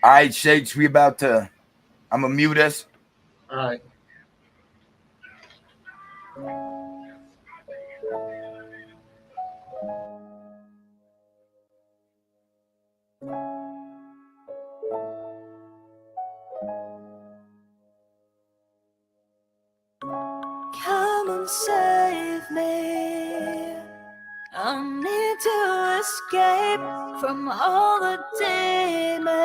All right, Shakes, we about to. I'm gonna mute us. All right. Come and save me. I need to escape from all the demons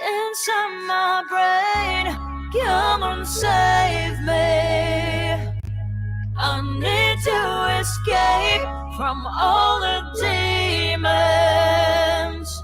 inside my brain. Come and save me. I need to escape from all the demons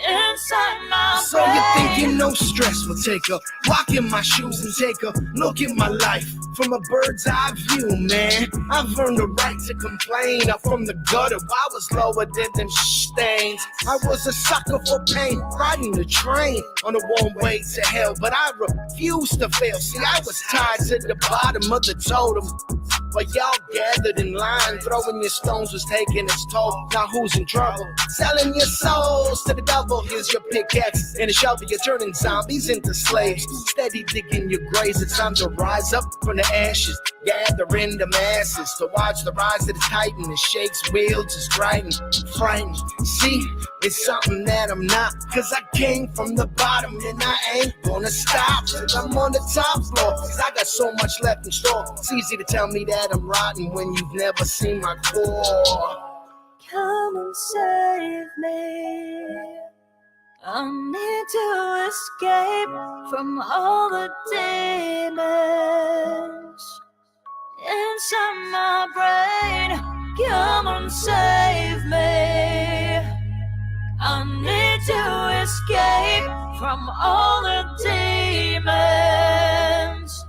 inside my So brain. you're thinking no stress will take a walk in my shoes and take a look at my life from a bird's eye view, man. I've earned the right to complain. I'm from the gutter, I was lower than them stains. I was a sucker for pain, riding the train on a one way to hell, but I refused to fail. See, I was tied to the bottom of the totem. While y'all gathered in line, throwing your stones was taking its toll. Now who's in trouble? Selling your souls to the devil. Here's your pickaxe and a shovel. You're turning zombies into slaves. Steady digging your graves. It's time to rise up from the ashes. Gather in the masses to watch the rise of the titan. It shakes wheels, it's frightened. See, it's something that I'm not. Cause I came from the bottom and I ain't gonna stop. Cause I'm on the top floor. Cause I got so much left in store. It's easy to tell me that I'm rotten when you've never seen my core. Come and save me. I need to escape from all the demons inside my brain. Come and save me. I need to escape from all the demons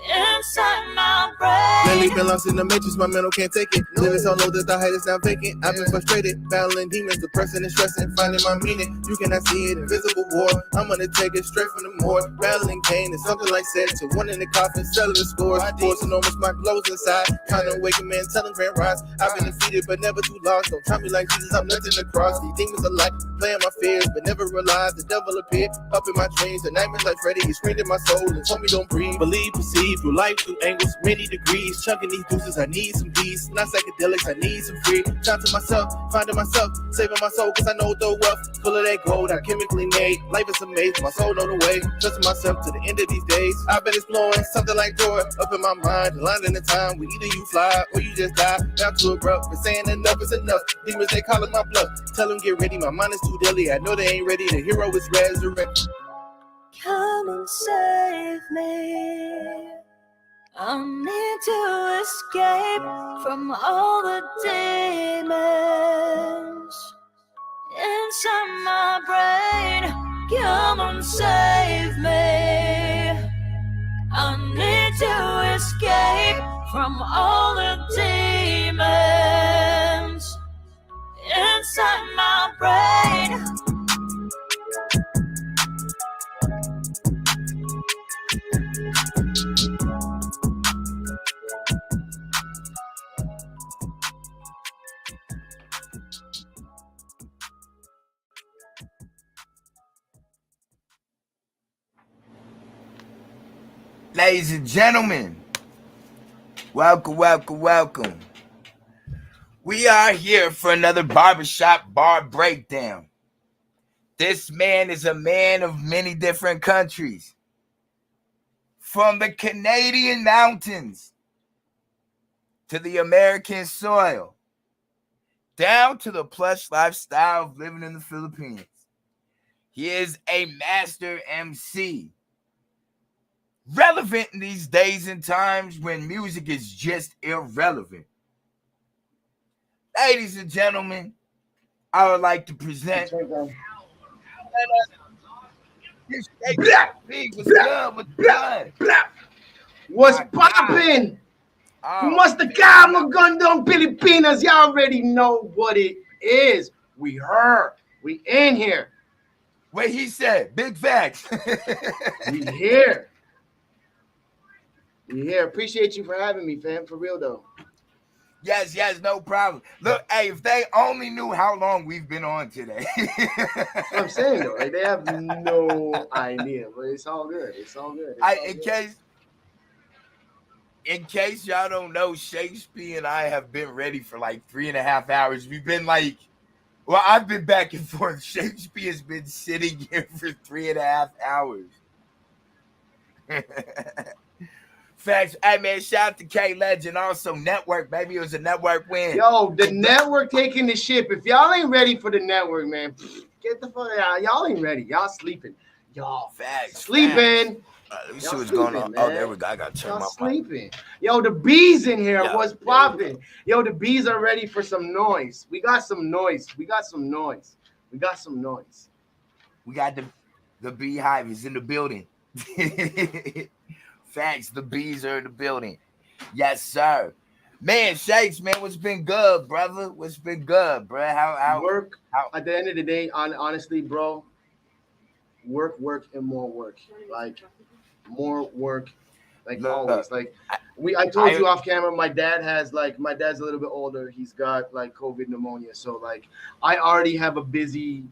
inside my brain. Lately been lost in the matrix, my mental can't take it. Living so low that the height is now vacant. I've been frustrated, battling demons, depressing and stressing, finding my meaning. You cannot see it, invisible war. I'm gonna take it straight from the morgue. Battling pain is something like said to one in the coffin, selling the scores. Forcing almost my glows inside. Trying to wake a man, telling grand rise. I've been defeated, but never too lost. Don't try me like Jesus, I'm nothing to cross. These demons are like playing my fears, but never realized the devil appeared up in my dreams. The nightmares like Freddy, he screamed in my soul and told me don't breathe. Believe, perceive, through life, through angles, many degrees. Chunking these deuces, I need some peace. Not psychedelics, I need some free. Time to myself, finding myself, saving my soul, cause I know the wealth full of that gold I chemically made. Life is amazing, my soul know the way. Trusting myself to the end of these days. I've been exploring something like joy up in my mind. The line in the time where either you fly or you just die. Down to abrupt, but saying enough is enough. Demons, they calling my bluff. Tell them get ready, my mind is too deadly. I know they ain't ready, the hero is resurrected. Come and save me. I need to escape from all the demons inside my brain. Come and save me. I need to escape from all the demons inside my brain. Ladies and gentlemen, welcome. We are here for another barbershop bar breakdown. This man is a man of many different countries. From the Canadian mountains to the American soil, down to the plush lifestyle of living in the Philippines. He is a master MC. Relevant in these days and times when music is just irrelevant. Ladies and gentlemen, I would like to present What's poppin'? Must the guy Magandang Pilipinas? Y'all already know what it is. We heard. We in here. What he said, big facts. We here. We here. Appreciate you for having me, fam. For real though. Yes, no problem. Look, hey, if they only knew how long we've been on today. That's what I'm saying though. Like they have no idea, but it's all good. It's all good. It's all good. In case y'all don't know, Shakespeare and I have been ready for like 3.5 hours. We've been like, well, I've been back and forth. Shakespeare's been sitting here for 3.5 hours. Facts. Hey man, shout out to K Legend. Also, network, baby. It was a network win. Yo, the network taking the ship. If y'all ain't ready for the network, man, get the fuck out. Y'all ain't ready. Y'all sleeping. Y'all facts. Sleeping. Let me see what's going on. Man. Oh, there we go. I got to turn y'all my sleeping. Mic. Yo, the bees in here. What's popping? Yo, the bees are ready for some noise. We got some noise. We got some noise. We got some noise. We got the beehive is in the building. Facts. The bees are in the building. Yes, sir. Man, Shakes, man, what's been good, brother? What's been good, bro? How work? At the end of the day, honestly, bro, work, and more work. Like more work, like always. Like I told you off camera, my dad's a little bit older. He's got like COVID pneumonia, so like I already have a busy,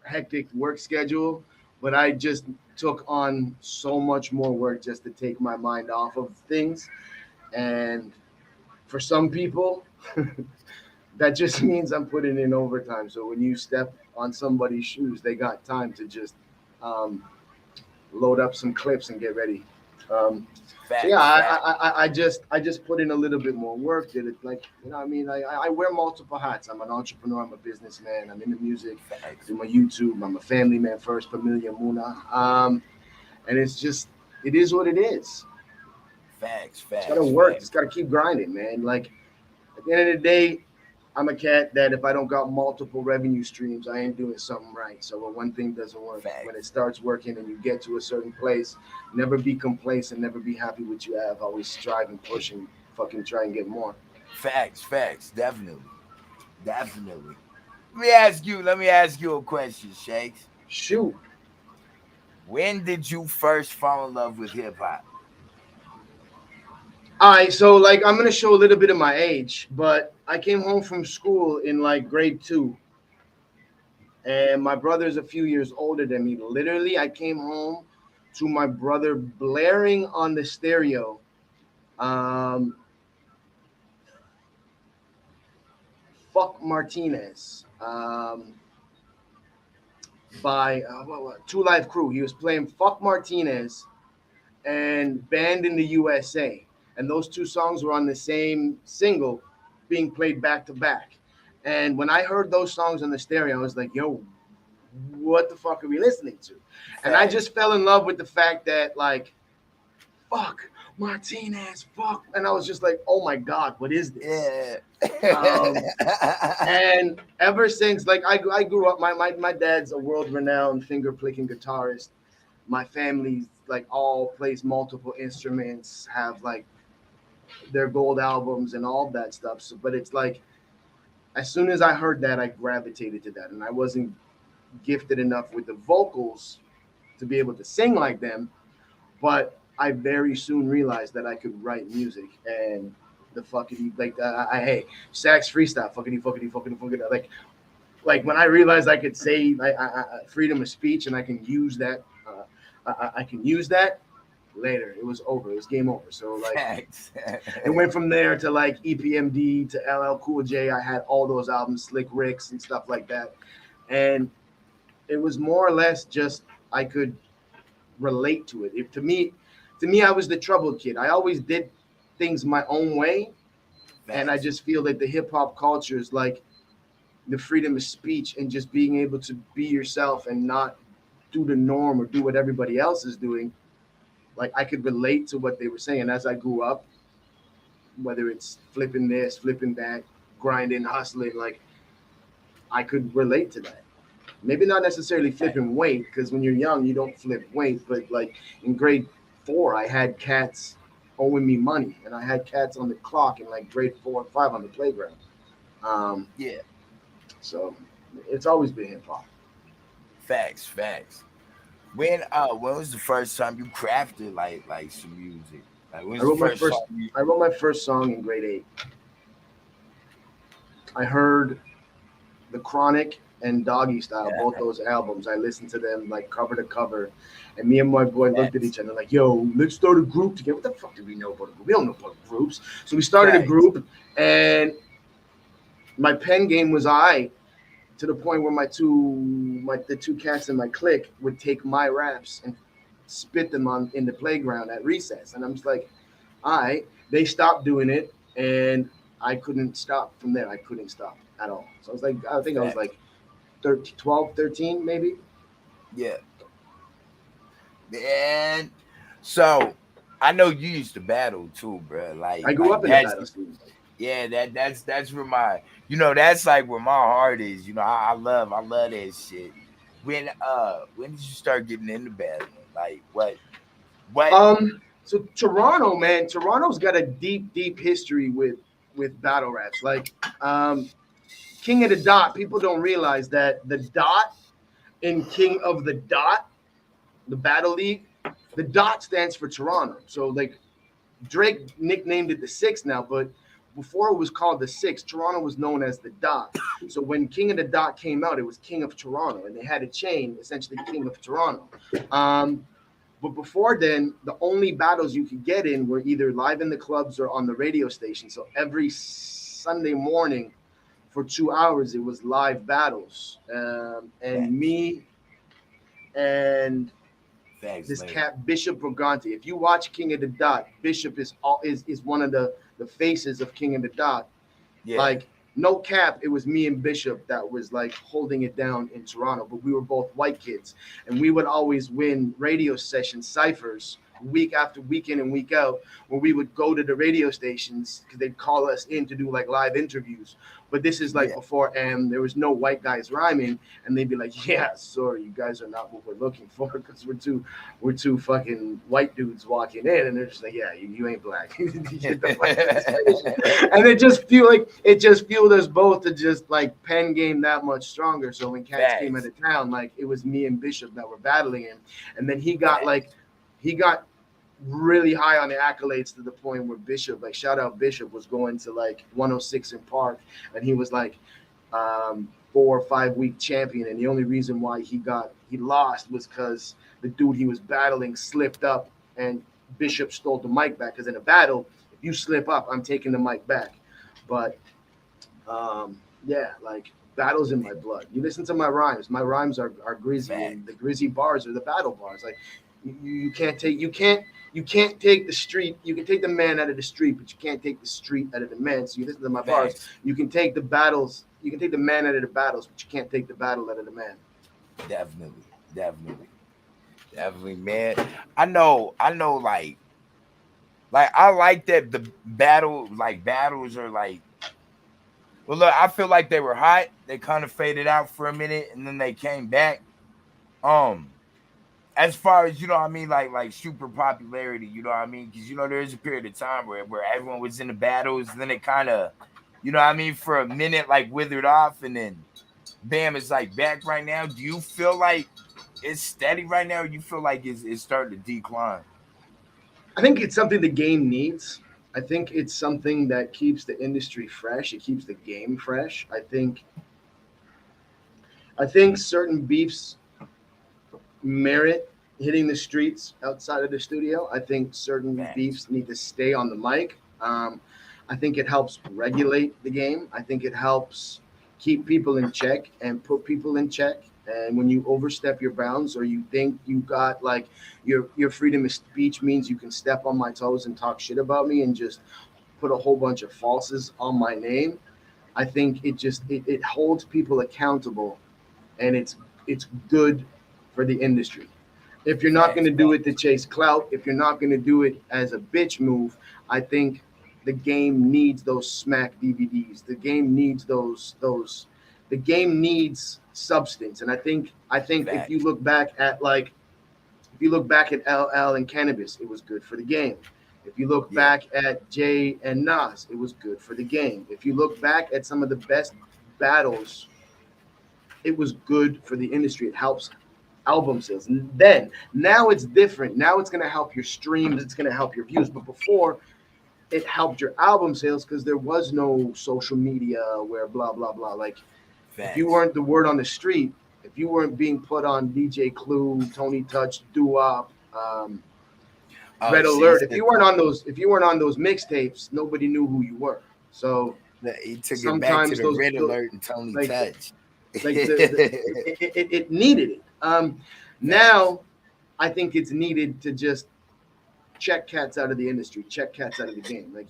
hectic work schedule, but I just took on so much more work just to take my mind off of things. And for some people, that just means I'm putting in overtime. So when you step on somebody's shoes, they got time to just load up some clips and get ready. I just put in a little bit more work. Did it like, you know what I mean? I wear multiple hats. I'm an entrepreneur. I'm a businessman. I'm into music. I do my YouTube. I'm a family man first, Familia Muna. And it's just, it is what it is. Facts. It's gotta work. It's gotta keep grinding, man. Like at the end of the day, I'm a cat that if I don't got multiple revenue streams, I ain't doing something right. So when one thing doesn't work, when it starts working and you get to a certain place, never be complacent, never be happy with what you have. Always strive and push and fucking try and get more. Facts. Definitely. Let me ask you a question, Shakes. Shoot. When did you first fall in love with hip hop? All right, so like I'm gonna show a little bit of my age, but I came home from school in like grade 2, and my brother's a few years older than me. Literally, I came home to my brother blaring on the stereo. Fuck Martinez by Two Live Crew. He was playing Fuck Martinez and Band in the USA. And those two songs were on the same single being played back to back. And when I heard those songs on the stereo, I was like, yo, what the fuck are we listening to? And I just fell in love with the fact that, like, fuck Martinez, fuck. And I was just like, oh my God, what is this? And ever since, like, I grew up, my dad's a world-renowned finger-picking guitarist. My family, like, all plays multiple instruments, have, like, their gold albums and all that stuff. So, but it's like, as soon as I heard that, I gravitated to that. And I wasn't gifted enough with the vocals to be able to sing like them. But I very soon realized that I could write music. And the fucking, like, hey, sax freestyle, fucking, like when I realized I could say freedom of speech and I can use that, later it was over. It was game over. So like it went from there to like EPMD to LL Cool J. I had all those albums, Slick Ricks and stuff like that. And it was more or less just I could relate to it. To me, I was the troubled kid. I always did things my own way. And I just feel that the hip hop culture is like the freedom of speech and just being able to be yourself and not do the norm or do what everybody else is doing. Like I could relate to what they were saying as I grew up, whether it's flipping this, flipping that, grinding, hustling, like I could relate to that. Maybe not necessarily flipping weight, because when you're young, you don't flip weight, but like in grade 4, I had cats owing me money and I had cats on the clock in like grade 4 and 5 on the playground. So it's always been hip hop. Facts. When was the first time you crafted like some music? Like I wrote my first song in grade 8. I heard The Chronic and Doggy Style, both those albums. I listened to them like cover to cover. And me and my boy looked at each other like, yo, let's start a group together. What the fuck do we know about a group? We don't know about groups. So we started a group, and my pen game was to the point where the two cats in my clique would take my raps and spit them in the playground at recess. And I'm just like, they stopped doing it, and I couldn't stop from there. I couldn't stop at all. So I was like, I think I was like 12, 13 maybe. Yeah. Man, so I know you used to battle too, bro. Like I grew up in the battle scene. Yeah, that's where that's like where my heart is. I love that shit. When did you start getting into battling? Like what? So Toronto, man, Toronto's got a deep history with battle raps. Like King of the Dot, people don't realize that the Dot in King of the Dot, the Battle League, the Dot stands for Toronto. So like Drake nicknamed it the Six now, but before it was called the Six, Toronto was known as the Dot. So when King of the Dot came out, it was King of Toronto, and they had a chain, essentially King of Toronto. But before then, the only battles you could get in were either live in the clubs or on the radio station. So every Sunday morning for 2 hours, it was live battles. And me and this cat, Bishop Brigante. If you watch King of the Dot, Bishop is one of the faces of King of the Dot. Yeah. Like, no cap, it was me and Bishop that was like holding it down in Toronto, but we were both white kids, and we would always win radio session ciphers week after week in and week out, where we would go to the radio stations because they'd call us in to do like live interviews. But this is like before there was no white guys rhyming, and they'd be like, yeah, sorry, you guys are not what we're looking for because we're two fucking white dudes walking in, and they're just like, yeah, you ain't black. And it just fueled us both to just like pen game that much stronger. So when Cats came into town, like it was me and Bishop that were battling him, and then he got really high on the accolades to the point where Bishop, like shout out Bishop, was going to like 106 in Park, and he was like 4 or 5 week champion, and the only reason why he lost was because the dude he was battling slipped up and Bishop stole the mic back, because in a battle if you slip up I'm taking the mic back. But like battles in my blood. You listen to my rhymes are grizzy, and the grizzy bars are the battle bars. Like you can't take the street. You can take the man out of the street, but you can't take the street out of the man. So you listen to my bars. You can take the battles. You can take the man out of the battles, but you can't take the battle out of the man. Definitely, man. I know. Like I like that the battles are like. Well, look, I feel like they were hot. They kind of faded out for a minute, and then they came back. As far as, you know what I mean, like super popularity, you know what I mean? Because, there is a period of time where everyone was in the battles, and then it kind of, you know what I mean, for a minute, like withered off, and then bam, it's like back right now. Do you feel like it's steady right now, or you feel like it's starting to decline? I think it's something the game needs. I think it's something that keeps the industry fresh. It keeps the game fresh. I think certain beefs merit hitting the streets outside of the studio. I think certain beefs need to stay on the mic. I think it helps regulate the game. I think it helps keep people in check and put people in check. And when you overstep your bounds, or you think you got like your freedom of speech means you can step on my toes and talk shit about me and just put a whole bunch of falses on my name, I think it holds people accountable, and it's good for the industry. If you're not going to do it to chase clout, if you're not going to do it as a bitch move, I think the game needs those smack DVDs. The game needs the game needs substance. And I think if you look back at LL and Cannabis, it was good for the game. If you look back at Jay and Nas, it was good for the game. If you look back at some of the best battles, it was good for the industry. It helps album sales. Now it's different. Now it's going to help your streams. It's going to help your views. But before, it helped your album sales because there was no social media where blah blah blah. Like if you weren't the word on the street, if you weren't being put on DJ Clue, Tony Touch, Doo-Wop, Red Alert, if you weren't on those mixtapes, nobody knew who you were. So he took it back to the Red Alert and Tony Touch. It needed it. Now I think it's needed to just check cats out of the industry, check cats out of the game. Like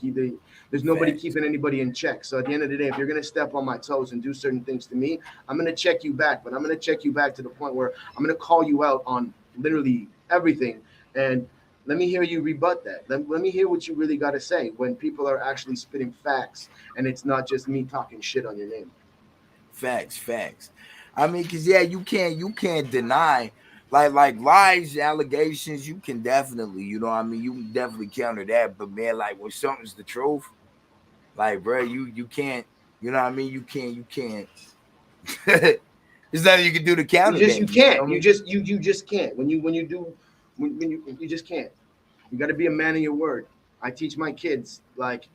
there's nobody keeping anybody in check. So at the end of the day, if you're gonna step on my toes and do certain things to me, I'm gonna check you back. But I'm gonna check you back to the point where I'm gonna call you out on literally everything. And let me hear you rebut that. Let me hear what you really got to say when people are actually spitting facts and it's not just me talking shit on your name. Facts. I mean, because you can't deny like lies, allegations. You can definitely, you know what I mean, you can definitely counter that. But man, like when something's the truth, like bro, you can't, you know what I mean, you can't. There's nothing you can do to counter that. You can't. You just can't. When you just can't. You got to be a man of your word. I teach my kids, like,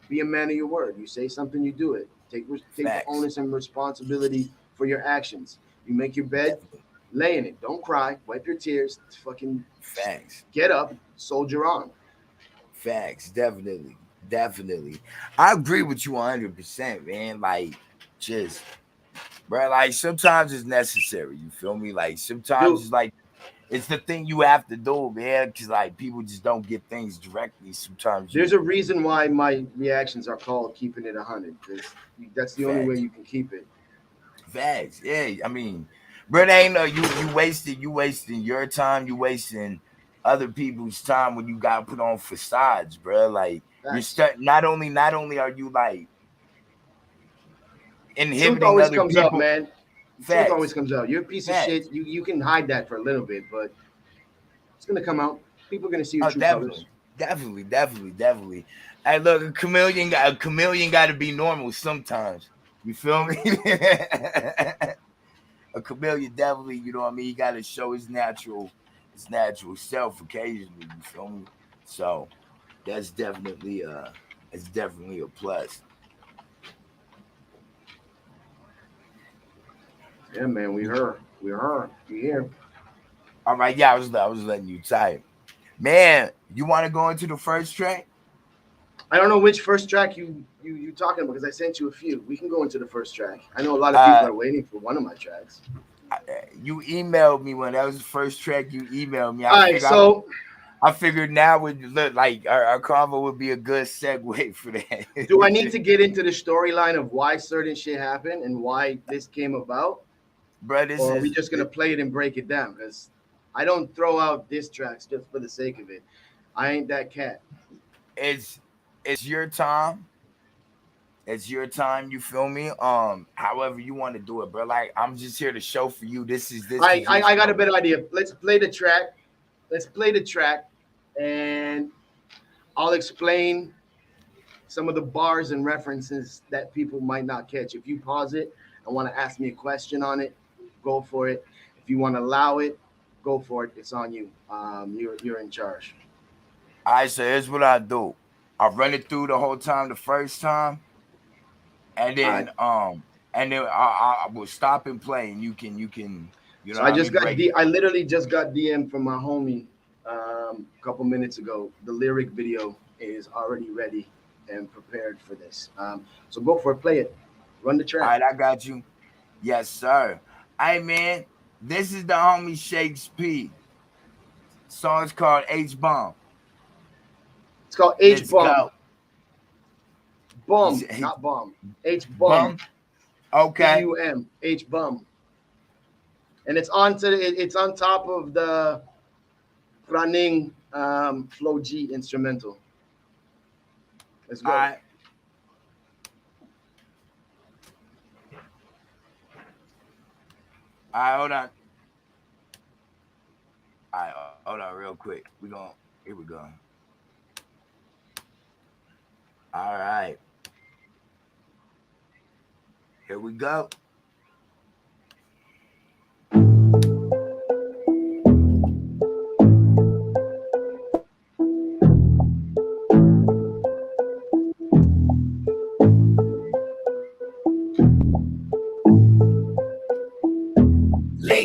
be a man of your word. You say something, you do it. Take the onus and responsibility for your actions. You make your bed, lay in it. Don't cry. Wipe your tears. Fucking facts. Get up. Soldier on. Facts. Definitely. I agree with you 100%, man. Like, just, bro, like, sometimes it's necessary. You feel me? Like, sometimes it's like, it's the thing you have to do, man, because like people just don't get things directly sometimes. There's a reason why my reactions are called keeping it 100, because that's the only way you can keep it. Facts, yeah. I mean, bro, ain't no you wasting your time, you wasting other people's time when you got put on facades, bro. Like you're not only are you like inhibiting truth always other comes people, out, man. Facts. Truth always comes out. You're a piece of shit. You can hide that for a little bit, but it's gonna come out. People are gonna see your true colors. Definitely. Hey, look, a chameleon got to be normal sometimes. You feel me? A chameleon definitely, you know what I mean. He got to show his natural self occasionally. You feel me? So that's definitely a plus. Yeah, man, we heard. We here. All right, yeah, I was letting you type. Man, you want to go into the first track? I don't know which first track you talking about because I sent you a few. We can go into the first track. I know a lot of people are waiting for one of my tracks. You emailed me when that was the first track you emailed me. I figured now would look like our convo would be a good segue for that. Do I need to get into the storyline of why certain shit happened and why this came about? Bro, or are we just gonna play it and break it down? Because I don't throw out diss tracks just for the sake of it. I ain't that cat. It's your time. It's your time. You feel me? However you want to do it, bro. Like I'm just here to show for you. This. I got a better idea. Let's play the track. And I'll explain some of the bars and references that people might not catch. If you pause it and want to ask me a question on it, go for it. If you want to allow it, go for it. It's on you. You're in charge. All right, so here's what I do. I run it through the whole time the first time, and then I will stop and play, and you can you know. So I literally just got DM from my homie a couple minutes ago. The lyric video is already ready and prepared for this. So go for it, play it, run the track. All right, I got you. Yes, sir. Hey man, this is the homie Shakes P. Song's called H-Bomb. It's called H-Bomb. Bomb, not bomb. H-Bomb. Okay. B-U-M. H-Bomb. And it's on top of the Running Flow G instrumental. Let's go. All right. Hold on. All right, hold on real quick. Here we go. All right. Here we go.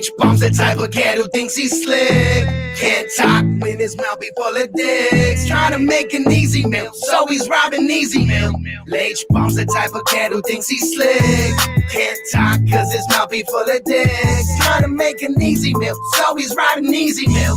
H-bomb's the type of cat who thinks he's slick. Can't talk when his mouth be full of dicks. Trying to make an easy meal, so he's robbing easy meal. H-bomb's the type of cat who thinks he's slick. Can't talk cause his mouth be full of dicks. Trying to make an easy meal, so he's robbing easy meal.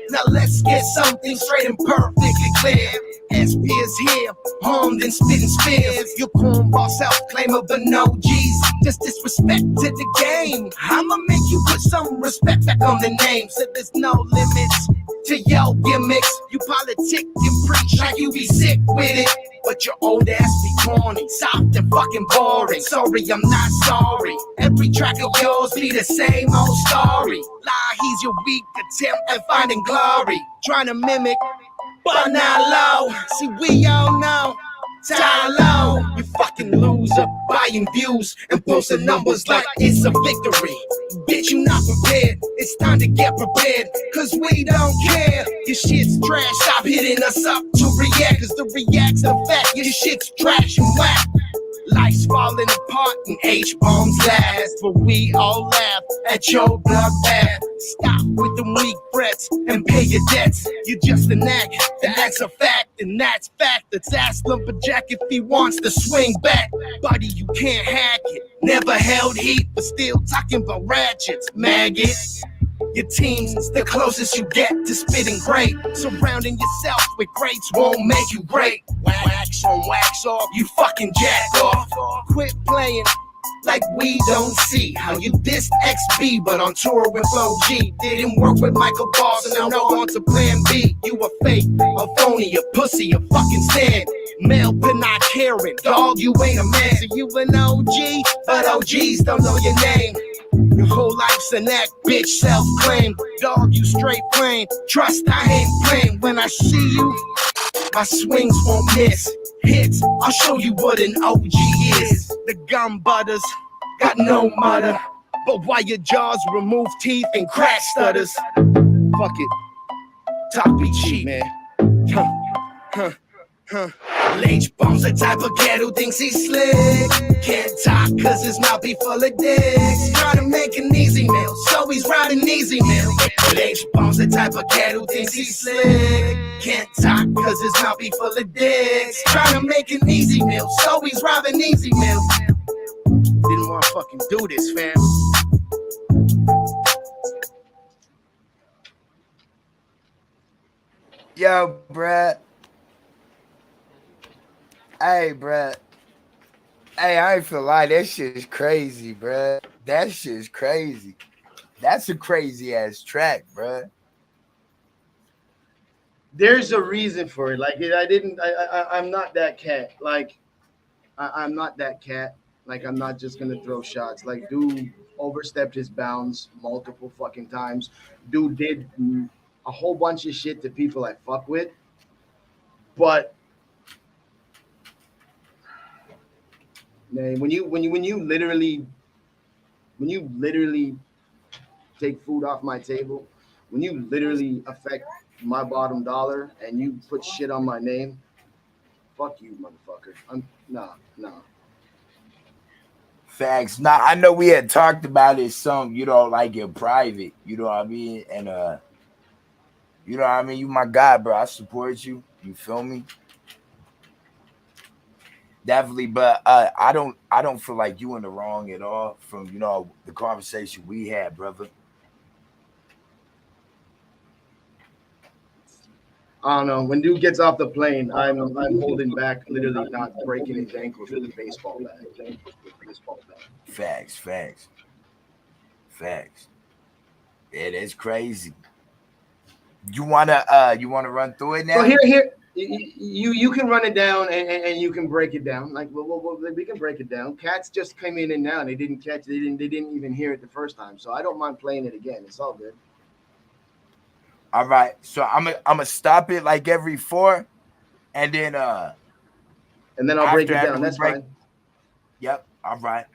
Now let's get something straight and perfectly clear. SP is here, armed and spitting spears. Your cornball self-claimer, but no G's. Just disrespect to the game. I'ma make you put some respect back on the name. So there's no limits to your gimmicks. You politic and preach like you be sick with it. But your old ass be corny, soft and fucking boring. Sorry, I'm not sorry. Every track of yours be the same old story. Lie, he's your weak attempt at finding glory. Trying to mimic, but not low. See, we all know, time low. You fucking loser, buying views and posting numbers like it's a victory. Bitch, you not prepared. It's time to get prepared, cause we don't care. Your shit's trash, stop hitting us up to react. Cause the react's the fact, your shit's trash and whack. Life's falling apart and H-bombs last, but we all laugh at your bloodbath. Stop with them weak threats and pay your debts. You're just an act, that's a fact, and that's fact. Let's ask Lumberjack if he wants to swing back. Buddy, you can't hack it. Never held heat, but still talking about ratchets, maggot. Your team's the closest you get to spitting great. Surrounding yourself with greats won't make you great. Wax on, wax off, you fucking jack off. Quit playing like we don't see how you dissed XB, but on tour with Flo G. Didn't work with Michael Boss, and now on to plan B. You a fake, a phony, a pussy, a fucking stand. Male but not caring, dog, you ain't a man. So you an OG, but OGs don't know your name. Your whole life's an act, bitch, self-claim. Dog, you straight plain. Trust, I ain't playing. When I see you, my swings won't miss. Hits, I'll show you what an OG is. The gum butters got no mutter, but why your jaws remove teeth and crack stutters? Fuck it, talk be cheap, man. H-bomb's the type of cat who thinks he's slick. Can't talk cause his mouth be full of dicks. Trying to make an easy meal, so he's riding easy meal. H-bomb's the type of cat who thinks he's slick. Can't talk cause his mouth be full of dicks. Trying to make an easy meal, so he's robbing easy meal. Didn't wanna fucking do this, fam. Yo, bruh. Hey, bruh. Hey, I ain't feel like that shit's crazy, bruh. That shit's crazy. That's a crazy ass track, bruh. There's a reason for it. Like, I'm not that cat. Like, I'm not that cat. Like, I'm not just gonna throw shots. Like, dude overstepped his bounds multiple fucking times. Dude did a whole bunch of shit to people I fuck with. But man, when you literally take food off my table, when you literally affect my bottom dollar and you put shit on my name, fuck you, motherfucker. Nah. Facts. Nah, I know we had talked about it some, like in private, you know what I mean? And you know what I mean? You my guy, bro. I support you. You feel me? Definitely, but I don't feel like you in the wrong at all from the conversation we had, brother. I don't know. When dude gets off the plane, I'm holding back, literally not breaking his ankles with a baseball bat. Facts. Yeah, that's crazy. You wanna run through it now? Well, here. You can run it down and you can break it down. Like we can break it down. Cats just came in and now they didn't catch. They didn't even hear it the first time. So I don't mind playing it again. It's all good. All right. So I'm gonna stop it like every 4, and then I'll break it down. That's fine. Yep. All right.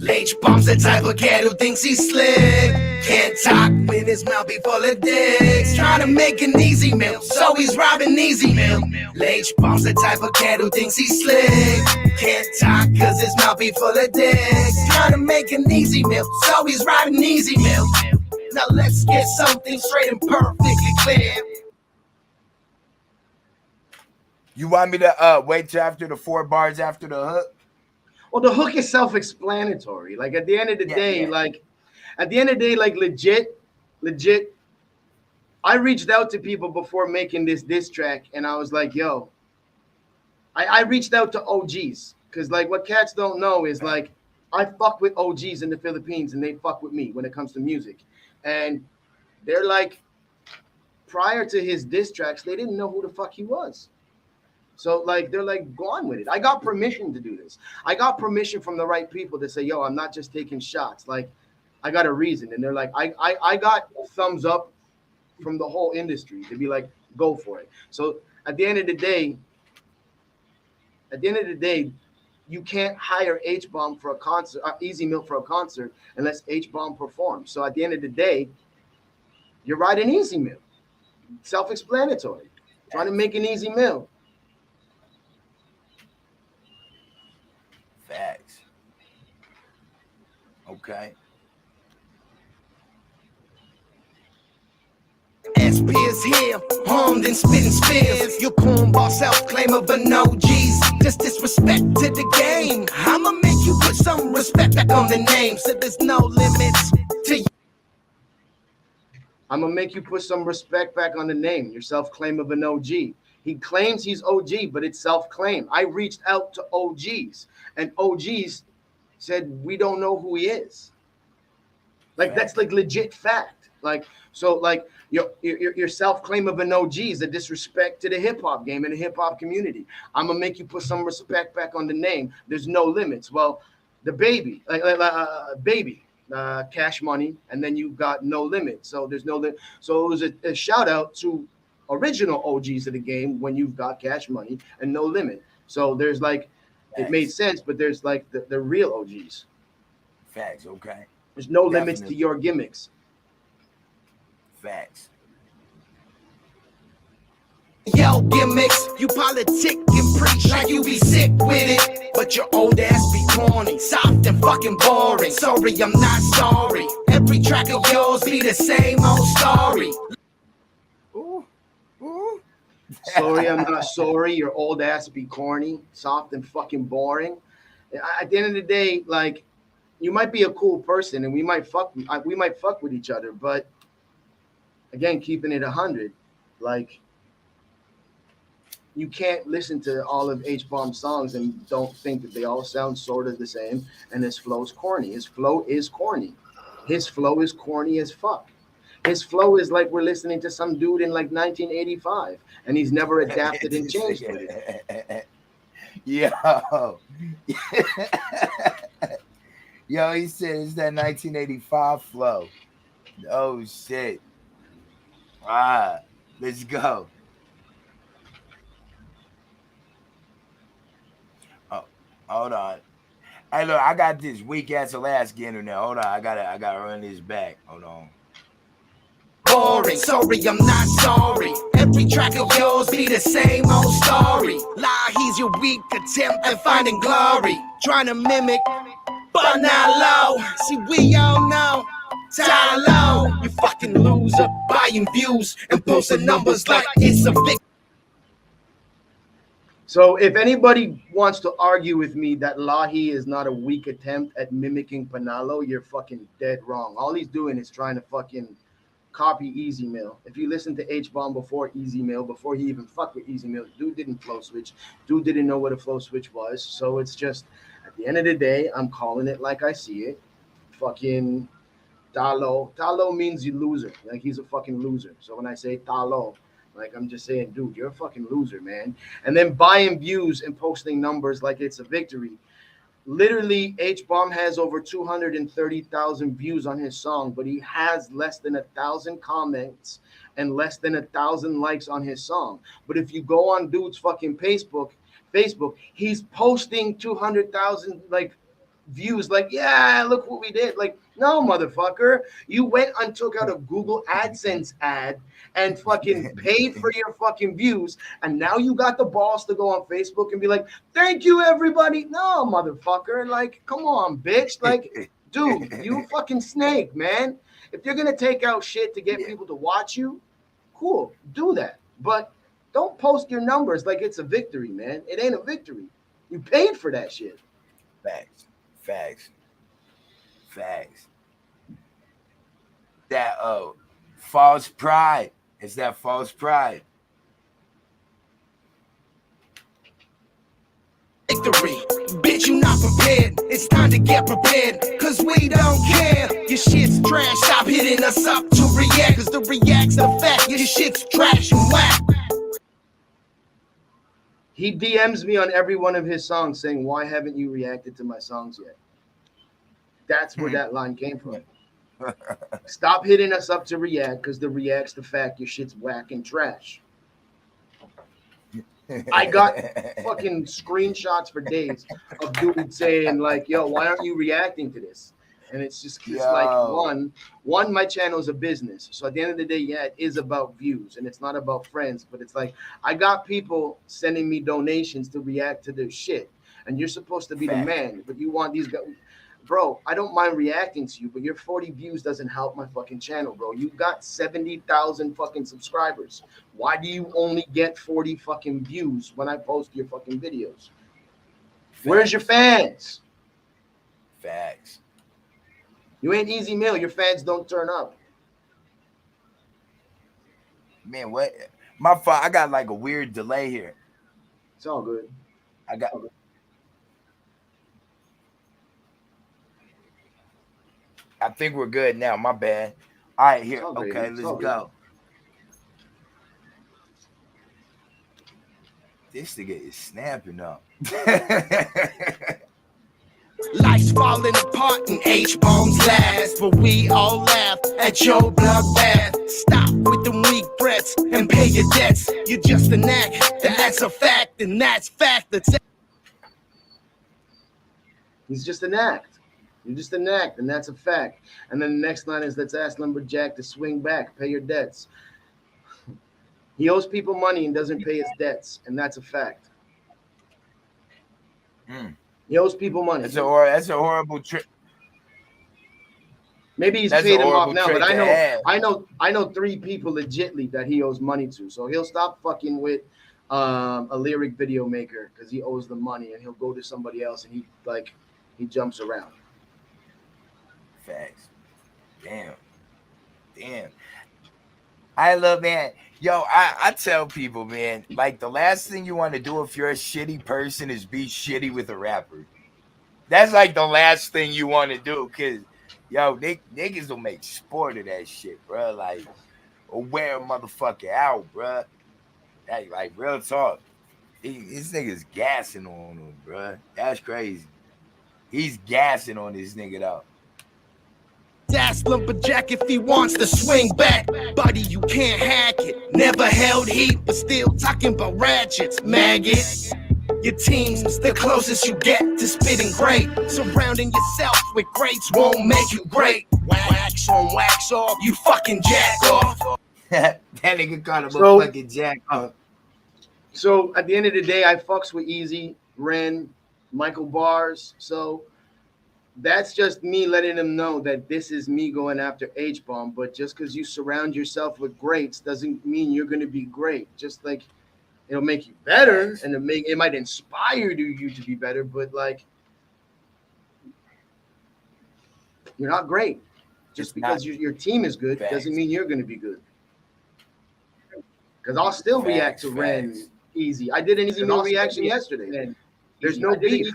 H-bomb's the type of cat who thinks he's slick. Can't talk when his mouth be full of dicks. Trying to make an easy meal, so he's robbing easy meal. H-Bomb's the type of cat who thinks he's slick. Can't talk cause his mouth be full of dicks. Trying to make an easy meal, so he's robbing easy meal. Now let's get something straight and perfectly clear. You want me to wait till after the 4 bars after the hook? Well, the hook is self-explanatory. Like at the end of the day, like legit, I reached out to people before making this diss track, and I was like, yo, I reached out to OGs, because like what cats don't know is like I fuck with OGs in the Philippines, and they fuck with me when it comes to music. And they're like, prior to his diss tracks, they didn't know who the fuck he was. So like they're like, go on with it. I got permission to do this. I got permission from the right people to say, yo, I'm not just taking shots. Like I got a reason. And they're like, I got thumbs up from the whole industry to be like, go for it. So at the end of the day, you can't hire H-Bomb for a concert, Easy Milk for a concert, unless H-Bomb performs. So at the end of the day, you're riding Easy Milk. Self-explanatory. Trying to make an easy meal. Facts. Okay. SP is here, armed and spitting spears. Your cornball self-claim of an OGs. Just disrespect to the game. I'ma make you put some respect back on the name, so there's no limits to you. I'm gonna make you put some respect back on the name. Your self-claim of an OG. He claims he's OG, but it's self-claim. I reached out to OGs, and OGs said we don't know who he is. Like that's like legit fact. Like so, like your self-claim of an OG is a disrespect to the hip hop game and the hip hop community. I'm gonna make you put some respect back on the name. There's no limits. Well, the baby, Cash Money, and then you got No Limit. So there's no limit. So it was a shout out to original OGs of the game when you've got Cash Money and No Limit. So there's like, it made sense, but there's like the real OGs. Facts, okay. There's no limits to your gimmicks. Facts. Yo, gimmicks, you politic and preach like you be sick with it. But your old ass be corny, soft and fucking boring. Sorry, I'm not sorry. Every track of yours be the same old story. Ooh. Ooh. Sorry, I'm not sorry. Your old ass be corny, soft and fucking boring. At the end of the day, like, you might be a cool person and we might fuck with each other, but again, keeping it 100, like, you can't listen to all of H-Bomb's songs and don't think that they all sound sort of the same and his flow's corny. His flow is corny. His flow is corny as fuck. His flow is like we're listening to some dude in like 1985 and he's never adapted and changed with it. Yo. Yo, he said it's that 1985 flow. Oh, shit. Ah, let's go. Oh, hold on. Hey, look, I got this weak ass Alaska internet. Hold on, I gotta run this back. Hold on. Boring. Sorry, I'm not sorry. Every track of yours be the same old story. Lie, he's your weak attempt at finding glory. Trying to mimic, but not low. See, we all know. Tie low, you fucking loser. Buying views and posting numbers like it's a big. So if anybody wants to argue with me that Lahi is not a weak attempt at mimicking Panalo, you're fucking dead wrong. All he's doing is trying to fucking copy Easy Mail. If you listen to H-Bomb before Easy Mail, before he even fucked with Easy Mail, dude didn't flow switch. Dude didn't know what a flow switch was. So it's just, at the end of the day, I'm calling it like I see it. Fucking Talo. Talo means you loser. Like he's a fucking loser. So when I say Talo, like I'm just saying, dude, you're a fucking loser, man. And then buying views and posting numbers like it's a victory. Literally, H-Bomb has over 230,000 views on his song, but he has less than 1,000 comments and less than 1,000 likes on his song. But if you go on dude's fucking Facebook, he's posting 200,000 like views. Like, yeah, look what we did. Like, no, motherfucker. You went and took out a Google AdSense ad and fucking paid for your fucking views. And now you got the balls to go on Facebook and be like, thank you, everybody. No, motherfucker. Like, come on, bitch. Like, dude, you a fucking snake, man. If you're going to take out shit to get people to watch you, cool, do that. But don't post your numbers like it's a victory, man. It ain't a victory. You paid for that shit. Facts. That false pride. It's that false pride. Victory. Bitch, you not prepared. It's time to get prepared. Cause we don't care. Your shit's trash. Stop hitting us up to react. Cause the react's the fact. Your shit's trash and whack. He DMs me on every one of his songs saying, why haven't you reacted to my songs yet? That's where that line came from. Stop hitting us up to react because the react's the fact. Your shit's whack and trash. I got fucking screenshots for days of dudes saying like, yo, why aren't you reacting to this? And it's just like one, my channel is a business. So at the end of the day, yeah, it is about views and it's not about friends, but it's like, I got people sending me donations to react to their shit. And you're supposed to be the man, but you want these guys. Bro, I don't mind reacting to you, but your 40 views doesn't help my fucking channel, bro. You got 70,000 fucking subscribers. Why do you only get 40 fucking views when I post your fucking videos? Where's your fans? Facts. You ain't easy meal. Your fans don't turn up. Man, what? My fault. I got like a weird delay here. It's all good. I think we're good now. My bad. All right, here. Okay, let's go. This nigga is snapping up. Life's falling apart and H-bombs last, but we all laugh at your bloodbath. Stop with them weak threats and pay your debts. You're just an act, that's a fact, and that's fact. He's just an act. You're just an act, and that's a fact. And then the next line is, let's ask Lumberjack to swing back, pay your debts. He owes people money and doesn't pay his debts, and that's a fact. He owes people money. That's a horrible trick. Maybe he's paid him off now, but I know 3 people legitly that he owes money to. So he'll stop fucking with a lyric video maker because he owes them money, and he'll go to somebody else and he jumps around. Facts. Damn. I love, man. Yo, I tell people, man, like the last thing you want to do if you're a shitty person is be shitty with a rapper. That's like the last thing you want to do, because, yo, niggas will make sport of that shit, bro. Like, or wear a motherfucker out, bro. Like real talk. This nigga's gassing on him, bro. That's crazy. He's gassing on this nigga, though. Ask Lumberjack if he wants to swing back. Buddy, you can't hack it. Never held heat, but still talking about ratchets. Maggot. Your team's the closest you get to spitting great. Surrounding yourself with greats won't make you great. Wax on, wax off, you fucking jack off. That nigga called him a fucking jack off. So at the end of the day, I fucks with Easy, Ren, Michael Bars. So that's just me letting them know that this is me going after H-Bomb. But just because you surround yourself with greats doesn't mean you're going to be great. Just like it'll make you better, and it might inspire you to be better. But like, you're not great. Just because your team is good doesn't mean you're going to be good. Because I'll still react to Ren Easy. I did an Easy Meal reaction yesterday. There's no beef.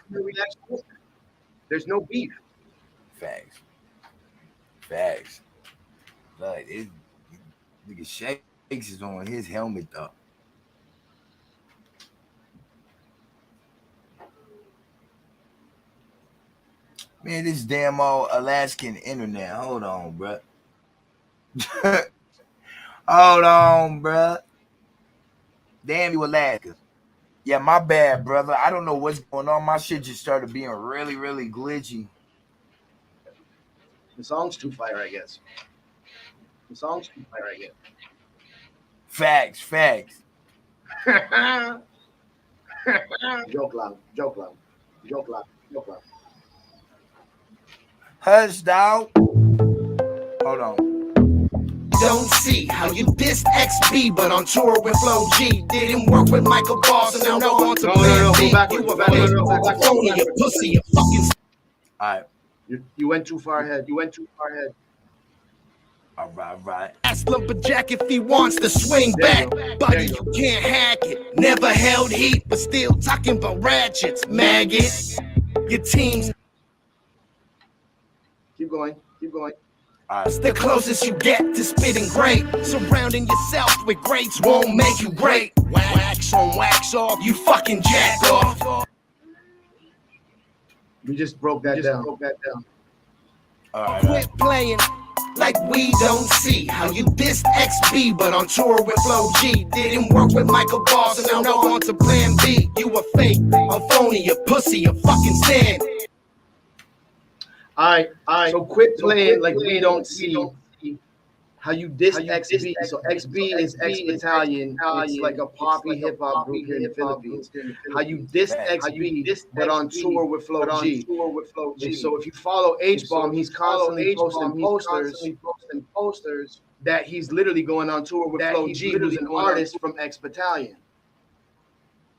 There's no beef. Facts. Like, nigga Shakes is on his helmet, though. Man, this damn old Alaskan internet. Hold on, bruh. Hold on, bruh. Damn you, Alaska. Yeah, my bad, brother. I don't know what's going on. My shit just started being really, really glitchy. The song's too fire, I guess. Facts. Joke loud. Hush, dog. Hold on. Don't see how you dissed XB, but on tour with Flo G. Didn't work with Michael Boss, and now on to Plan B. You a phony, a pussy, a fucking. All right. You went too far ahead. All right. Ask Lumberjack if he wants to swing back. Buddy, you can't hack it. Never held heat, but still talking about ratchets. Maggot, your team's Keep going. It's the closest you get to spitting great. Surrounding yourself with greats won't make you great. Wax on, wax off, you fucking jack off. We just broke that down. All right. Quit playing like we don't see how you dissed XB, but on tour with Flo G. Didn't work with Michael Boss, and now on to Plan B. You a fake, a phony, a pussy, a fucking stand. All right. So quit playing like we don't see how you dissed XB. So XB is ex-Italian. It's like a poppy hip hop group here in the Philippines. How you dissed XB, but on tour with Flo G. So if you follow H-Bomb, he's constantly posting posters that he's literally going on tour with Flo G, who's an artist from ex-Battalion.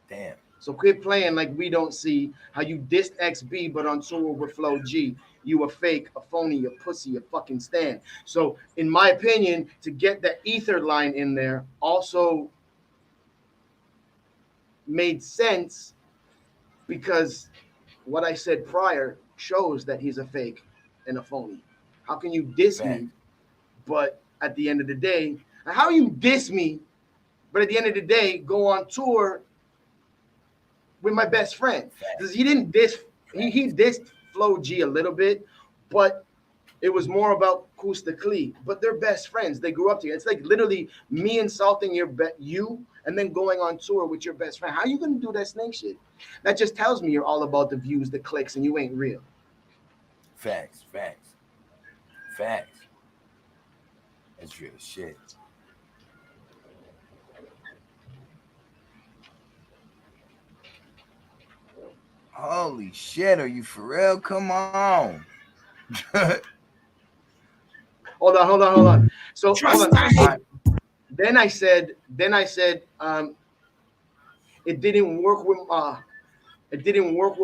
Damn. So quit playing like we don't see how you dissed XB, but on tour with Flo G. You a fake, a phony, a pussy, a fucking stan. So in my opinion, to get the ether line in there also made sense because what I said prior shows that he's a fake and a phony. How can you diss me, but at the end of the day, how you diss me, but at the end of the day, go on tour with my best friend? Because he didn't diss, he dissed Flo G a little bit, but it was more about Kusta Klee. But they're best friends. They grew up together. It's like literally me insulting you and then going on tour with your best friend. How are you going to do that snake shit? That just tells me you're all about the views, the clicks, and you ain't real. Facts. That's real shit. Holy shit, are you for real? Come on. Hold on. So hold on. Then I said, it didn't work with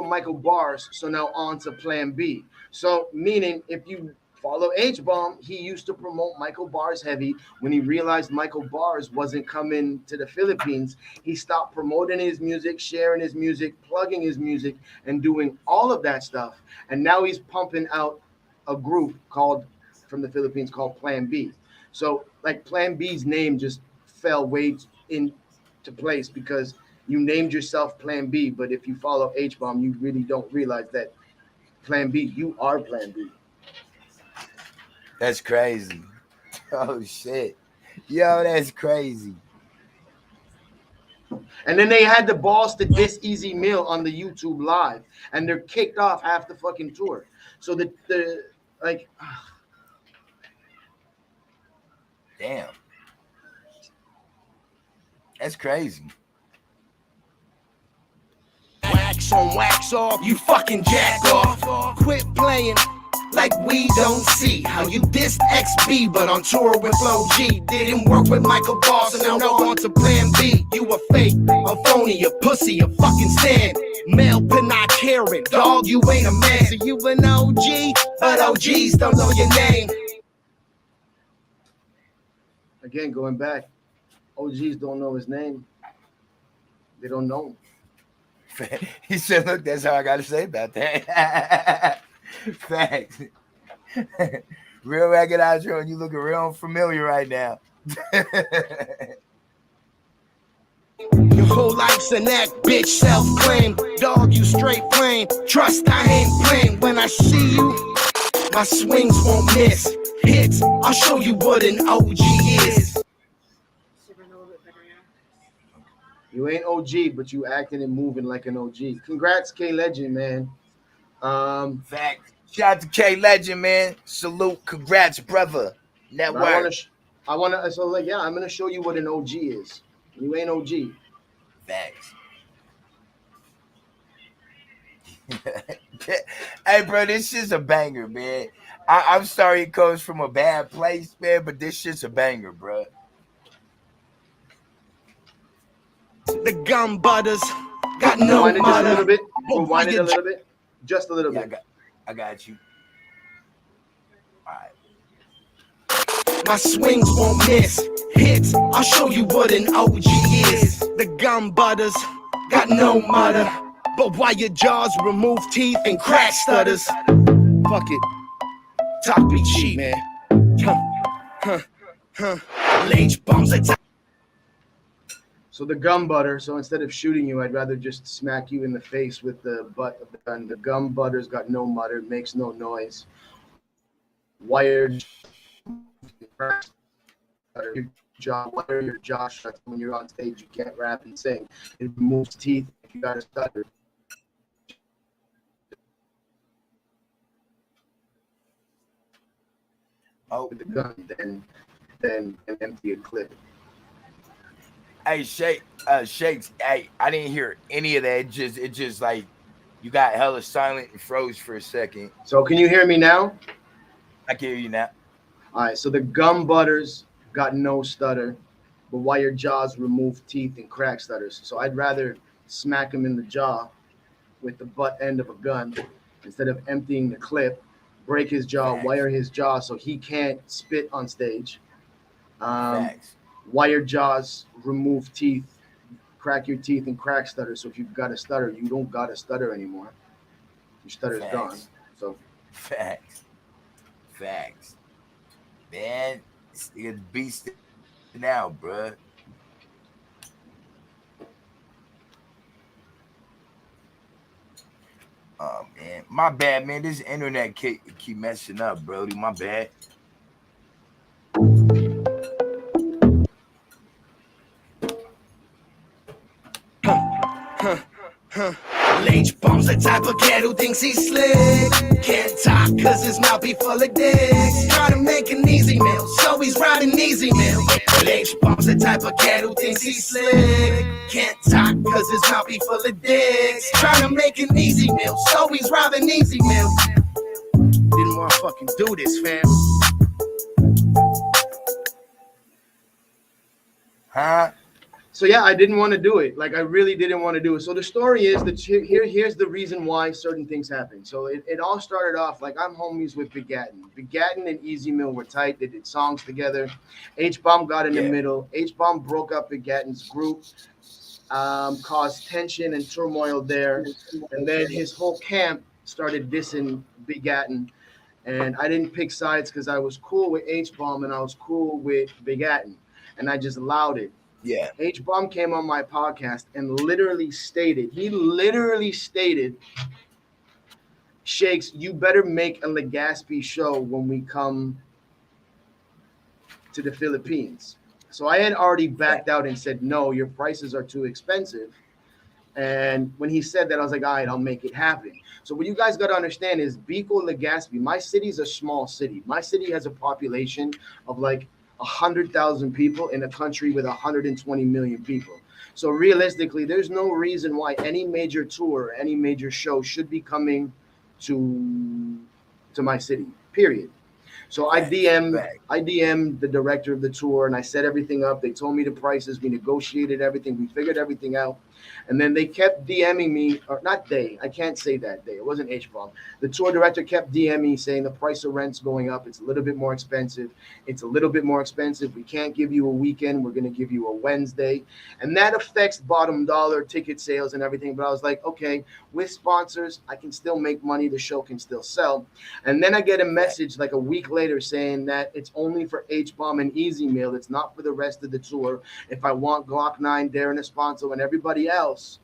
Michael Bars. So now on to Plan B. So meaning if you follow H-Bomb, he used to promote Michael Bars heavy. When he realized Michael Bars wasn't coming to the Philippines, he stopped promoting his music, sharing his music, plugging his music, and doing all of that stuff. And now he's pumping out a group from the Philippines called Plan B. So like Plan B's name just fell way into place because you named yourself Plan B, but if you follow H-Bomb, you really don't realize that Plan B, you are Plan B. That's crazy. Oh shit. Yo, that's crazy. And then they had the balls to diss Easy Meal on the YouTube live, and they're kicked off half the fucking tour. So damn. That's crazy. Wax on, wax off, you fucking jack off. Quit playing like we don't see how you dissed XB, but on tour with Flo G. Didn't work with Michael Boss, and now on to Plan B. You a fake, a phony, a pussy, a fucking stand. Male not caring, dog, you ain't a man. So you an OG, but OGs don't know your name. Again, going back, OGs don't know his name. They don't know him. He said, look, that's how I got to say about that. Facts. Real Ragged Outro, and you looking real familiar right now. Your whole life's an act, bitch, self-claim. Dog, you straight plain. Trust, I ain't playing. When I see you, my swings won't miss. Hits, I'll show you what an OG is. You ain't OG, but you acting and moving like an OG. Congrats, K Legend, man. Facts. Shout out to K Legend, man. Salute. Congrats, brother. But I Network. want to. So like, yeah, I'm gonna show you what an OG is. You ain't OG. Facts. Hey, bro, this shit's a banger, man. I'm sorry it comes from a bad place, man, but this shit's a banger, bro. The gum butters got no Rewind it just a mother. little bit. Rewind it a little bit. Just a little Yeah, bit. I got you. All right. My swings won't miss hits. I'll show you what an OG is. The gum butters got no mother, but why your jaws remove teeth and crack stutters? Fuck it. Talk be cheap, man. Lynch bombs attack. So the gum butter. So instead of shooting you, I'd rather just smack you in the face with the butt of the gun. The gum butter's got no mutter, makes no noise. Wired your jaw, wire your jaw shuts when you're on stage. You can't rap and sing. It removes teeth if you got a stutter. Oh, With the gun, then empty a clip. hey, Shakes. Hey, I didn't hear any of that. It just like you got hella silent and froze for a second. So can you hear me now? I can hear you now. All right. So the gum butters got no stutter, but wire jaws remove teeth and crack stutters. So I'd rather smack him in the jaw with the butt end of a gun instead of emptying the clip, break his jaw, Facts. wire his jaw so he can't spit on stage. Facts. Wire jaws remove teeth, crack your teeth and crack stutter. So if you've got a stutter, you don't got a stutter anymore. Your stutter's Facts. gone. So Facts. Man, it's beast now, bruh. Oh man, my bad, man. This internet keep messing up, Brody. My bad. Lynch bombs the type of cat who thinks he's slick. Can't talk cause his mouth be full of dicks. Try to make an easy meal, so he's riding easy meal. Lynch bombs the type of cat who thinks he's slick. Can't talk cause his mouth be full of dicks. Try to make an easy meal, so he's robbing easy meal. Didn't wanna fucking do this, fam. Huh? So yeah, I didn't want to do it. Like I really didn't want to do it. So the story is that here's the reason why certain things happen. So it all started off like I'm homies with Big Gatton. Big Gatton and Easy Mill were tight. They did songs together. H-Bomb got in the middle. H-Bomb broke up Big Gatton's group, caused tension and turmoil there. And then his whole camp started dissing Big Gatton. And I didn't pick sides because I was cool with H-Bomb and I was cool with Big Gatton. And I just allowed it. Yeah. H-Bomb came on my podcast and literally stated, Shakes, you better make a Legaspi show when we come to the Philippines. So I had already backed out and said, no, your prices are too expensive. And when he said that, I was like, all right, I'll make it happen. So what you guys got to understand is Bicol, Legaspi, my city's a small city. My city has a population of like 100,000 people in a country with 120 million people. So realistically, there's no reason why any major tour, any major show should be coming to my city, period. So I DM'd the director of the tour and I set everything up. They told me the prices. We negotiated everything. We figured everything out. And then they kept DMing me, or not they, I can't say that they, it wasn't H-Bomb. The tour director kept DMing me saying the price of rent's going up. It's a little bit more expensive. It's a little bit more expensive. We can't give you a weekend. We're going to give you a Wednesday. And that affects bottom dollar ticket sales and everything. But I was like, okay, with sponsors, I can still make money. The show can still sell. And then I get a message like a week later saying that it's only for H-Bomb and Easy Meal. It's not for the rest of the tour. If I want Glock 9, Darren Esponso, and everybody else,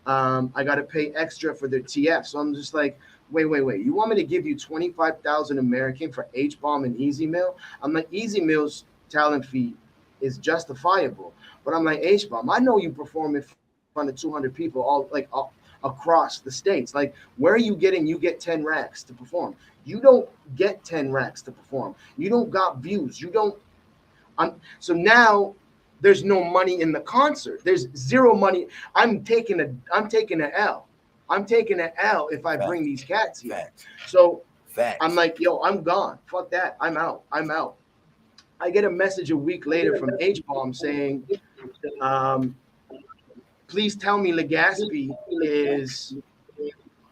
I got to pay extra for their TF. So I'm just like, wait. You want me to give you 25,000 American for H-Bomb and Easy Meal? I'm like, Easy Meal's talent fee is justifiable. But I'm like, H-Bomb, I know you perform in front of 200 people all across the states. Like, where are you getting? You get 10 racks to perform. You don't get 10 racks to perform. You don't got views. You don't. So now there's no money in the concert. There's zero money. I'm taking an L. I'm taking an L if I bring these cats here. Facts. So Facts. I'm like, yo, I'm gone. Fuck that. I'm out. I get a message a week later from H-Bomb saying, please tell me Legaspi is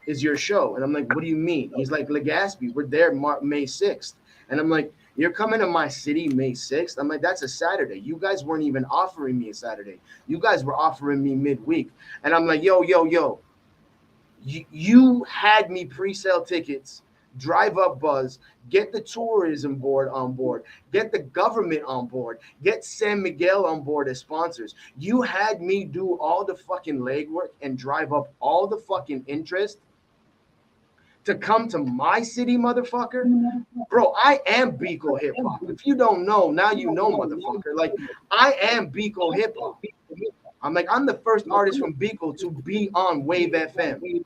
your show. And I'm like, what do you mean? He's like, Legaspi, we're there May 6th. And I'm like, you're coming to my city May 6th? I'm like, that's a Saturday. You guys weren't even offering me a Saturday. You guys were offering me midweek. And I'm like, yo. You had me pre-sale tickets, drive up Buzz, get the tourism board on board, get the government on board, get San Miguel on board as sponsors. You had me do all the fucking legwork and drive up all the fucking interest to come to my city, motherfucker. Bro, I am Biko hip hop. If you don't know, now you know, motherfucker. Like, I am Biko hip hop. I'm the first artist from Biko to be on Wave FM,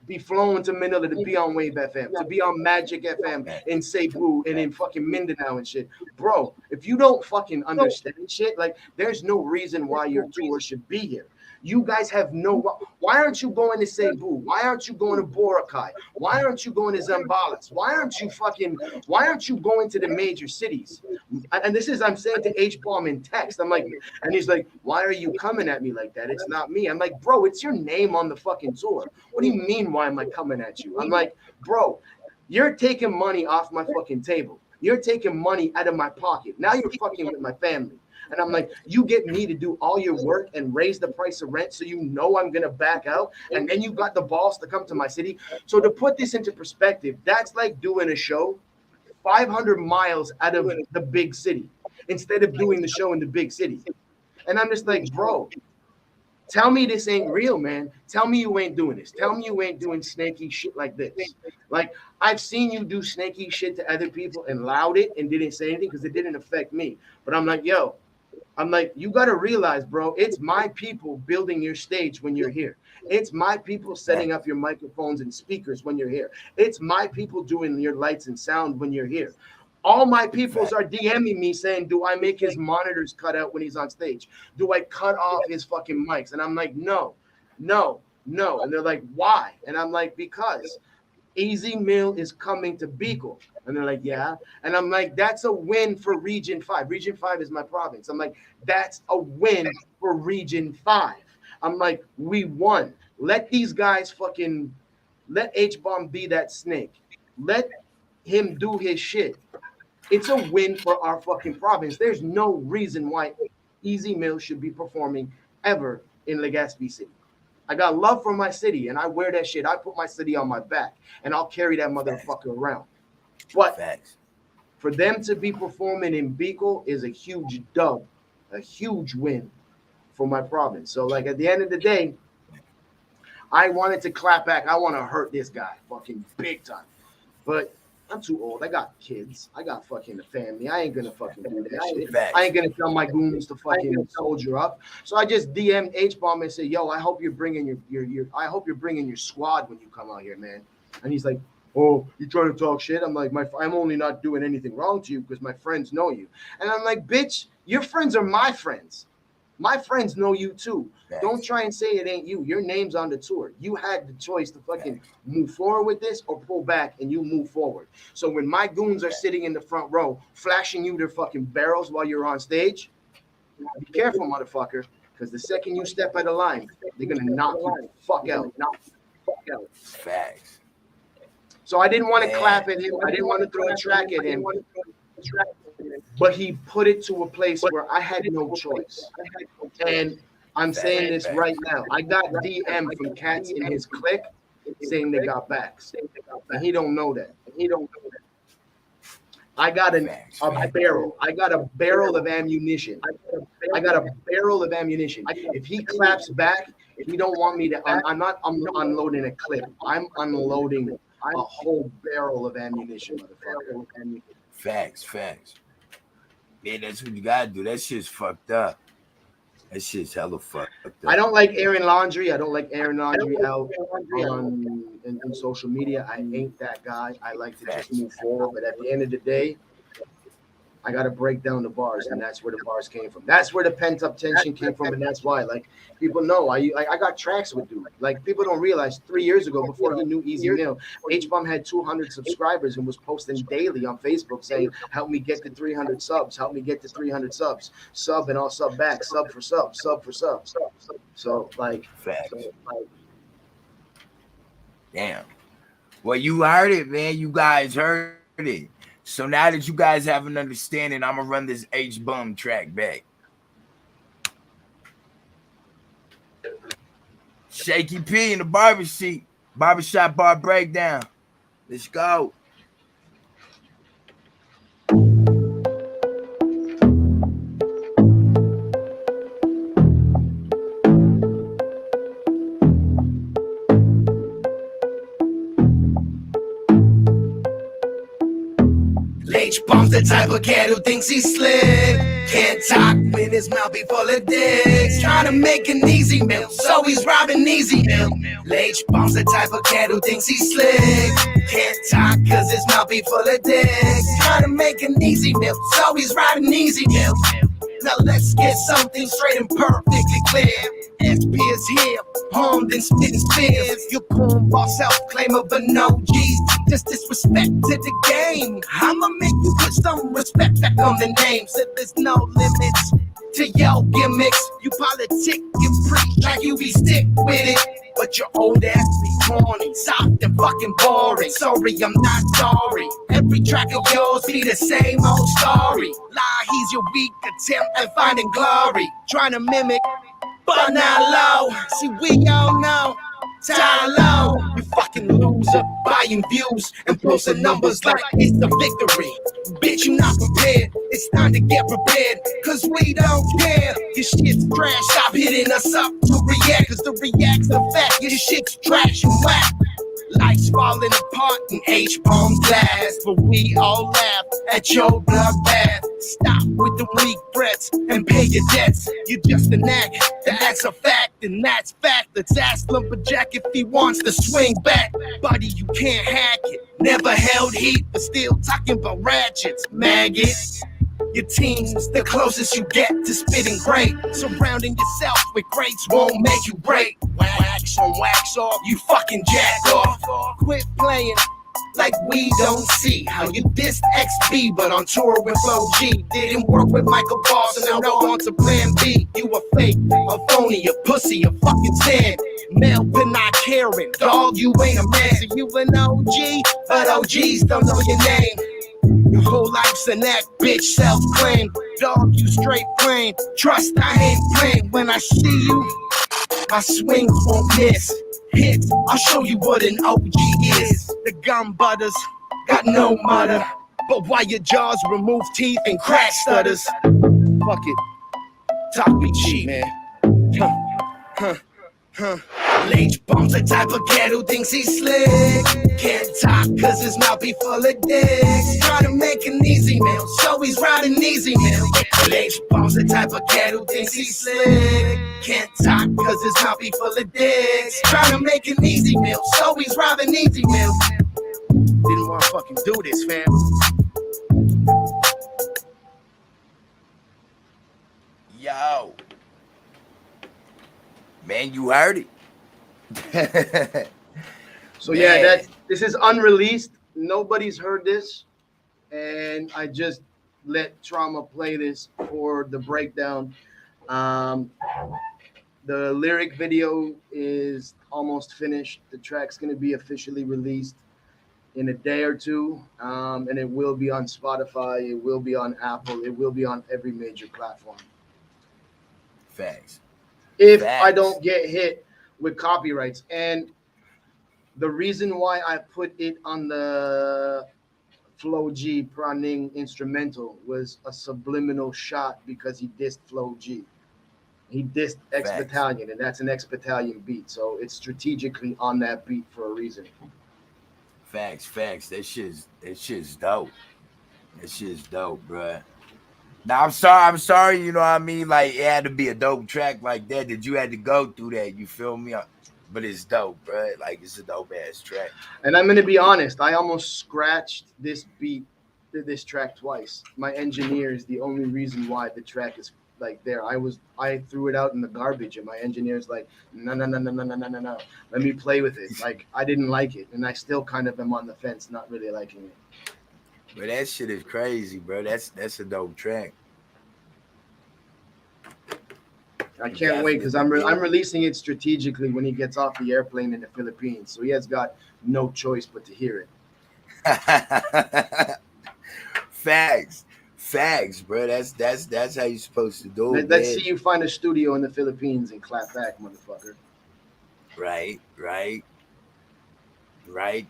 be flown to Manila to be on Wave FM, to be on Magic FM in Cebu and in fucking Mindanao and shit. Bro, if you don't fucking understand shit, like, there's no reason why your tour should be here. You guys have why aren't you going to Cebu? Why aren't you going to Boracay? Why aren't you going to Zambales? Why aren't you going to the major cities? And this is, I'm saying to H-Bomb in text. I'm like, and he's like, why are you coming at me like that? It's not me. I'm like, bro, it's your name on the fucking tour. What do you mean, why am I coming at you? I'm like, bro, you're taking money off my fucking table. You're taking money out of my pocket. Now you're fucking with my family. And I'm like, you get me to do all your work and raise the price of rent so you know I'm going to back out. And then you got the balls to come to my city. So to put this into perspective, that's like doing a show 500 miles out of the big city instead of doing the show in the big city. And I'm just like, bro, tell me this ain't real, man. Tell me you ain't doing this. Tell me you ain't doing snaky shit like this. Like, I've seen you do snaky shit to other people and allowed it and didn't say anything because it didn't affect me. But I'm like, yo, you got to realize, bro, it's my people building your stage when you're here. It's my people setting up your microphones and speakers when you're here. It's my people doing your lights and sound when you're here. All my peoples are DMing me saying, do I make his monitors cut out when he's on stage? Do I cut off his fucking mics? And I'm like, no. And they're like, why? And I'm like, because Easy Mill is coming to Bicol. And they're like, yeah. And I'm like, that's a win for Region 5. Region 5 is my province. I'm like, that's a win for Region 5. I'm like, we won. Let these guys let H-Bomb be that snake. Let him do his shit. It's a win for our fucking province. There's no reason why Easy Mill should be performing ever in Legazpi City. I got love for my city, and I wear that shit. I put my city on my back, and I'll carry that motherfucker around. But for them to be performing in Bicol is a huge dub, a huge win for my province. So, like, at the end of the day, I wanted to clap back. I want to hurt this guy fucking big time. But I'm too old. I got kids. I got fucking a family. I ain't gonna fucking do that shit. I ain't gonna tell my goons to fucking soldier up. So I just DM'd H-Bomb and said, yo, I hope you're bringing your squad when you come out here, man. And he's like, oh, you trying to talk shit? I'm like, I'm only not doing anything wrong to you because my friends know you. And I'm like, bitch, your friends are my friends. My friends know you too. Don't try and say it ain't you. Your name's on the tour. You had the choice to fucking move forward with this or pull back, and you move forward. So when my goons are sitting in the front row, flashing you their fucking barrels while you're on stage, be careful, motherfucker, because the second you step out of line, they're gonna knock you the fuck out. Facts. So I didn't want to clap at him. I didn't want to throw a track at him. But he put it to a place where I had no choice. And I'm saying this right now. I got DM from cats in his clique saying they got backs. And he don't know that. I got a barrel. I got a barrel of ammunition. If he claps back, he don't want me to. I'm unloading a clip. I'm unloading a whole barrel of ammunition, motherfucker. Facts. Yeah, that's what you gotta do. That shit's fucked up. That shit's hella fucked up. I don't like airing laundry. I don't like airing laundry out on in social media. I ain't that guy. I like to just move forward. But at the end of the day, I got to break down the bars, and that's where the bars came from. That's where the pent up tension came from, and that's why. Like people know, I got tracks with dude. Like people don't realize 3 years ago, before he knew Easy Mill, H-Bomb had 200 subscribers and was posting daily on Facebook saying, "Help me get to 300 subs. Help me get to 300 subs. Sub and I'll sub back. Sub for sub. Sub for sub." So like, facts. Damn. Well, you heard it, man. You guys heard it. So now that you guys have an understanding, I'm gonna run this H-Bum track back. Shaky P in the barbershop bar breakdown. Let's go. H-Bomb's the type of cat who thinks he's slick. Can't talk when his mouth be full of dicks. Trying to make an easy meal, so he's robbing easy meal. H-Bomb's the type of cat who thinks he's slick. Can't talk cause his mouth be full of dicks. Trying to make an easy meal, so he's robbing easy meal. Now let's get something straight and perfectly clear. SP is here, armed and spitting spears. Your cornball self-claim of an OG. Just disrespect to the game. I'ma make you put some respect back on the name. So there's no limits to your gimmicks. You politic, you preach like you be stick with it. But your old ass be corny, soft and fucking boring. Sorry, I'm not sorry. Every track of yours be the same old story. Lie, he's your weak attempt at finding glory. Trying to mimic, but not low. See, we all know, tie low. You fucking loser, buying views and posting numbers like it's the victory. Bitch, you not prepared. It's time to get prepared, cause we don't care. Your shit's trash, stop hitting us up to react. Cause the react's the fact, your shit's trash and whack. Lights falling apart in H-Bomb glass, but we all laugh at your bloodbath. Stop with the weak breaths and pay your debts. You're just an act, that's a fact, and that's fact. Let's ask Lumberjack if he wants to swing back. Buddy, you can't hack it. Never held heat, but still talking about ratchets, maggot. Your team's the closest you get to spitting great. Surrounding yourself with greats won't make you great. Wax on, wax off, you fucking jack off. Quit playing like we don't see how you dissed XB, but on tour with Flo G. Didn't work with Michael Boss, and now go on to plan B. You a fake, a phony, a pussy, a fucking stand. Male but not caring, dog, you ain't a man. So you an OG, but OGs don't know your name. Your whole life's an act, bitch, self-claim. Dog, you straight plain. Trust, I ain't playing. When I see you, my swings won't miss. Hits, I'll show you what an OG is. The gum butters got no mutter, but why your jaws remove teeth and crack stutters? Fuck it, talk me cheap, man. H-Bomb's the type of cat who thinks he's slick. Can't talk cause his mouth be full of dicks. Try to make an easy meal, so he's riding easy meal. H-Bomb's the type of cat who thinks he's slick. Can't talk cause his mouth be full of dicks. Try to make an easy meal, so he's riding easy meal. Didn't wanna fucking do this, fam. Yo. Man, you heard it. So yeah, this is unreleased. Nobody's heard this, and I just let Trauma play this for the breakdown. The lyric video is almost finished. The track's going to be officially released in a day or two, and it will be on Spotify. It will be on Apple. It will be on every major platform. Facts. If I don't get hit with copyrights. And the reason why I put it on the Flo G Praning instrumental was a subliminal shot because he dissed Flo G. He dissed X Battalion, and that's an X Battalion beat. So it's strategically on that beat for a reason. Facts. That shit's dope. That shit's dope, bruh. Now I'm sorry, you know what I mean? Like it had to be a dope track like that you had to go through that, you feel me? But it's dope, bro. Like it's a dope ass track. And I'm gonna be honest, I almost scratched this beat, this track twice. My engineer is the only reason why the track is like there. I threw it out in the garbage, and my engineer's like, no, no, no, no, no, no, no, no, no. Let me play with it. Like I didn't like it, and I still kind of am on the fence, not really liking it. But that shit is crazy, bro. That's a dope track. I can't wait because I'm releasing it strategically when he gets off the airplane in the Philippines, so he has got no choice but to hear it. Facts, bro. That's how you're supposed to do it. Let's see you find a studio in the Philippines and clap back, motherfucker. Right.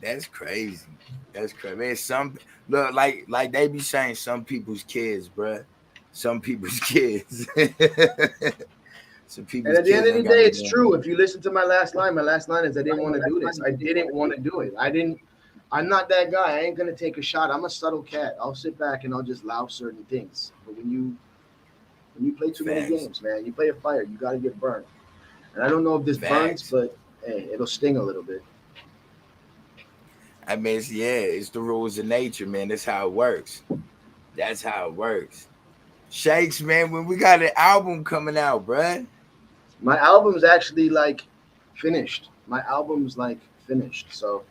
That's crazy. Man, some look like they be saying some people's kids, bro. Some people's kids. And at the end of the day, it's true. If you listen to my last line is I didn't want to do this. I didn't want to do it. I'm not that guy. I ain't gonna take a shot. I'm a subtle cat. I'll sit back and I'll just loud certain things. But when you play too many games, man, you play a fire, you gotta get burned. And I don't know if this burns, but hey, it'll sting a little bit. I mean, it's the rules of nature, man. That's how it works. Shakes, man, when we got an album coming out, bruh. My album's actually like finished. So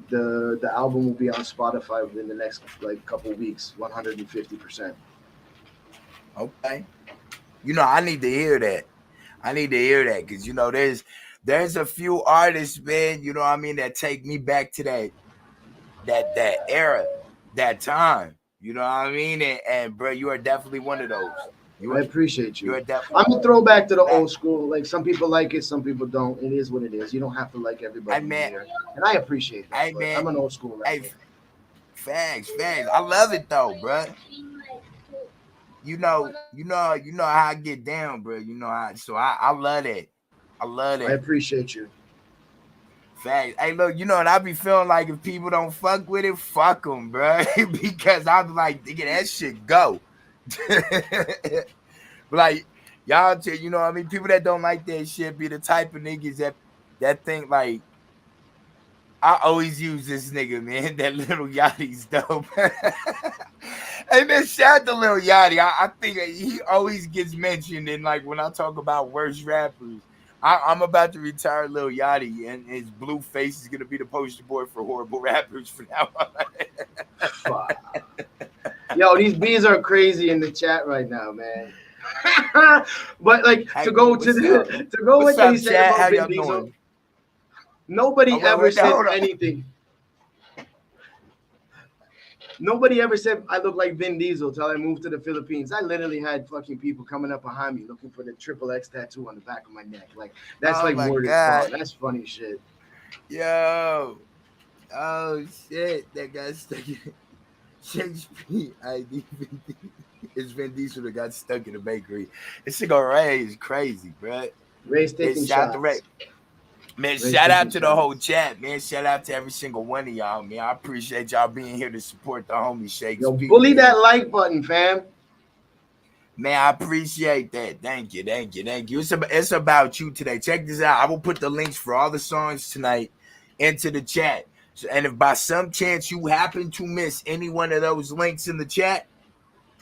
the album will be on Spotify within the next like couple weeks, 150%. Okay. You know, I need to hear that. Because, you know, there's a few artists, man, you know what I mean, that take me back to that era, that time. You know what I mean? And bro, you are definitely one of those. I appreciate you. I'm a throwback to the old school. Like some people like it, some people don't. It is what it is. You don't have to like everybody here. And I appreciate that. I'm an old school rapper. Facts. I love it though, bro. You know how I get down, bro. You know how. So I love it. I appreciate you. Facts. Hey, look, you know, and I be feeling like if people don't fuck with it, fuck them, bro. Because I'm like, nigga, that shit go. Like, y'all, you know what I mean? People that don't like that shit be the type of niggas that think like, I always use this nigga, man. That Lil Yachty's dope. Hey, man, shout out to Lil Yachty. I think he always gets mentioned in like when I talk about worst rappers. I'm about to retire Lil Yachty, and his blue face is gonna be the poster boy for horrible rappers for now on. Yo, these bees are crazy in the chat right now, man. But like to go what they said about Vin Diesel. Nobody ever said anything. Nobody ever said I look like Vin Diesel till I moved to the Philippines. I literally had fucking people coming up behind me looking for the XXX tattoo on the back of my neck. Like that's like word as fuck. That's funny shit. Yo. Oh shit. That guy's stuck in Shakespeare ID. It's Vin Diesel that got stuck in the bakery. This shit gonna raise crazy, bro. Ray's taking shots. Man, shout out to the whole chat, man. Shout out to every single one of y'all, man. I appreciate y'all being here to support the homie Shakes. Yo, bully that like button, fam. Man, I appreciate that. Thank you. It's about you today. Check this out. I will put the links for all the songs tonight into the chat. So, and if by some chance you happen to miss any one of those links in the chat,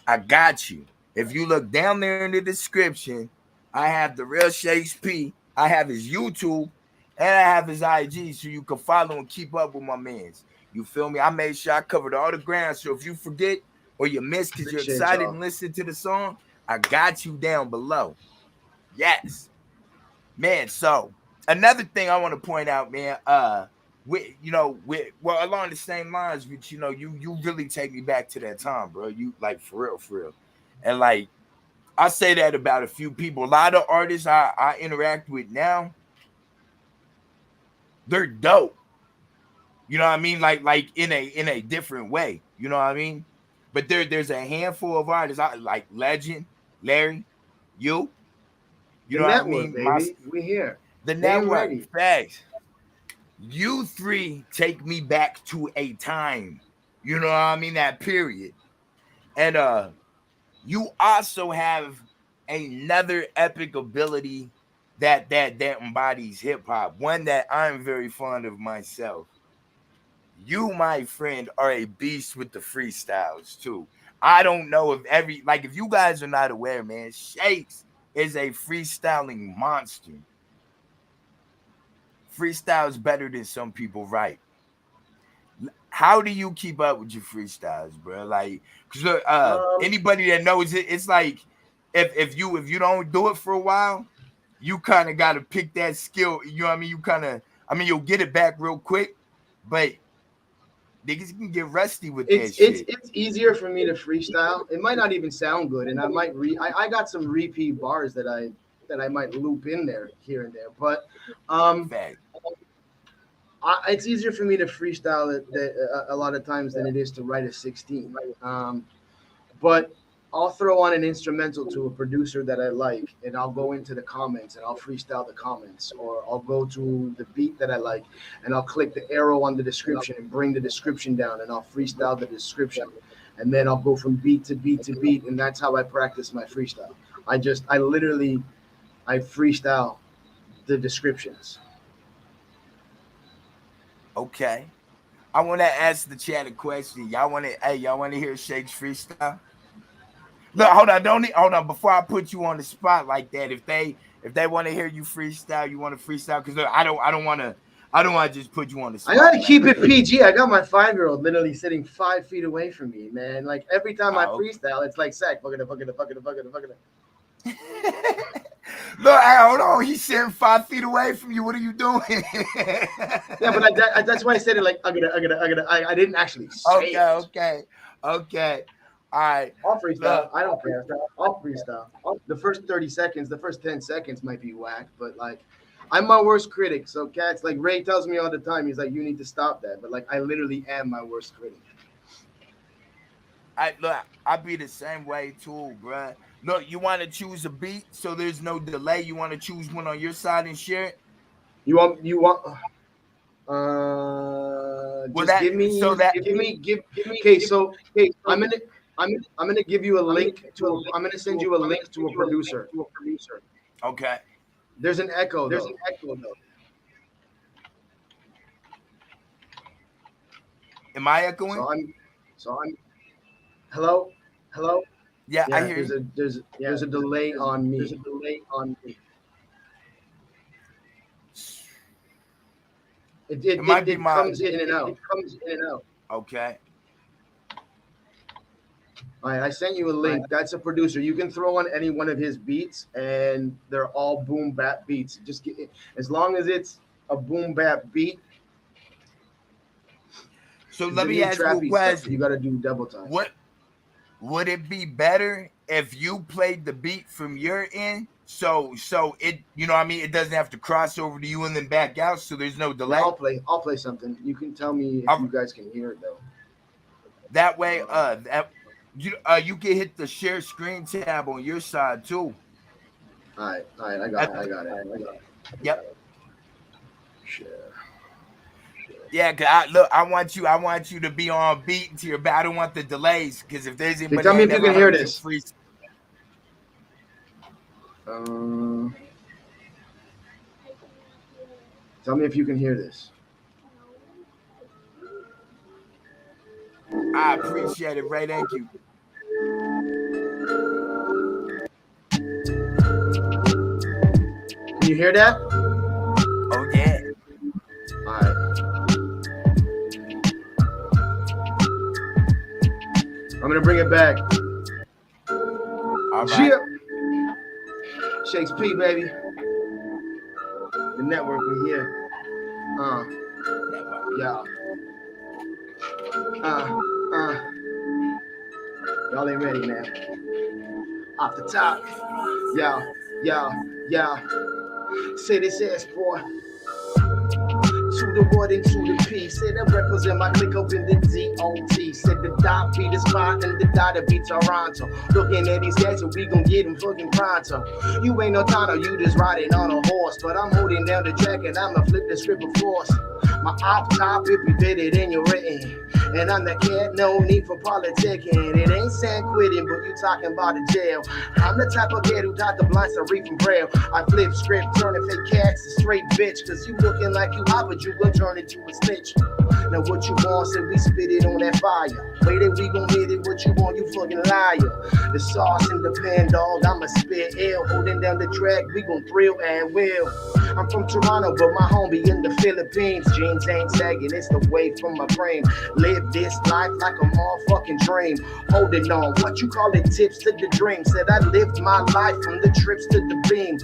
I got you. If you look down there in the description, I have the real Shakes P. I have his YouTube. And I have his IG so you can follow and keep up with my mans. You feel me? I made sure I covered all the ground. So if you forget or you miss because you're excited and listen to the song, I got you down below. Yes. Man, so another thing I want to point out, man, along the same lines, but you know, you really take me back to that time, bro. You like for real. And like I say that about a few people. A lot of artists I interact with now. They're dope. You know what I mean? Like in a different way. You know what I mean? But there's a handful of artists like Legend, Larry, you. You know what I mean? Baby. We here. The network. Facts. You three take me back to a time You know what I mean? That period. And you also have another epic ability that embodies hip hop. One that I'm very fond of myself. You, my friend, are a beast with the freestyles too. I don't know if if you guys are not aware, man, Shakes is a freestyling monster. Freestyles better than some people write. How do you keep up with your freestyles, bro? Like, cause anybody that knows it, it's like if you don't do it for a while, you kind of got to pick that skill. You know what I mean? You'll get it back real quick, but niggas can get rusty with that shit. It's easier for me to freestyle. It might not even sound good, and I might I got some repeat bars that I might loop in there here and there, but it's easier for me to freestyle it a lot of times than it is to write a 16. But I'll throw on an instrumental to a producer that I like, and I'll go into the comments and I'll freestyle the comments, or I'll go to the beat that I like and I'll click the arrow on the description and bring the description down, and I'll freestyle the description, and then I'll go from beat to beat to beat, and that's how I practice my freestyle. I freestyle the descriptions. Okay. I want to ask the chat a question. Y'all want to hear Shake's freestyle? Look, hold on. Before I put you on the spot like that, if they want to hear you freestyle, you want to freestyle? Because I don't want to just put you on the spot. I gotta keep it PG. I got my 5-year-old literally sitting 5 feet away from me, man. Like every time I freestyle, it's like sack. Fuck it. Look, hold on. He's sitting 5 feet away from you. What are you doing? Yeah, but that's why I said it like I didn't actually say it. Okay. All right. I'll freestyle. I don't care. I'll freestyle. The first 30 seconds, the first 10 seconds might be whack, but like I'm my worst critic. So cats, like Ray tells me all the time, he's like, you need to stop that. But like I literally am my worst critic. I be the same way too, bruh. Look, you want to choose a beat so there's no delay. You want to choose one on your side and share it. You want give me. Okay, so I'm gonna give you a link to. I'm gonna send you a link to a producer. Okay. There's an echo. Am I echoing? So I'm. Hello. Yeah, I hear you. There's a delay on me. It comes in and out. Okay. All right, I sent you a link. That's a producer. You can throw on any one of his beats, and they're all boom bap beats. Just get as long as it's a boom bap beat. So let me ask you a question. You got to do double time. What would it be better if you played the beat from your end? So it, you know what I mean, it doesn't have to cross over to you and then back out, so there's no delay. I'll play something. You can tell me if you guys can hear it though. That way, you can hit the share screen tab on your side too. All right, I got it. Yep. Share. Yeah, cause I want you to be on beat into your back. I don't want the delays, because if there's anybody, tell me if you can hear this. Tell me if you can hear this. I appreciate it, Ray. Thank you. Can you hear that? Oh yeah. All right. I'm gonna bring it back. All right. Shakes P, baby. The network, we here. Yeah. Y'all ain't ready, man. Off the top. Yeah. Say this ass, boy. To the word and to the P. Said I represent my clique up in the DOT. Said the dot be the spot and the dot be Toronto. Looking at these guys, so we gon' get them fucking pronto. You ain't no Tano, you just riding on a horse. But I'm holding down the track and I'ma flip the script of force. My off topic be fitted in your written. And I'm the cat, no need for politicking. It ain't San Quentin, but you talking about a jail. I'm the type of kid who taught the blinds to read from Braille. I flip script, turning fake cats to straight bitch. Cause you looking like you hot, but you gon' turn into a snitch. Now what you want, said we spit it on that fire. Way that we gon' hit it, what you want, you fucking liar. The sauce in the pan, dog, I'ma spit ill. Holding down the track, we gon' thrill and will. I'm from Toronto, but my home be in the Philippines. Jeans ain't sagging, it's the way from my frame. Live this life like a motherfucking dream. Holding on, what you call it, tips to the dream. Said I lived my life from the trips to the beam.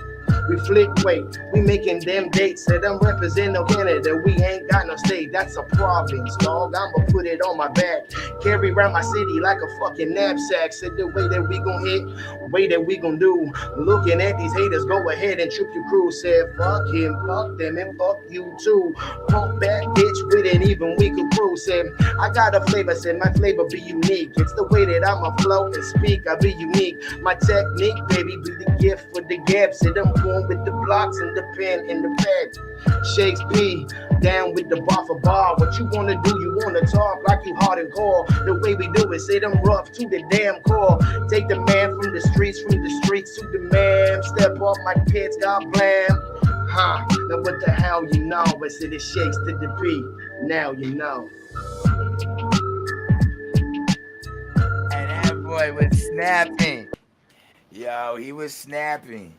We flip weight, we making them dates. Said I'm representing Canada, we ain't got no state. That's a province, dog. I'ma put it on my back. Carry around my city like a fucking knapsack. Said the way that we gon' hit, way that we gon' do. Looking at these haters, go ahead and trip your crew. Said fuck him, fuck them, and fuck you too. Pump back, bitch, with an even weaker crew. Said I got a flavor, said my flavor be unique. It's the way that I'ma flow and speak, I be unique. My technique, baby, be the gift for the gap. Said I'm going with the blocks and the pen and the pad. Shakes P, down with the bar for bar. What you wanna do, you wanna talk like you hard and core. The way we do it, say them rough to the damn core. Take the man from the streets to the man. Step off my kids, God blam. Huh, now what the hell you know? I said it shakes to the beat, now you know. And that boy was snapping. Yo, he was snapping.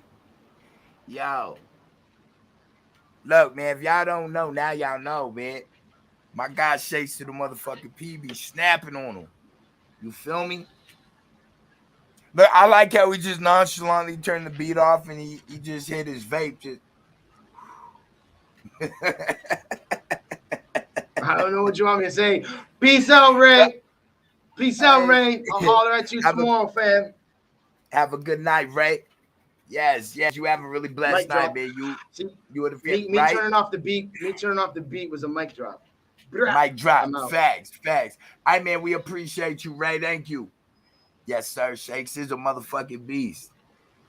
Yo. Look, man, if y'all don't know, now y'all know, man. My guy Shakes to the motherfucking PB snapping on him. You feel me? Look, I like how he just nonchalantly turned the beat off and he just hit his vape. Just I don't know what you want me to say. Peace out, Ray. Peace out, Ray. I'll holler at you tomorrow, fam. Have a good night, Ray. Yes. You have a really blessed night, man. You would have me right? turning off the beat. Me turning off the beat was a mic drop. Mic drop. Facts. I man, we appreciate you, Ray. Thank you. Yes, sir. Shakes is a motherfucking beast.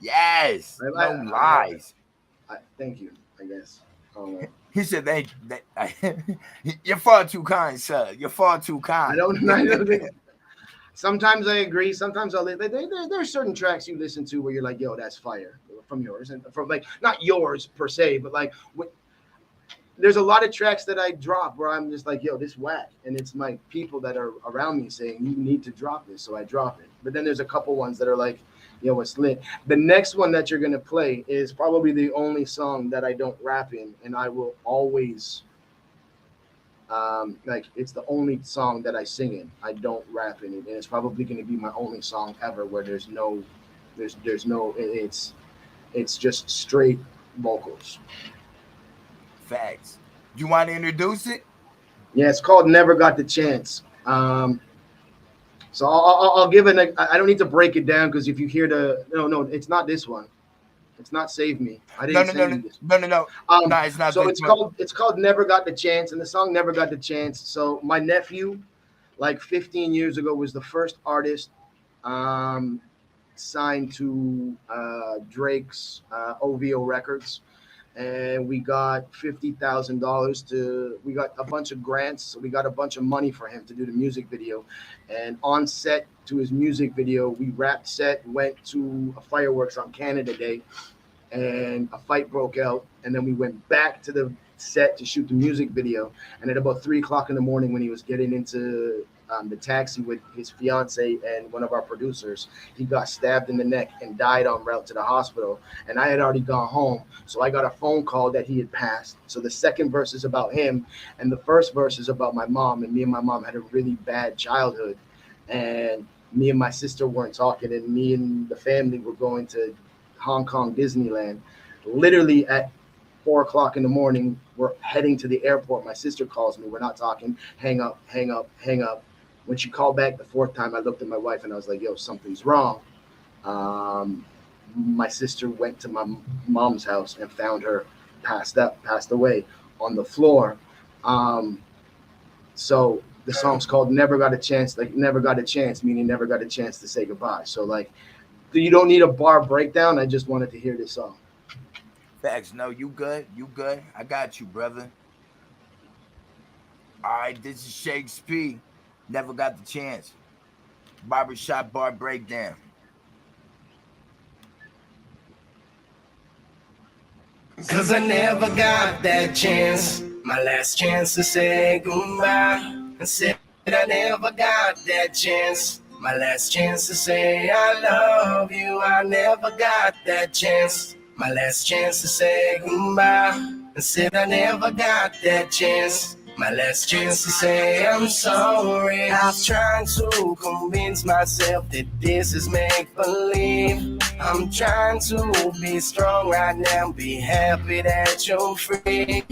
Yes. No lies. Thank you, I guess. He said, "Thank you. You're far too kind, sir. You're far too kind." I don't think. Sometimes I agree. Sometimes I'll. There are certain tracks you listen to where you're like, "Yo, that's fire," from yours, and from like not yours per se, but like there's a lot of tracks that I drop where I'm just like, "Yo, this whack," and it's my people that are around me saying, "You need to drop this," so I drop it. But then there's a couple ones that are like, "Yo, it's lit." The next one that you're gonna play is probably the only song that I don't rap in, and I will always. Like it's the only song that I sing in. I don't rap in it, and it's probably going to be my only song ever where there's no, it's just straight vocals. Facts. You want to introduce it? Yeah, it's called "Never Got the Chance." So I'll give it. I don't need to break it down because if you hear no, it's not this one. It's not Save Me. I didn't save you this. No. No, it's not. So it's called Never Got the Chance, and the song Never Got the Chance. So my nephew, like 15 years ago, was the first artist signed to Drake's OVO Records. And we got $50,000 we got a bunch of grants. So we got a bunch of money for him to do the music video. And on set to his music video, we wrapped set, went to a fireworks on Canada Day, and a fight broke out. And then we went back to the set to shoot the music video. And at about 3:00 in the morning, when he was getting into the taxi with his fiance and one of our producers, he got stabbed in the neck and died en route to the hospital. And I had already gone home, so I got a phone call that he had passed. So the second verse is about him, and the first verse is about my mom. And me and my mom had a really bad childhood, and me and my sister weren't talking, and me and the family were going to Hong Kong Disneyland. Literally at 4:00 in the morning, we're heading to the airport. My sister calls me. We're not talking. Hang up. When she called back the fourth time, I looked at my wife and I was like, "Yo, something's wrong." My sister went to my mom's house and found her passed away on the floor. So the song's called Never Got a Chance, like never got a chance, meaning never got a chance to say goodbye. So like, you don't need a bar breakdown. I just wanted to hear this song. Facts. No, you good. I got you, brother. All right, this is Shakespeare. Never got the chance. Barbershop bar breakdown. Cause I never got that chance. My last chance to say goodbye. I said I never got that chance. My last chance to say I love you. I never got that chance. My last chance to say goodbye. I said I never got that chance. My last chance to say I'm sorry. I've tried to convince myself that this is make believe. I'm trying to be strong right now, be happy that you're free.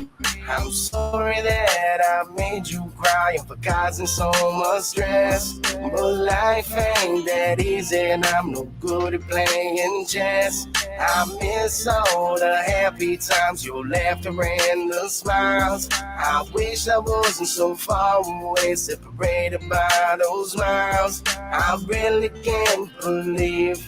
I'm sorry that I made you cry and for causing so much stress. But life ain't that easy and I'm no good at playing chess. I miss all the happy times, your laughter and the smiles. I wish I wasn't so far away, separated by those miles. I really can't believe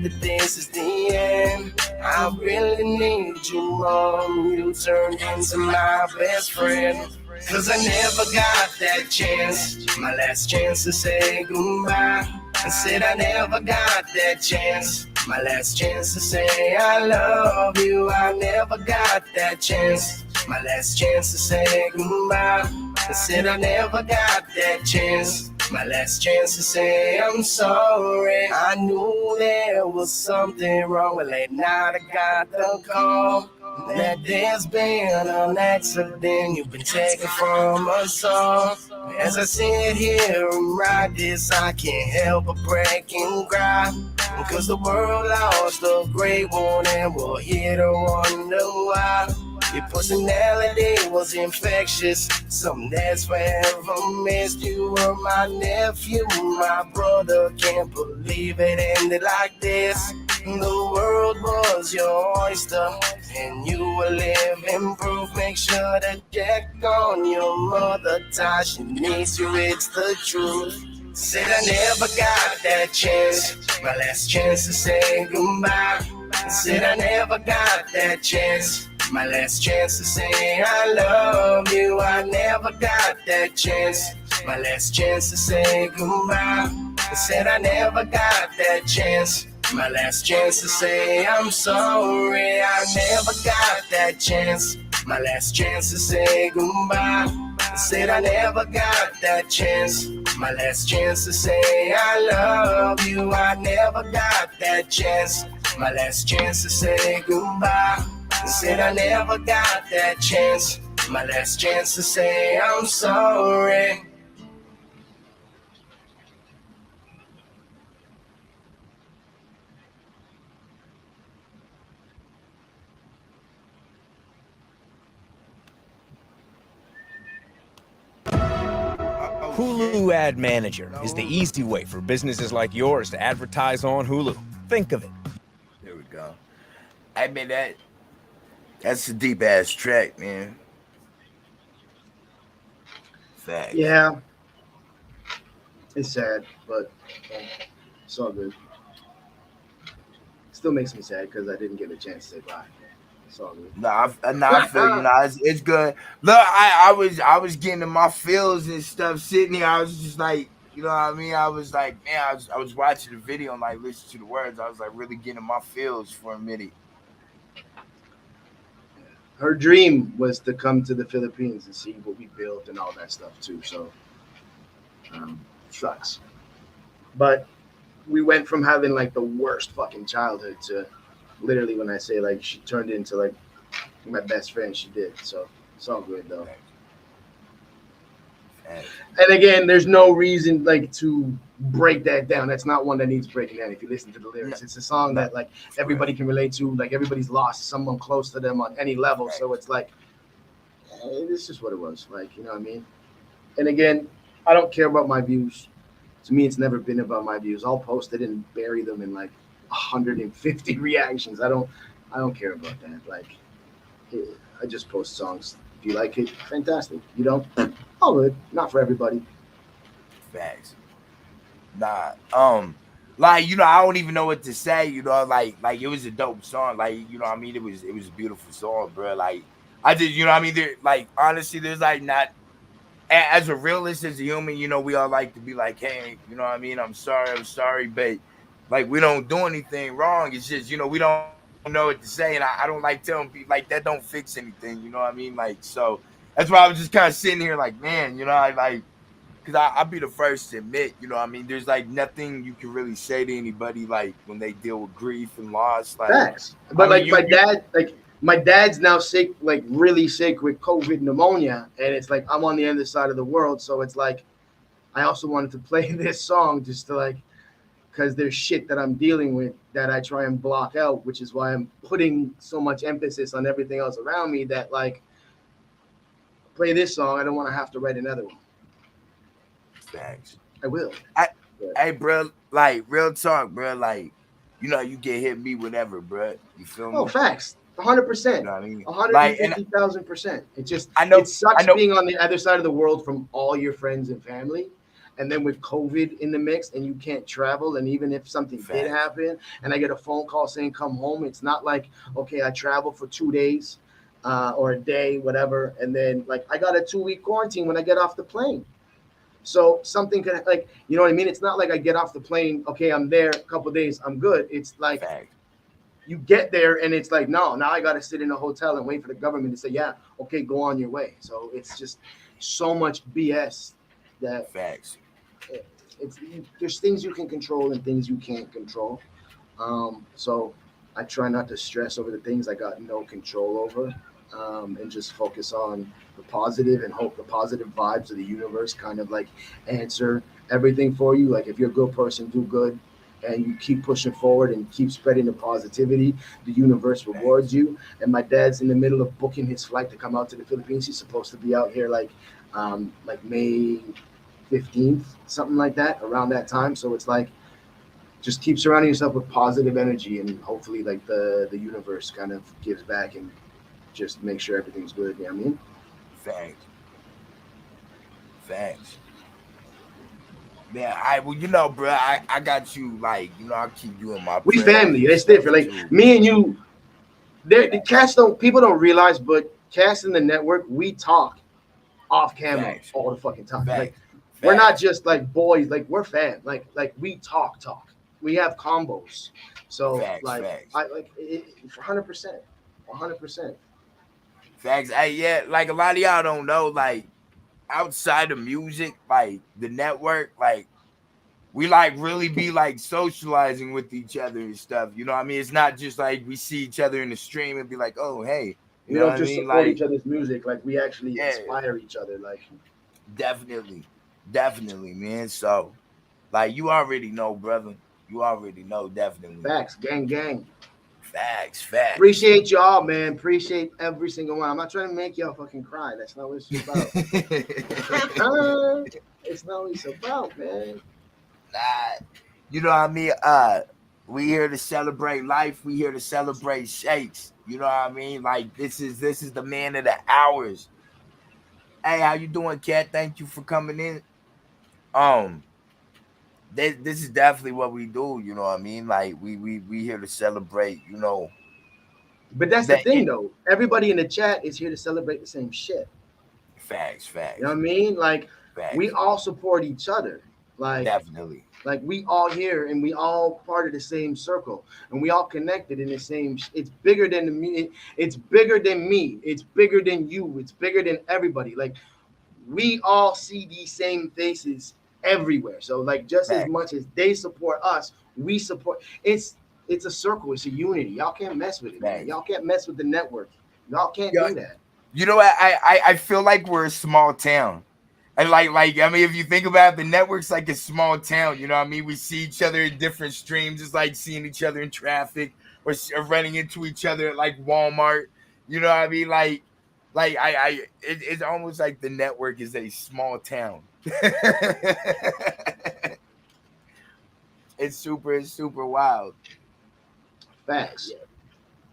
that this is the end. I really need you, Mom. You turned into my best friend. Cause I never got that chance. My last chance to say goodbye. I said I never got that chance. My last chance to say I love you. I never got that chance. My last chance to say goodbye. I said I never got that chance. My last chance to say I'm sorry. I knew there was something wrong, but late night I got the call that there's been an accident you've been taken from us all. As I sit here and write this, I can't help but break and cry. Cause the world lost a great one and we're here to wonder why. Your personality was infectious, something that's forever missed. You were my nephew, my brother, can't believe it ended like this. The world was your oyster, and you were living proof. Make sure to check on your mother, Ty, she needs you, it's the truth. Said I never got that chance, my last chance to say goodbye. Said I never got that chance, my last chance to say I love you. I never got that chance, my last chance to say goodbye. I said I never got that chance, my last chance to say I'm sorry. I never got that chance, my last chance to say goodbye. I said I never got that chance, my last chance to say I love you. I never got that chance, my last chance to say goodbye. I said I never got that chance, my last chance to say I'm sorry. Hulu Ad Manager is the easy way for businesses like yours to advertise on Hulu. Think of it. There we go. I mean that's a deep ass track, man. Fact. Yeah. It's sad, but it's all good. Still makes me sad because I didn't get a chance to say bye. It's all good. I feel you. Nah, it's good. Look, I was getting in my feels and stuff sitting here. I was just like, you know what I mean? I was like, man, I was watching the video and like listening to the words. I was like really getting in my feels for a minute. Her dream was to come to the Philippines and see what we built and all that stuff too. So, sucks. But we went from having like the worst fucking childhood to literally, when I say like she turned into like my best friend, she did. So it's all good though. And again, there's no reason like to break that down. That's not one that needs breaking down. If you listen to the lyrics, it's a song that like everybody can relate to. Like everybody's lost someone close to them on any level. So it's like, hey, this is what it was. Like, you know what I mean? And again, I don't care about my views. To me, it's never been about my views. I'll post it and bury them in like 150 reactions. I don't care about that. Like, I just post songs. If you like it, fantastic. You don't, all good. Not for everybody. Facts. Nah. Like, you know, I don't even know what to say. You know, like it was a dope song. Like, you know what I mean? It was a beautiful song, bro. Like, I just, you know what I mean? There, like, honestly, there's like not as a realist, as a human, you know, we all like to be like, hey, you know what I mean? I'm sorry, but like we don't do anything wrong. It's just, you know, we don't know what to say. And I don't like telling people like that don't fix anything, you know what I mean? Like, so that's why I was just kind of sitting here like, man, you know, I like, because I'll be the first to admit, you know what I mean? There's like nothing you can really say to anybody like when they deal with grief and loss. Like, Facts. I But mean, like my dad's now sick, like really sick with COVID pneumonia, and it's like I'm on the other side of the world, so it's like I also wanted to play this song just to like, because there's shit that I'm dealing with that I try and block out, which is why I'm putting so much emphasis on everything else around me that like play this song. I don't want to have to write another one. thanks. I will. Hey, bro, like real talk, bro. Like, you know, you can hit me whenever, bro. You feel Oh, me? facts. You 100%. know what I mean? Like, and 150,000%. It just I know, it sucks I know, being on the other side of the world from all your friends and family. And then with COVID in the mix and you can't travel, and even if something did Facts. happen and I get a phone call saying come home, it's not like, okay, I traveled for 2 days or a day, whatever. And then like I got a 2-week quarantine when I get off the plane. So something could like, you know what I mean? It's not like I get off the plane, okay, I'm there a couple of days, I'm good. It's like facts. you get there and it's like, no, now I got to sit in a hotel and wait for the government to say, yeah, okay, go on your way. So it's just so much BS that Facts. it's there's things you can control and things you can't control. So I try not to stress over the things I got no control over, and just focus on the positive and hope the positive vibes of the universe kind of like answer everything for you. Like if you're a good person, do good. And you keep pushing forward and keep spreading the positivity, the universe rewards you. And my dad's in the middle of booking his flight to come out to the Philippines. He's supposed to be out here like May 15th, something like that, around that time. So it's like just keep surrounding yourself with positive energy, and hopefully like the universe kind of gives back and just make sure everything's good. You know what I mean? Facts. Facts. Man, well, you know, bro, I got you. Like, you know, I'll keep you in my We prayers family. and It's stuff different. Like too. me and you, the cast don't people don't realize, but cast in the network, we talk off camera Facts. all the fucking time. Like Facts. we're not Facts. just like boys, like we're fam. Like we talk. We have combos. So Facts. like Facts. I like it 100%. 100%. Facts. Hey, yeah, like a lot of y'all don't know, like outside of music, like the network, like we like really be like socializing with each other and stuff. You know what I mean? It's not just like we see each other in the stream and be like, oh, hey, you We know don't what I just mean? support Like, each other's music, like we actually yeah, inspire each other. Like definitely. Definitely, man. So, like, you already know, brother. You already know, definitely. facts, gang. Facts. Facts. Appreciate y'all, man. Appreciate every single one. I'm not trying to make y'all fucking cry. That's not what it's about. It's not what it's about, man. Nah, you know what I mean? We here to celebrate life. We here to celebrate shakes. You know what I mean? Like this is the man of the hours. Hey, how you doing, Cat? Thank you for coming in. Um, this is definitely what we do. You know what I mean? Like we here to celebrate. You know But that's the that thing, though. Everybody in the chat is here to celebrate the same shit. facts, You know facts, what I mean? Like we facts. all support each other. Definitely. Like we all here and we all part of the same circle and we all connected in the same. It's bigger than the me. It's bigger than me. It's bigger than you. It's bigger than everybody. Like we all see these same faces everywhere. So like just as Facts, much as they support us, we support. It's a circle. It's a unity. Y'all can't mess with it, man. facts. Y'all can't mess with the network. Y'all can't Yo, do that. you know what? I feel like we're a small town. And like I mean, if you think about it, the network's like a small town. You know what I mean? We see each other in different streams. It's like seeing each other in traffic or running into each other at like Walmart. You know what I mean? It's almost like the network is a small town. It's super wild. Facts. Yeah,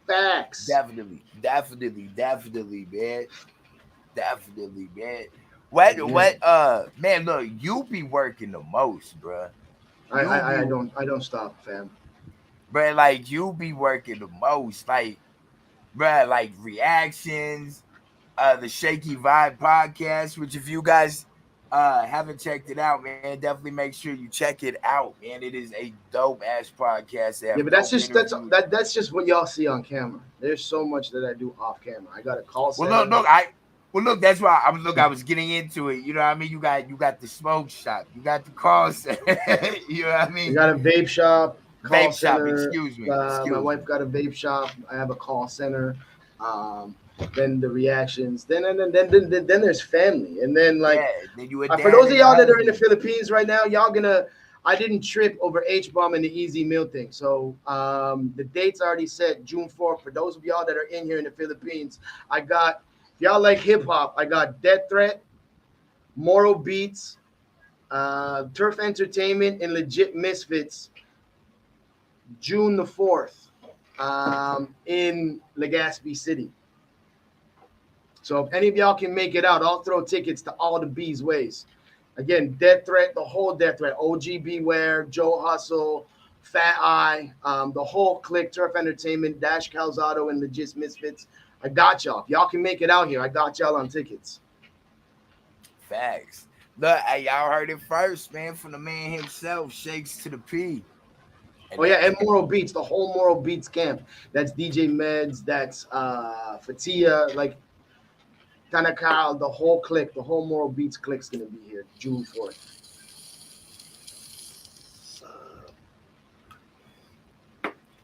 Facts. definitely, man. Definitely, man. Yeah. Man, look, you be working the most, bruh. I You I, be, I don't stop, fam. bruh, like you be working the most, like, bruh, like reactions, the Shaky Vibe podcast, which if you guys haven't checked it out, man, definitely make sure you check it out, man. It is a dope ass podcast. They Yeah, have but that's dope just that's interviews. that's just what y'all see on camera. There's so much that I do off camera. I got a call Well, center. look, that's why I was getting into it. You know what I mean? You got the smoke shop, you got the call center. You know what I I mean? got a vape shop, call Vape shop, center. excuse me. My wife got a vape shop. I have a call center. Then the reactions. Then there's family. And then like Yeah, then you a for dad those of and a y'all that are in the husband. Philippines right now, y'all gonna. I didn't trip over H-bomb and the Easy Meal thing. So the date's already set, June 4th. For those of y'all that are in here in the Philippines, I got, if y'all like hip hop, I got Death Threat, Moral Beats, Turf Entertainment, and Legit Misfits, June the 4th, in Legazpi City. So if any of y'all can make it out, I'll throw tickets to all the B's ways. Again, Death Threat, the whole Death Threat, OG Beware, Joe Hustle, Fat Eye, the whole clique, Turf Entertainment, Dash Calzado, and Legit Misfits. I got y'all. If y'all can make it out here, I got y'all on tickets. Facts. Look, hey, y'all heard it first, man, from the man himself, Shakes to the P. Oh yeah, and Moral Beats, the whole Moral Beats camp. That's DJ Meds, that's Fatia, like Tanakal, the whole clique, the whole Moral Beats clique's gonna be here June 4th.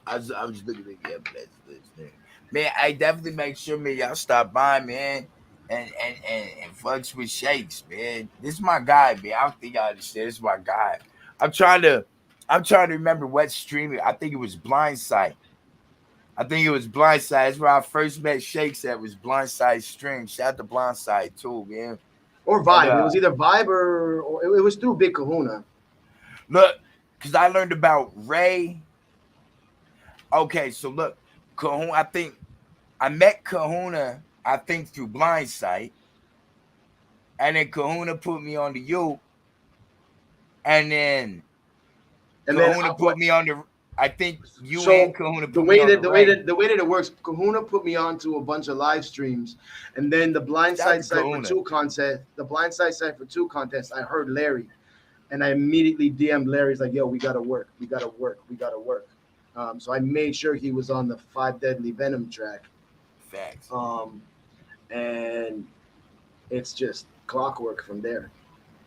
I was looking at the list. Man, I definitely make sure, man, y'all stop by, man, and fucks with Shakes, man. This is my guy, man. I don't think y'all understand. This is my guy. I'm trying to remember what stream. I think it was Blindside. That's where I first met Shakes at, was Blindside stream. Shout out to Blindside too, man. Or Vibe. It was either Vibe or it was through Big Kahuna. Look, because I learned about Ray. Okay, so look, Kahuna, I think I met Kahuna, I think through Blindside. And then Kahuna put me on the U. And then Kahuna put me on the, I think you and Kahuna put me on the way that it works, Kahuna put me on to a bunch of live streams, and then the Blindside site for two contests, I heard Larry, and I immediately DM'd Larry's like, yo, we gotta work. So I made sure he was on the 5 Deadly Venom track. Facts. And it's just clockwork from there.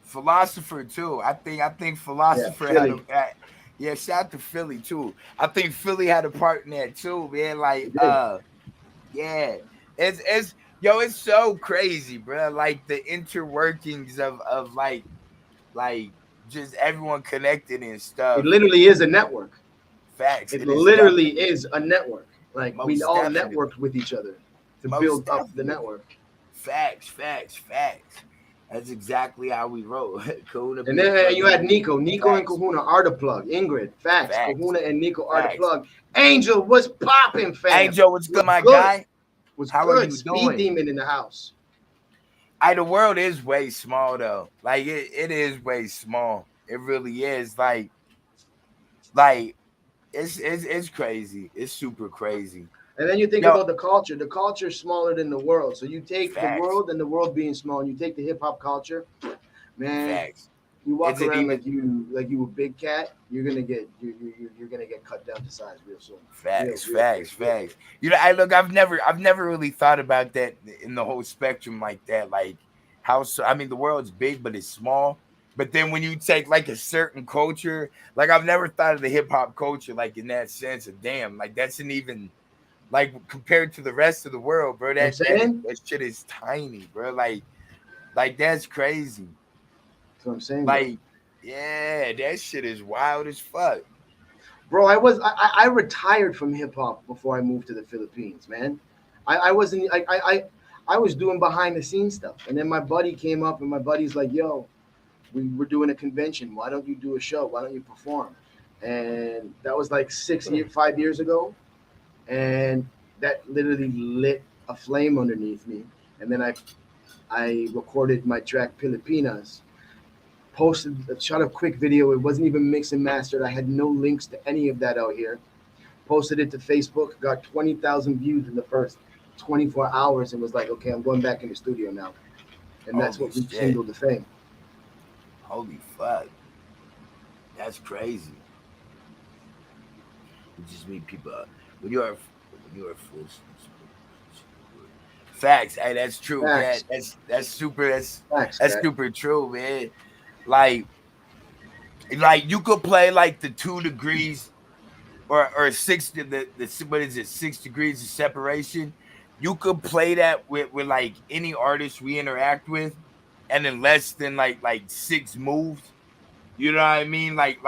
Philosopher too. I think Philosopher shout out to Philly too. I think Philly had a part in that too, man. Like it's so crazy, bro. Like the interworkings of like just everyone connected and stuff. It literally is a network. Facts. It literally is a network. Like we all definitely networked with each other to build up the network. Facts. That's exactly how we roll. And then you had Nico and Kahuna are the plug. Ingrid, facts. Kahuna and Nico are the plug. Angel, what's popping, fam? Angel, what's good, my guy? How are you doing? Speed Demon in the house. The world is way small though. Like it is way small. It really is. Like it's crazy. It's super crazy. And then you think about the culture. The culture is smaller than the world. So you take the world and the world being small, and you take the hip hop culture, man. You walk around like you a big cat. You're gonna get cut down to size real soon. Facts. You know, I've never really thought about that in the whole spectrum like that. Like the world's big, but it's small. But then when you take like a certain culture, like I've never thought of the hip hop culture like in that sense of damn, like that's an even. Like compared to the rest of the world, bro, that shit is tiny, bro. Like that's crazy. That's what I'm saying. Like, yeah, that shit is wild as fuck. Bro, I retired from hip hop before I moved to the Philippines, man. I was doing behind the scenes stuff, and then my buddy came up, and my buddy's like, "Yo, we're doing a convention. Why don't you do a show? Why don't you perform?" And that was like 5 years ago. And that literally lit a flame underneath me. And then I recorded my track Filipinas, shot a quick video. It wasn't even mixed and mastered. I had no links to any of that out here. Posted it to Facebook, got 20,000 views in the first 24 hours and was like, okay, I'm going back in the studio now. And that's Holy what we shit. kindled the fame. Holy fuck. That's crazy. You just meet people when you're a full facts. Hey, that's true, man. Facts. That's super. Facts, That's Cat. super true, man. Like you could play like the 2 degrees or 6 what is it, 6 degrees of separation. You could play that with like any artist we interact with, and in less than like 6 moves. You know what I mean? Like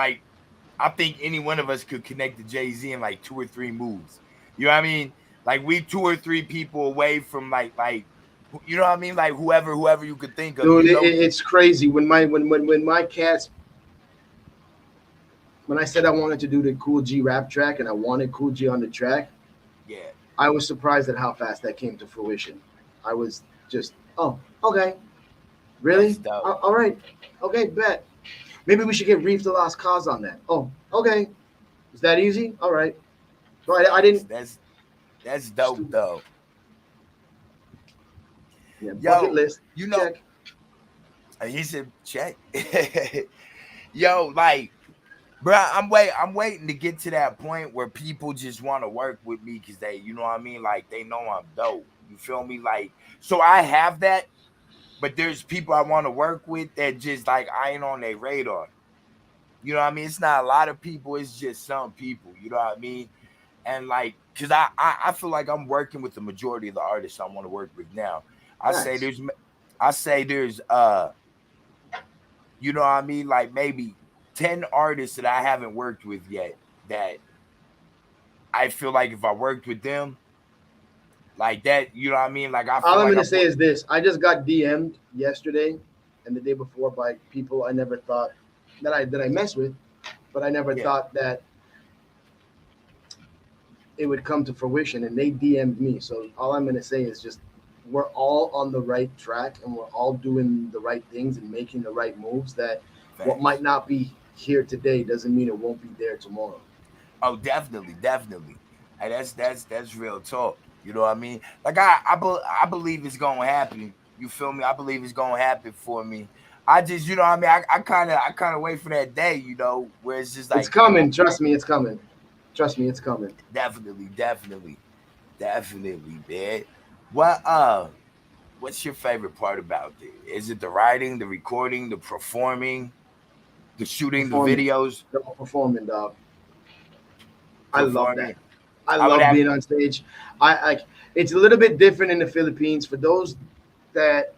I think any one of us could connect to Jay-Z in like 2 or 3 moves. You know what I mean? Like we 2 or 3 people away from like you know what I mean? Like whoever you could think of. Dude, You know, it's crazy. When my cats, when I said I wanted to do the Cool G rap track and I wanted Cool G on the track, yeah. I was surprised at how fast that came to fruition. I was just, oh, okay. Really? That's dope. All right. Okay, bet. Maybe we should get Reef the Lost Cause on that. Oh, okay. Is that easy? All right. So I didn't. That's dope though. Yeah, Yo, bucket list. you know, Check. he said check. Yo, like, bro, I'm waiting to get to that point where people just want to work with me because they, you know what I mean? Like they know I'm dope. You feel me? Like, so I have that, but there's people I want to work with that just like I ain't on their radar. You know what I mean? It's not a lot of people, it's just some people, you know what I mean? And like, cause I feel like I'm working with the majority of the artists I want to work with now. I say Nice. there's you know what I mean, like maybe 10 artists that I haven't worked with yet that I feel like if I worked with them like that, you know what I mean? Like I feel All I'm like gonna say is this: I just got DM'd yesterday and the day before by people I never thought that I mess with, but I never thought that it would come to fruition, and they DM'd me. So all I'm gonna say is just we're all on the right track and we're all doing the right things and making the right moves. That what might not be here today doesn't mean it won't be there tomorrow. Oh, definitely. And that's real talk. You know what I mean? Like I believe it's gonna happen. You feel me? I believe it's gonna happen for me. I just, you know what I mean? I kind of wait for that day, you know, where it's just It's like, coming. Trust me, it's coming. Trust me, it's coming. definitely, man. What what's your favorite part about it? Is it the writing, the recording, the performing, the shooting, the Performing, videos, performing, dog. I love that. performing? I I would love have being on stage. I like. It's a little bit different in the Philippines. For those that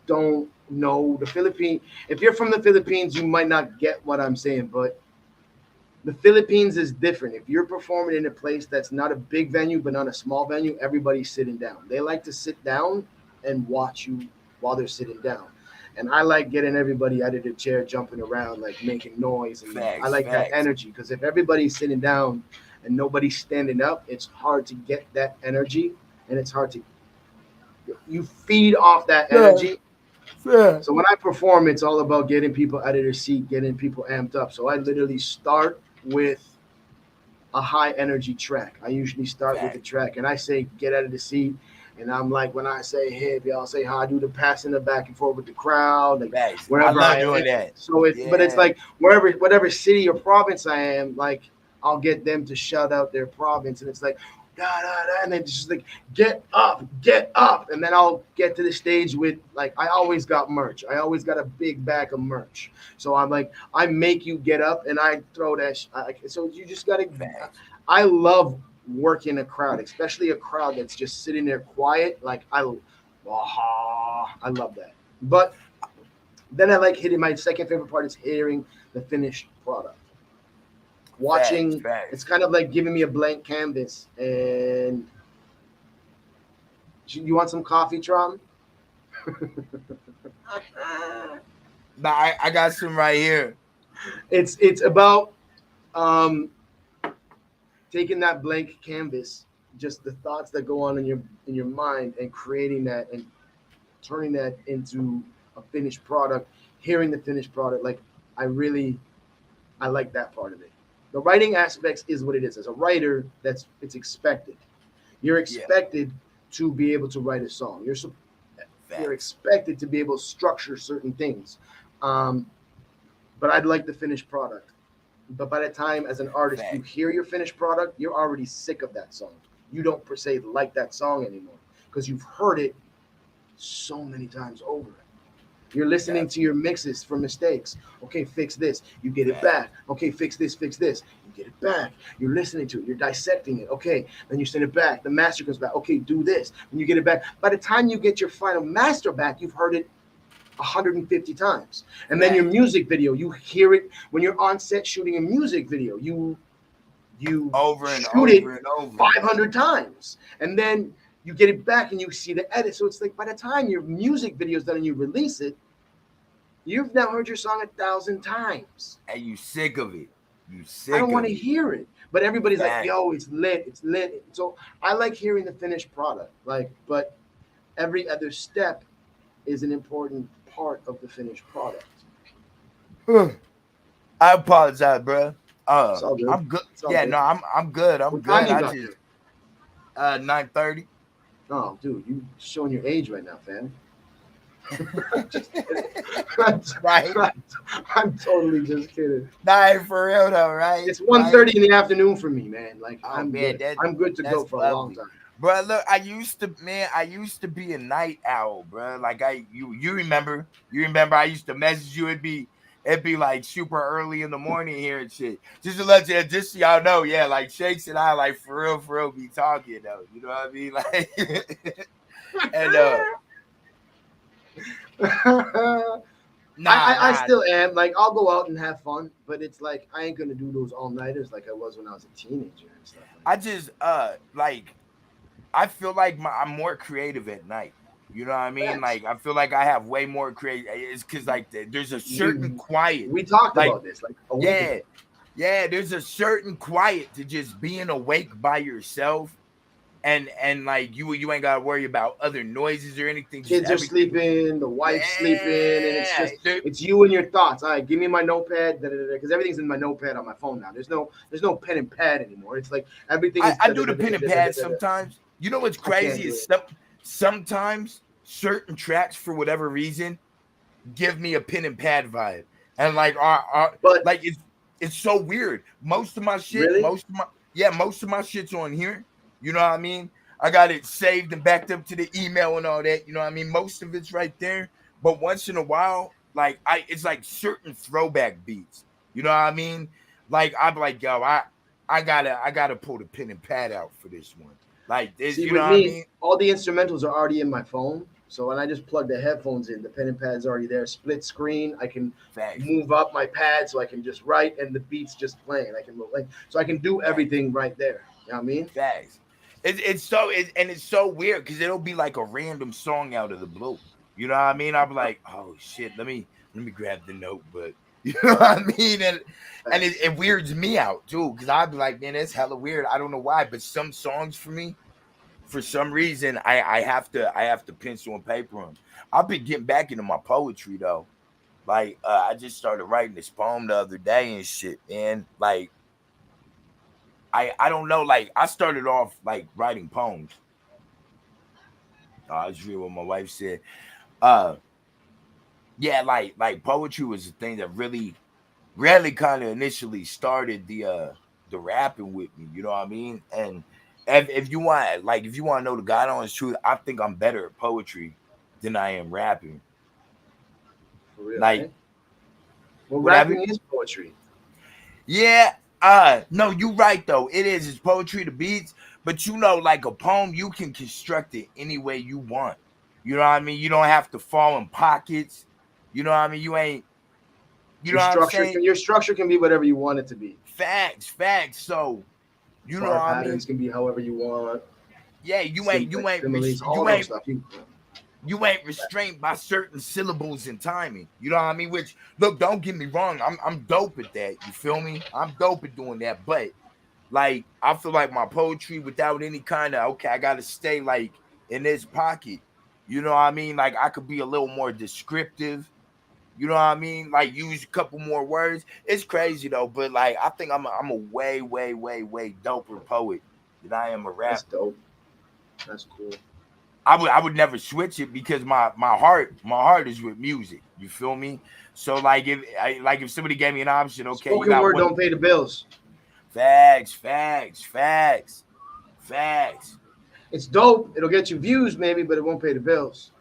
don't know the Philippines, if you're from the Philippines, you might not get what I'm saying, but the Philippines is different. If you're performing in a place that's not a big venue, but not a small venue, everybody's sitting down. They like to sit down and watch you while they're sitting down. And I like getting everybody out of the chair, jumping around, like making noise. And I like that energy because if everybody's sitting down and nobody's standing up, it's hard to get that energy, and it's hard to you feed off that energy. Yeah. So when I perform, it's all about getting people out of their seat, getting people amped up. So I literally start with a high energy track. I usually start with the track, and I say get out of the seat. And I'm like, when I say hip, y'all say how I do the passing the back and forth with the crowd, like wherever I love doing that. So but it's like whatever city or province I am, like I'll get them to shout out their province, and it's like da da da, and then just like get up, and then I'll get to the stage with like I always got merch. I always got a big bag of merch. So I'm like I make you get up, and I throw that. So you just gotta. I love working a crowd, especially a crowd that's just sitting there quiet. Like I love that. But then I like hitting my second favorite part is hearing the finished product. Watching, it's kind of like giving me a blank canvas. And you want some coffee, Trom? Nah, I got some right here. It's about taking that blank canvas, just the thoughts that go on in your mind, and creating that and turning that into a finished product, hearing the finished product. Like I like that part of it. The writing aspects is what it is. As a writer, it's expected. You're expected to be able to write a song. You're expected to be able to structure certain things. But I'd like the finished product. But by the time, as an artist, you hear your finished product, you're already sick of that song. You don't per se like that song anymore because you've heard it so many times over. You're listening to your mixes for mistakes. Okay, fix this. You get it back. Okay, fix this, fix this. You get it back. You're listening to it. You're dissecting it. Okay, then you send it back. The master comes back. Okay, do this. When you get it back. By the time you get your final master back, you've heard it 150 times. And then your music video, you hear it when you're on set shooting a music video. You over and shoot over it and over 500 times. And then you get it back and you see the edit. So it's like by the time your music video is done and you release it, you've now heard your song 1,000 times. And you sick of it. I don't want to hear it. But everybody's like, yo, it's lit. It's lit. So I like hearing the finished product. But every other step is an important part of the finished product. I apologize, bro. good. I'm good. Yeah, good. No, I'm good. I'm what good. Time you I got just there? 9:30. Oh, dude, you showing your age right now, fam. Right. I'm totally just kidding. Nah, for real though, right? It's 1:30 in the afternoon for me, man. Like I'm good. I'm good to go for a long time. Bro, look, I used to be a night owl, bro. Like you remember I used to message you. It'd be like super early in the morning here and shit. Just to let you, just so y'all know, yeah, like Shakes and I, like for real, be talking though. You know what I mean? Like, and I still am. Like, I'll go out and have fun, but it's like I ain't gonna do those all nighters like I was when I was a teenager and stuff. I just like I feel like I'm more creative at night. You know what I mean? Yes. Like I feel like I have way more creative. It's because like there's a certain quiet. We talked about this like a week ago. Yeah. There's a certain quiet to just being awake by yourself, and like you ain't gotta worry about other noises or anything. Kids are sleeping, the wife's sleeping, and it's just it's you and your thoughts. All right, give me my notepad, because everything's in my notepad on my phone now. There's no pen and pad anymore. It's like everything. I do the pen and pad sometimes. You know what's crazy is sometimes certain tracks, for whatever reason, give me a pen and pad vibe, and like but like it's so weird. Most of my shit, really? most of my shit's on here. You know what I mean? I got it saved and backed up to the email and all that. You know what I mean? Most of it's right there, but once in a while, like it's like certain throwback beats. You know what I mean? Like I'm like, yo, I gotta pull the pen and pad out for this one. Like this, you know what I mean? All the instrumentals are already in my phone. So when I just plug the headphones in, the pen and pad's already there. Split screen. I can move up my pad so I can just write and the beat's just playing. I can move so I can do everything right there. You know what I mean? Facts. It's so weird because it'll be like a random song out of the blue. You know what I mean? I'll be like, oh shit, let me grab the notebook. You know what I mean? And it weirds me out too, because I'd be like, man, that's hella weird. I don't know why, but some songs for me, for some reason, I have to pencil and paper them. I've been getting back into my poetry though. Like I just started writing this poem the other day and shit, man. Like I don't know, like I started off like writing poems. I was reading what my wife said. Yeah, like poetry was the thing that really kind of initially started the rapping with me. You know what I mean? And if you want to know the God honest truth, I think I'm better at poetry than I am rapping. For real, like, right? Well, rapping is poetry. Yeah. No, you're right though. It's poetry to beats, but you know, like a poem, you can construct it any way you want. You know what I mean? You don't have to fall in pockets. You know what I mean? You ain't. You know what I'm saying? Your structure can be whatever you want it to be. Facts. So, you know what I mean? Patterns can be however you want. Yeah, you ain't restrained by certain syllables and timing. You know what I mean? Which, look, don't get me wrong, I'm dope at that. You feel me? I'm dope at doing that. But like, I feel like my poetry, without any kind of I gotta stay like in this pocket. You know what I mean? Like I could be a little more descriptive. You know what I mean? Like use a couple more words. It's crazy though, but like I think I'm a way doper poet than I am a rapper. That's dope. That's cool. I would never switch it because my heart is with music. You feel me? So like if somebody gave me an option, okay, Spoken word don't pay the bills. Facts. It's dope. It'll get you views maybe, but it won't pay the bills.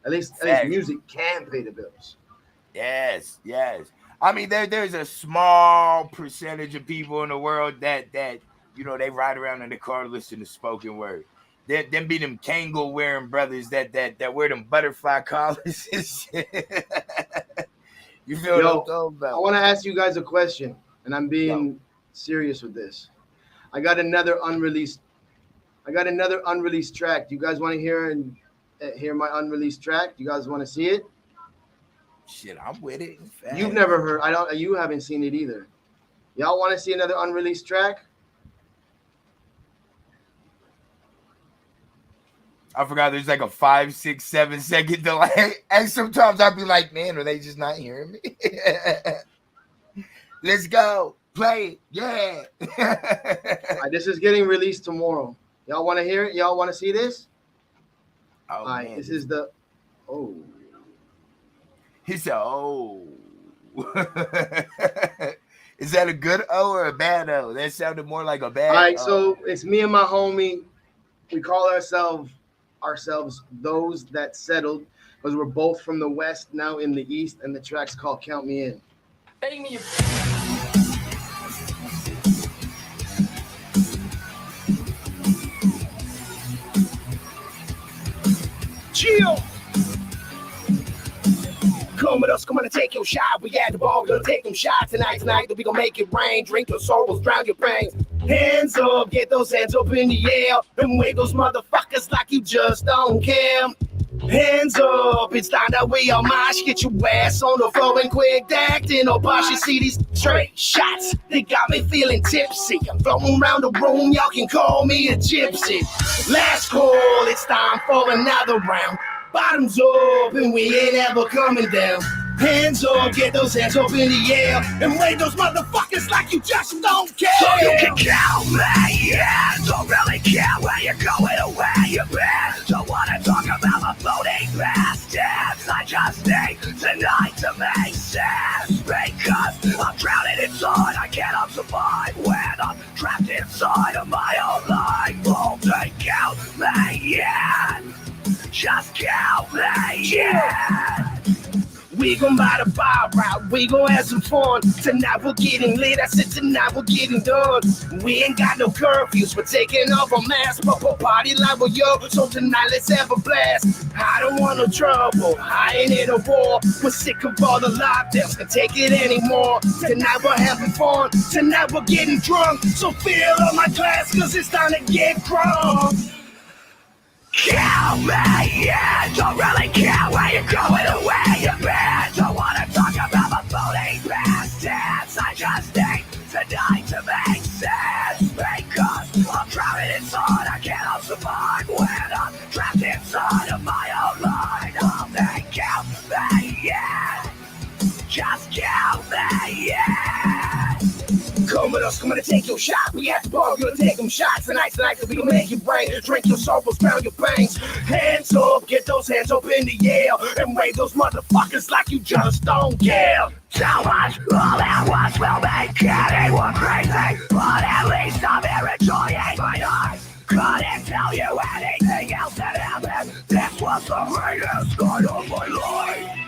At least music can pay the bills. Yes. I mean, there's a small percentage of people in the world that you know, they ride around in the car listening to spoken word. Them be them Kangol wearing brothers that wear them butterfly collars and shit. You feel what I'm talking about? I want to ask you guys a question, and I'm being serious with this. I got another unreleased track. Do you guys want to hear my unreleased track? Do you guys want to see it? Shit, I'm with it. You've never heard. You haven't seen it either. Y'all want to see another unreleased track? I forgot there's like a 5, 6, 7 second delay. And sometimes I'll be like, man, are they just not hearing me? Let's go. Play it. Yeah. This is getting released tomorrow. Y'all want to hear it? Y'all want to see this? Oh, all right, man. This is the He said, oh. Is that a good O or a bad O? That sounded more like a bad O. All right, so it's me and my homie. We call ourselves Those That Settled because we're both from the West, now in the East, and the track's called Count Me In. Chill. Come with us, come on and take your shot. We at the ball, gonna take them shots tonight. We gonna make it rain. Drink your sorrows, drown your pains. Hands up, get those hands up in the air and wave those motherfuckers like you just don't care. Hands up, it's time that we all mosh. Get your ass on the floor and quit acting or posh. You see these straight shots, they got me feeling tipsy. I'm floating around the room, y'all can call me a gypsy. Last call, it's time for another round. Bottoms up, and we ain't ever coming down. Hands up, get those hands up in the air and wave those motherfuckers like you just don't care. So you can count me, yeah. Don't really care where you're going or where you've been. Don't wanna talk about my floating bastards. I just need tonight to make sense because I'm drowning inside. I cannot survive when I'm trapped inside of my own life. Oh, they count me, yeah. Just count me, yeah. We gon' buy the bar route, we gon' have some fun. Tonight we're getting lit, I said tonight we're getting done. We ain't got no curfews, we're taking off our masks. But we'll party like we're young, so tonight let's have a blast. I don't want no trouble, I ain't in a war. We're sick of all the lockdowns, can't take it anymore. Tonight we're having fun, tonight we're getting drunk. So fill up my glass, cause it's time to get crunk. Count me, yeah. Don't really care where you're going or where you've been. Don't wanna talk about my floating bastards. I just need tonight to make sense because I'm drowning inside. I cannot survive when I'm trapped inside of my own mind. Oh, they count me, yeah. Just count me, yeah. Come with us, come on and take your shot. We at the bar, we're gonna take them shots tonight, cause we gonna make it rain. Drink your sorrows, drown your pains. Hands up, get those hands up in the air and wave those motherfuckers like you just don't care. So much, all at once will make anyone crazy, but at least I'm here enjoying my life. Couldn't tell you anything else that happened. This was the greatest night of my life.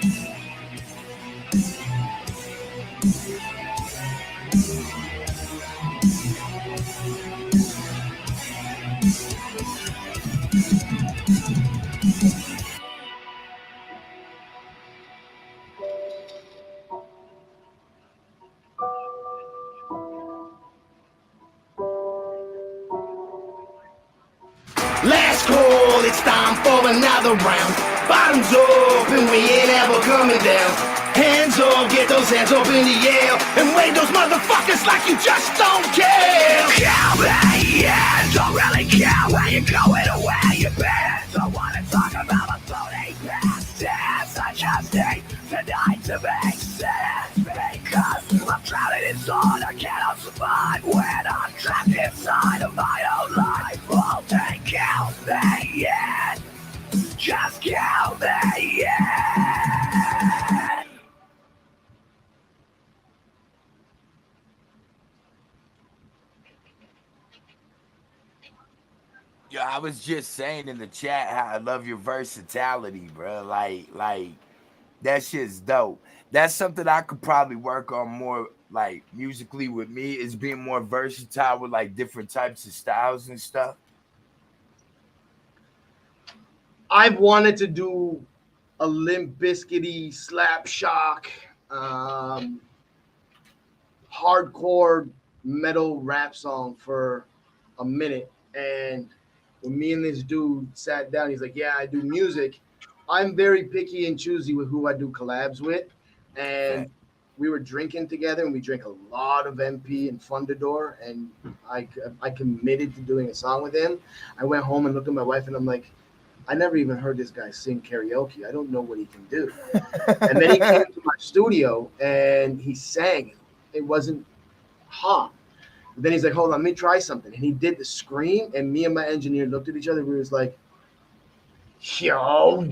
Last call, it's time for another round. Bottoms up, and we ain't ever coming down. Hands up, get those hands up in the air and wave those motherfuckers like you just don't care. Count me, yeah. Don't really care where you're going or where you've been. Don't wanna talk about my floating bastards. I just need tonight to make sense because I'm drowning inside. I cannot survive when I'm trapped inside of my own life. Oh, they count me, yeah. Yeah, I was just saying in the chat how I love your versatility, bro. Like that shit's dope. That's something I could probably work on more, like musically with me, is being more versatile with like different types of styles and stuff. I've wanted to do a Limp Bizkity slap shock, hardcore metal rap song for a minute. And when me and this dude sat down, he's like, "Yeah, I do music." I'm very picky and choosy with who I do collabs with. And we were drinking together, and we drank a lot of MP and Fundador. And I committed to doing a song with him. I went home and looked at my wife, and I'm like, I never even heard this guy sing karaoke. I don't know what he can do. And then he came to my studio and he sang. It wasn't hot. But then he's like, hold on, let me try something. And he did the scream, and me and my engineer looked at each other. We was like, yo,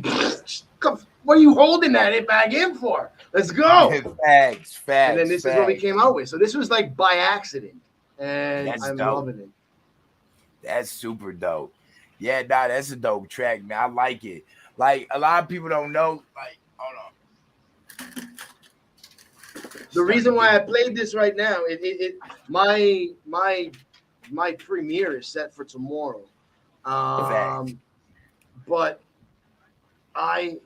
what are you holding that back in for? Let's go. Facts. And then this is what we came out with. So this was like by accident. And I'm loving it. That's super dope. Yeah, nah, that's a dope track, man. I like it. Like, a lot of people don't know. Like, hold on. The reason why I played this right now, my premiere is set for tomorrow. But I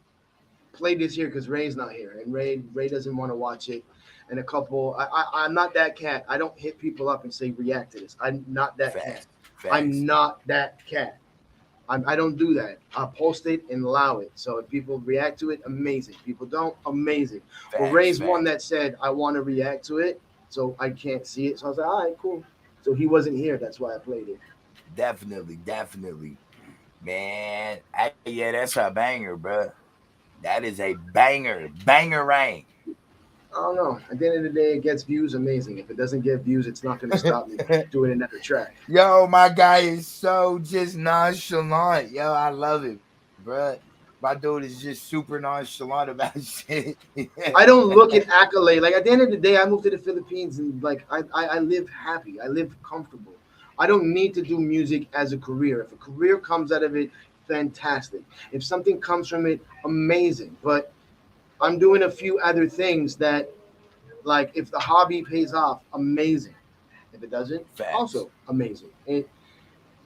played this here because Ray's not here, and Ray doesn't want to watch it. And I'm not that cat. I don't hit people up and say react to this. I'm not that cat. I'm not that cat. I don't do that. I'll post it and allow it. So if people react to it, amazing. People don't, amazing. Well, Ray's one that said, I want to react to it, so I can't see it. So I was like, all right, cool. So he wasn't here. That's why I played it. Definitely. Man, yeah, that's a banger, bro. That is a banger. Banger-ang. I don't know. At the end of the day, it gets views, amazing. If it doesn't get views, it's not going to stop me doing another track. Yo, my guy is so just nonchalant. Yo, I love it, bro. My dude is just super nonchalant about shit. I don't look at accolade. Like, at the end of the day, I moved to the Philippines, and like I live happy. I live comfortable. I don't need to do music as a career. If a career comes out of it, fantastic. If something comes from it, amazing. But I'm doing a few other things that, like, if the hobby pays off, amazing. If it doesn't, also amazing. And, you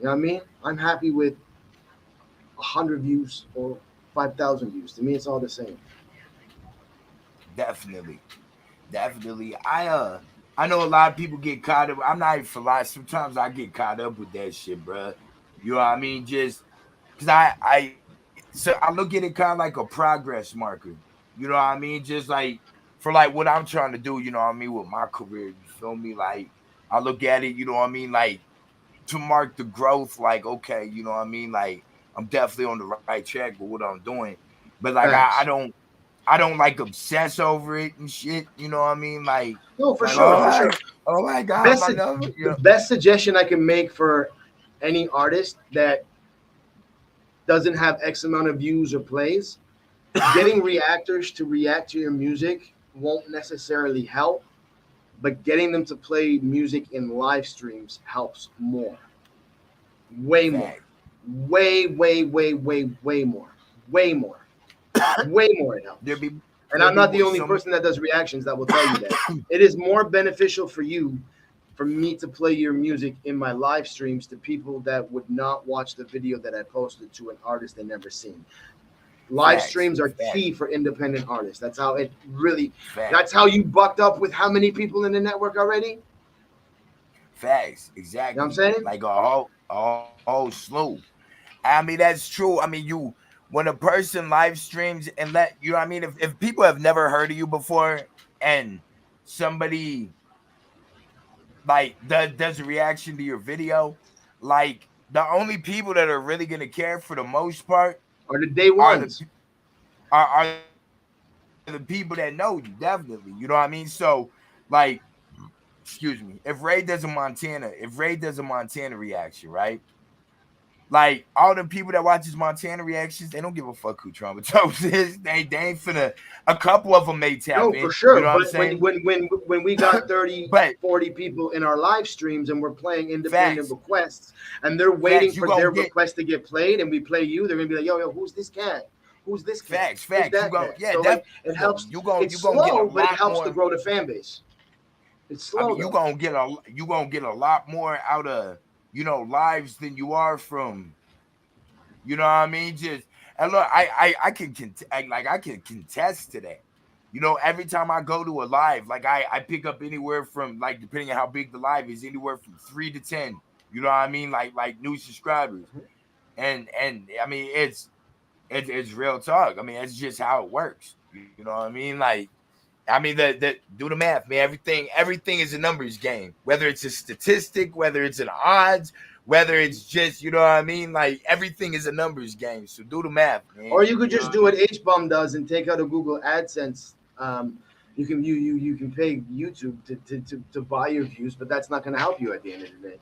know what I mean? I'm happy with 100 views or 5,000 views. To me, it's all the same. Definitely. I know a lot of people get caught up. I'm not even for lie. Sometimes I get caught up with that shit, bro. You know what I mean? Just because I look at it kind of like a progress marker. You know what I mean? Just like for like what I'm trying to do, you know what I mean, with my career. You feel me? Like I look at it, you know what I mean, like to mark the growth, like, okay, you know what I mean? Like I'm definitely on the right track with what I'm doing. But like I don't like obsess over it and shit. You know what I mean? Like no, for like, sure. Oh my God, the best suggestion I can make for any artist that doesn't have X amount of views or plays, getting reactors to react to your music won't necessarily help, but getting them to play music in live streams helps more. Way more. Way more. Way more it helps. And I'm not the only person that does reactions that will tell you that. It is more beneficial for me to play your music in my live streams to people that would not watch the video that I posted to an artist they never seen. Live streams are key for independent artists. That's how it really, that's how you bucked up with how many people in the network already? Facts, exactly. You know what I'm saying? Like a whole slew. I mean, that's true. I mean, when a person live streams and you know what I mean? If people have never heard of you before and somebody like does a reaction to your video, like the only people that are really going to care for the most part are the day ones. Are the people that know you, definitely. You know what I mean? So, like, excuse me, if Ray does a Montana reaction, right? Like all the people that watches Montana reactions, they don't give a fuck who Traumatose is. They ain't finna. A couple of them may tap No, in. for sure. You know what I'm But saying? when we got 30, But 40 people in our live streams and we're playing independent facts, requests and they're waiting facts. You for gonna their get request to get played and we play you, they're gonna be like, yo, who's this cat? Who's this cat? facts, Who's facts. You that go, cat? yeah. So That like it helps. you It's gonna get a slow, but it lot helps to more. grow the fan base. It's I slow mean, though. you gonna get a lot more out of lives than you are from. You know what I mean? Just and look, I can I can contest to that. Every time I go to a live, like I pick up anywhere from, like, depending on how big the live is, anywhere from 3 to 10. You know what I mean? Like new subscribers, and I mean it's real talk. I mean it's just how it works. You know what I mean? Like. I mean, the do the math, man. Everything is a numbers game. Whether it's a statistic, whether it's an odds, whether it's just, you know what I mean. Like everything is a numbers game. So do the math, man. Or you could just do what H-Bum does and take out a Google AdSense. You can pay YouTube to buy your views, but that's not going to help you at the end of the day.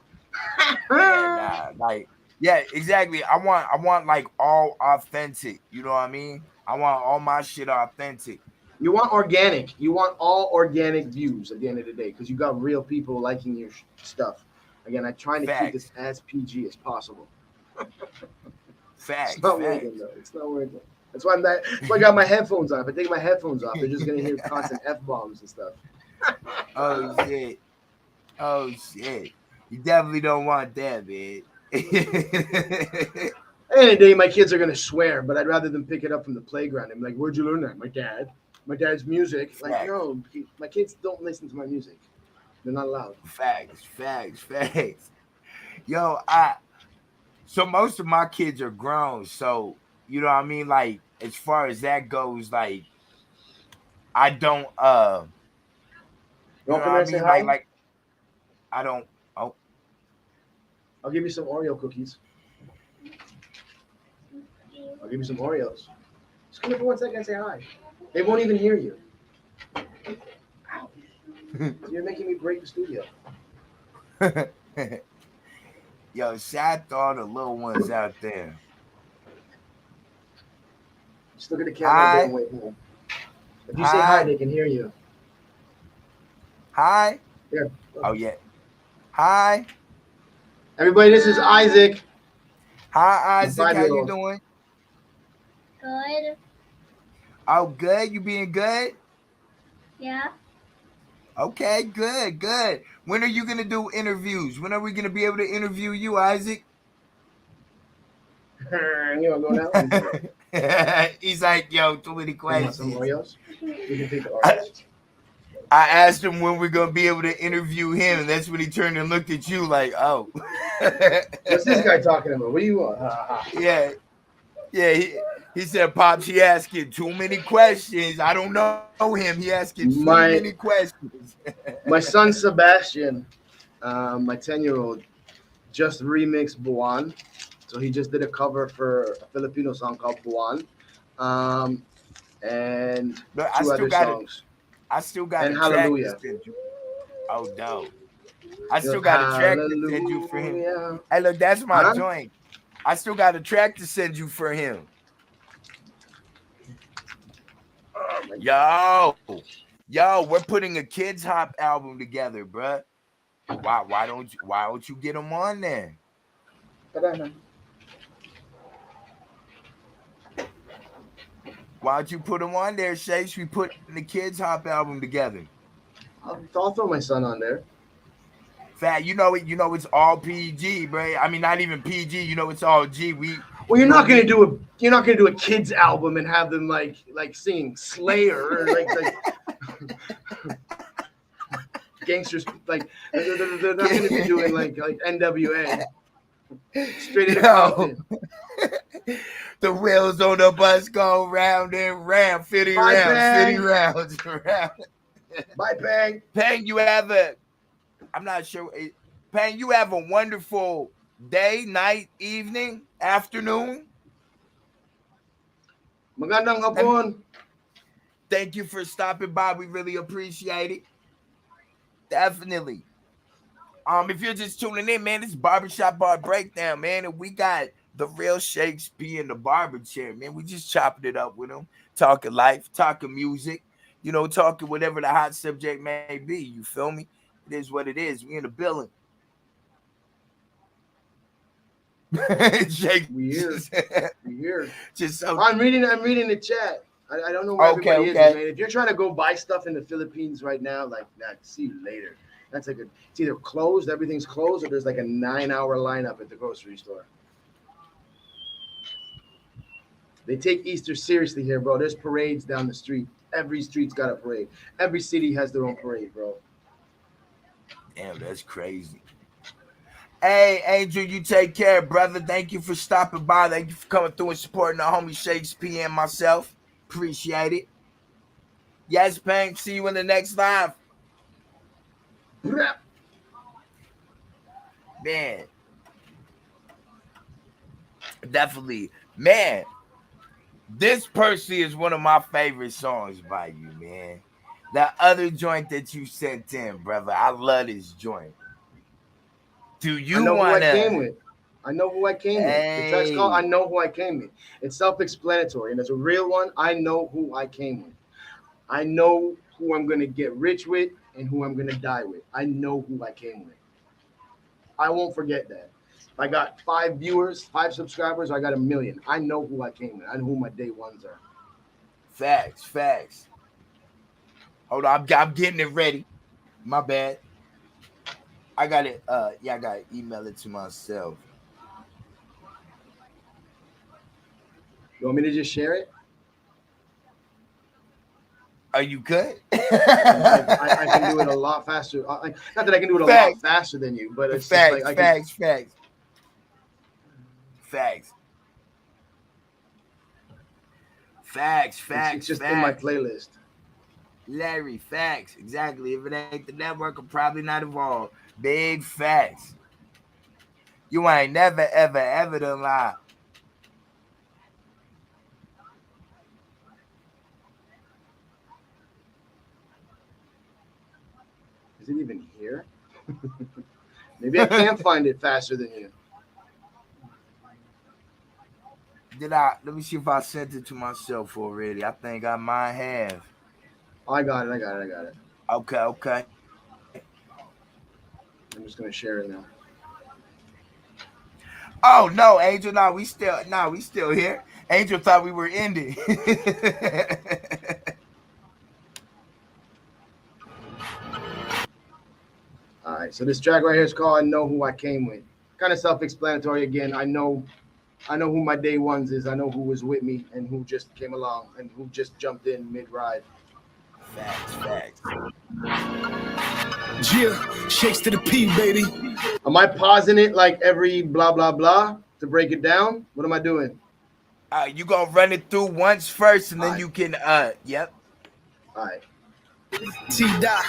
Yeah, nah, yeah, exactly. I want like all authentic. You know what I mean? I want all my shit authentic. You want organic. You want all organic views at the end of the day because you got real people liking your stuff. Again, I'm trying to keep this as PG as possible. Facts. It's not working though. It's not working. That's why I got my headphones on. If I take my headphones off, they're just gonna hear constant F-bombs and stuff. Oh shit. Oh shit. You definitely don't want that, man. Any day, my kids are gonna swear, but I'd rather them pick it up from the playground and be like, "Where'd you learn that?" My dad. My dad's music. Like, no, my kids don't listen to my music. They're not allowed. Facts. Yo, so most of my kids are grown, so you know what I mean. Like as far as that goes, like I don't. You want to come here and say hi? Like I don't. Oh, I'll give you some Oreo cookies. I'll give you some Oreos. Just come here for 1 second and say hi. They won't even hear you. Ow. You're making me break the studio. Yo, shout to all the little ones out there. Just look at the camera and wait. If you say hi, they can hear you. Hi. Here. Oh yeah. Hi. Everybody, this is Isaac. Hi, Isaac. How you doing? Good. Oh, good. You being good? Yeah. Okay, good. When are you gonna do interviews? When are we gonna be able to interview you, Isaac? You wanna go now? He's like, yo, too many questions. Some Oreos? You can take the Oreos. I asked him when we're gonna be able to interview him, and that's when he turned and looked at you like, oh. What's this guy talking about? What do you want? Yeah. He said, Pops, he asking too many questions. I don't know him. He asking too many questions. My son Sebastian, my 10-year-old, just remixed Buwan. So he just did a cover for a Filipino song called Buwan. And two other songs. I still got and a Hallelujah. track to send you. Oh, dope. I still got a track to send you for him. Hey, look, that's my joint. I still got a track to send you for him. Yo, we're putting a Kids Hop album together, bruh. Why don't you get them on there? Why don't you put them on there, Shakes? We put the Kids Hop album together. I'll throw my son on there. Fat, you know it's all PG, bro. I mean, not even PG. You know it's all G. Well, you're not gonna do a kids album and have them like singing Slayer or like gangsters. Like they're not gonna be doing like NWA. Straight into Compton. The wheels on the bus go round and round, 50 rounds. Bye, Pang. Pang, I'm not sure. Pang, you have a wonderful day, night, evening, afternoon. Magandang hapon. Thank you for stopping by. We really appreciate it. Definitely. If you're just tuning in, man, this is Barbershop Bar Breakdown, man, and we got the real Shakespeare in the barber chair, man. We just chopping it up with him, talking life, talking music, you know, talking whatever the hot subject may be. You feel me? It is what it is. We in the building. We here. Just so I'm reading the chat. I don't know where everybody is, man. If you're trying to go buy stuff in the Philippines right now, like, nah, see you later. That's like it's either closed, everything's closed, or there's like a 9-hour lineup at the grocery store. They take Easter seriously here, bro. There's parades down the street. Every street's got a parade. Every city has their own parade, bro. Damn, that's crazy. Hey, Angel, you take care, brother. Thank you for stopping by. Thank you for coming through and supporting the homie Shakespeare and myself. Appreciate it. Yes, Pang. See you in the next live. Man. Definitely. Man. This personally is one of my favorite songs by you, man. That other joint that you sent in, brother. I love this joint. Do you want to? I know who I came with. The text called I know who I came with. It's self-explanatory, and as a real one, I know who I came with. I know who I'm going to get rich with and who I'm going to die with. I know who I came with. I won't forget that. If I got 5 viewers, 5 subscribers, I got 1 million. I know who I came with. I know who my day ones are. Facts. Hold on, I'm getting it ready. My bad. I got it. I gotta email it to myself. You want me to just share it? Are you good? I can do it a lot faster. Not that I can do it a lot faster than you, but it's facts. It's just in my playlist. Larry, facts. Exactly. If it ain't the network, I'm probably not involved. Big facts. You ain't never, ever done lie. Is it even here? Maybe I can find it faster than you. Let me see if I sent it to myself already. I think I might have. I got it. Okay. I'm just gonna share it now. Oh no, Angel, we still here. Angel thought we were ending. All right, so this track right here is called I Know Who I Came With. Kind of self-explanatory again. I know who my day ones is. I know who was with me and who just came along and who just jumped in mid-ride. Facts. Yeah, shakes to the P, baby. Am I pausing it like every blah, blah, blah to break it down? What am I doing? You gonna run it through once first and then you can, yep. All right. T-Dot,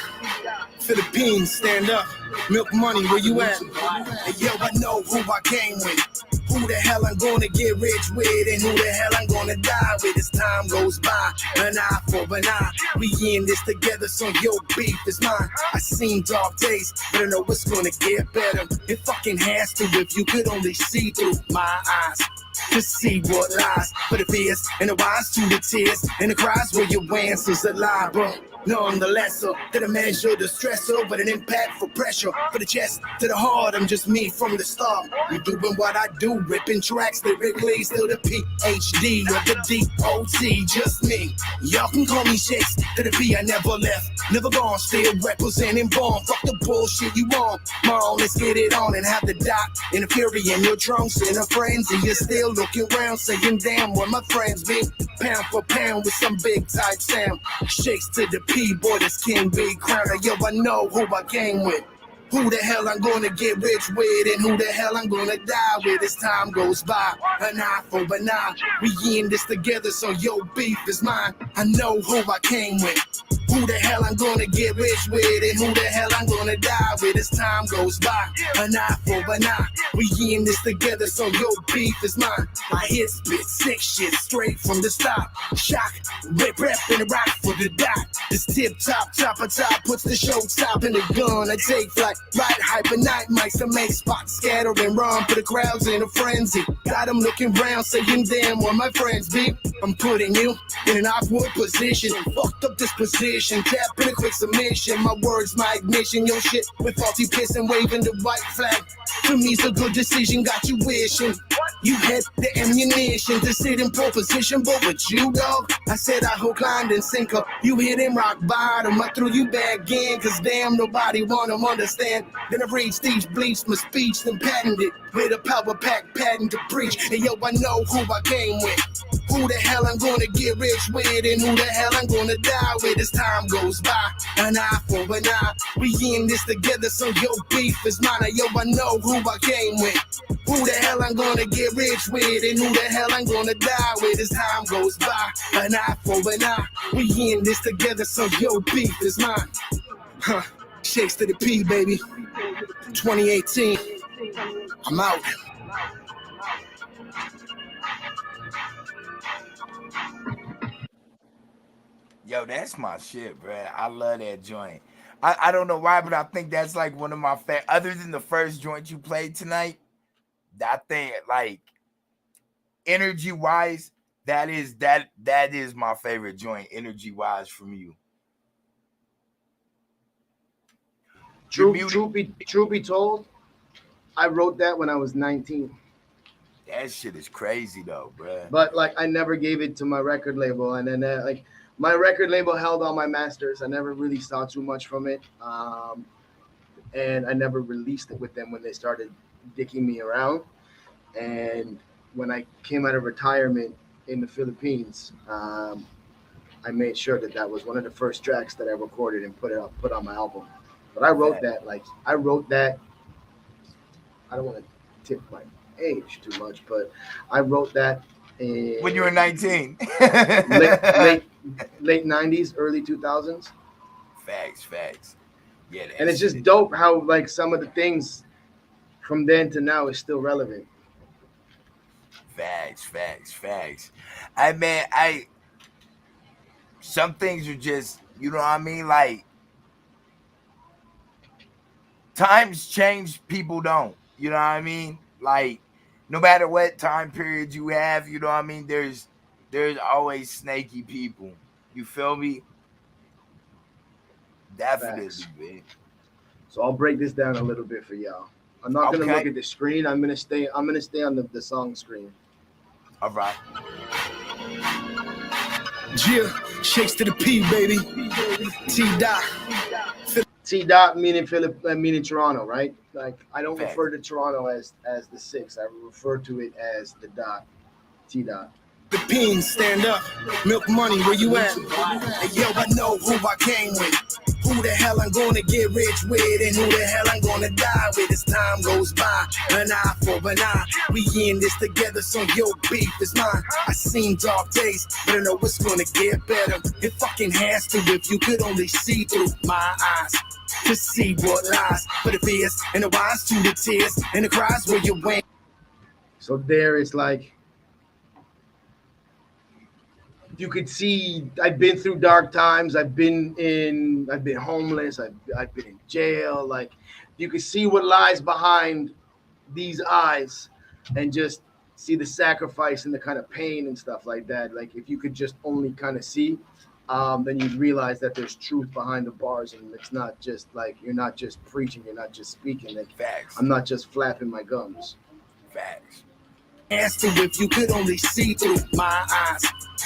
Philippines, stand up. Milk Money, where you at? Hey, yo, I know who I came with. Who the hell I'm gonna get rich with, and who the hell I'm gonna die with as time goes by. An eye for an eye. We in this together, so your beef is mine. I seen dark days, but I know it's gonna get better. It fucking has to if you could only see through my eyes. To see what lies, but the fears and the wise to the tears and the cries where your answers are lie, bro. Nonetheless, that I measure the stressor, but an impact for pressure for the chest to the heart. I'm just me from the start. You doing what I do, ripping tracks lyrically, still the PhD of the DOT, just me. Y'all can call me Shakes to the P. I never left, never gone, still representing born. Fuck the bullshit you want, mom. Let's get it on and have the dot in a fury in your trunks and a frenzy. You're still looking around, saying damn, where my friends be? Pound for pound with some big type sound. Shakes to the P, boy, this King Big Crown. Yo, I know who I came with. Who the hell I'm gonna get rich with, and who the hell I'm gonna die with as time goes by. An eye for an eye. We in this together, so your beef is mine. I know who I came with. Who the hell I'm gonna get rich with, and who the hell I'm gonna die with as time goes by. An eye for an eye. We in this together, so your beef is mine. I hit spit sick shit straight from the start. Shock, rip, and rock for the dot. This tip top, chopper top, puts the show top in the gun. I take flight, right hyper night mics to make spots scatter and run for the crowds in a frenzy. Got them looking round, saying damn, where my friends be. I'm putting you in an awkward position. Fucked up this position, tap in a quick submission. My words, my ignition, your shit with faulty piss and waving the white flag. To me's a good decision, got you wishing. You had the ammunition to sit in pole position, but with you, dog, I said I hook, line, and sinker. You hit him rock bottom, I threw you back in, cause damn, nobody want them understand. Then I reached these bleeps, my speech, then patented with a power pack patent to preach. And yo, I know who I came with. Who the hell I'm gonna get rich with, and who the hell I'm gonna die with as time goes by. An eye for an eye, we in this together, so your beef is mine. Yo, I know who I came with. Who the hell I'm gonna get rich with, and who the hell I'm gonna die with as time goes by. An eye for an eye, we in this together, so your beef is mine. Huh, shakes to the P, baby. 2018, I'm out. Yo, that's my shit, bro. I love that joint. I don't know why, but I think that's like one of my favorite. Other than the first joint you played tonight, I think like energy wise, that is my favorite joint. Energy wise from you. Truth be told, I wrote that when I was 19. That shit is crazy though, bro. But like, I never gave it to my record label, and then like my record label held all my masters. I never really saw too much from it, and I never released it with them when they started dicking me around. And when I came out of retirement in the Philippines, I made sure that was one of the first tracks that I recorded and put on my album. But I wrote that. I don't want to tip my age too much, but I wrote that when you were 19. late 90s, early 2000s. Facts. Yeah, and it's just dope how like some of the things from then to now is still relevant. Facts. Some things are just, you know what I mean? Like, times change, people don't. You know what I mean? Like, no matter what time period you have, you know what I mean? There's always snaky people. You feel me? Definitely, man. So I'll break this down a little bit for y'all. I'm not gonna look at the screen. I'm gonna stay on the song screen. All right. Yeah, shakes to the P, baby. T-Dot meaning meaning Toronto, right? Like, I don't refer to Toronto as the 6. I refer to it as the dot. T-Dot. The Pins, stand up. Milk Money, where you at? Hey, yo, I know who I came with. Who the hell I'm gonna get rich with, and who the hell I'm gonna die with as time goes by. An eye for an eye, we in this together, so your beef is mine. I seen dark days, but I know it's gonna get better. It fucking has to if you could only see through my eyes to see what lies. But the fears and the wise to the tears and the cries where you went. So there is like, you could see I've been through dark times. I've been homeless. I've been in jail. Like, you could see what lies behind these eyes and just see the sacrifice and the kind of pain and stuff like that. Like, if you could just only kind of see, then you'd realize that there's truth behind the bars, and it's not just like, you're not just preaching, you're not just speaking. Like, facts. I'm not just flapping my gums. Facts. As to if you could only see through my eyes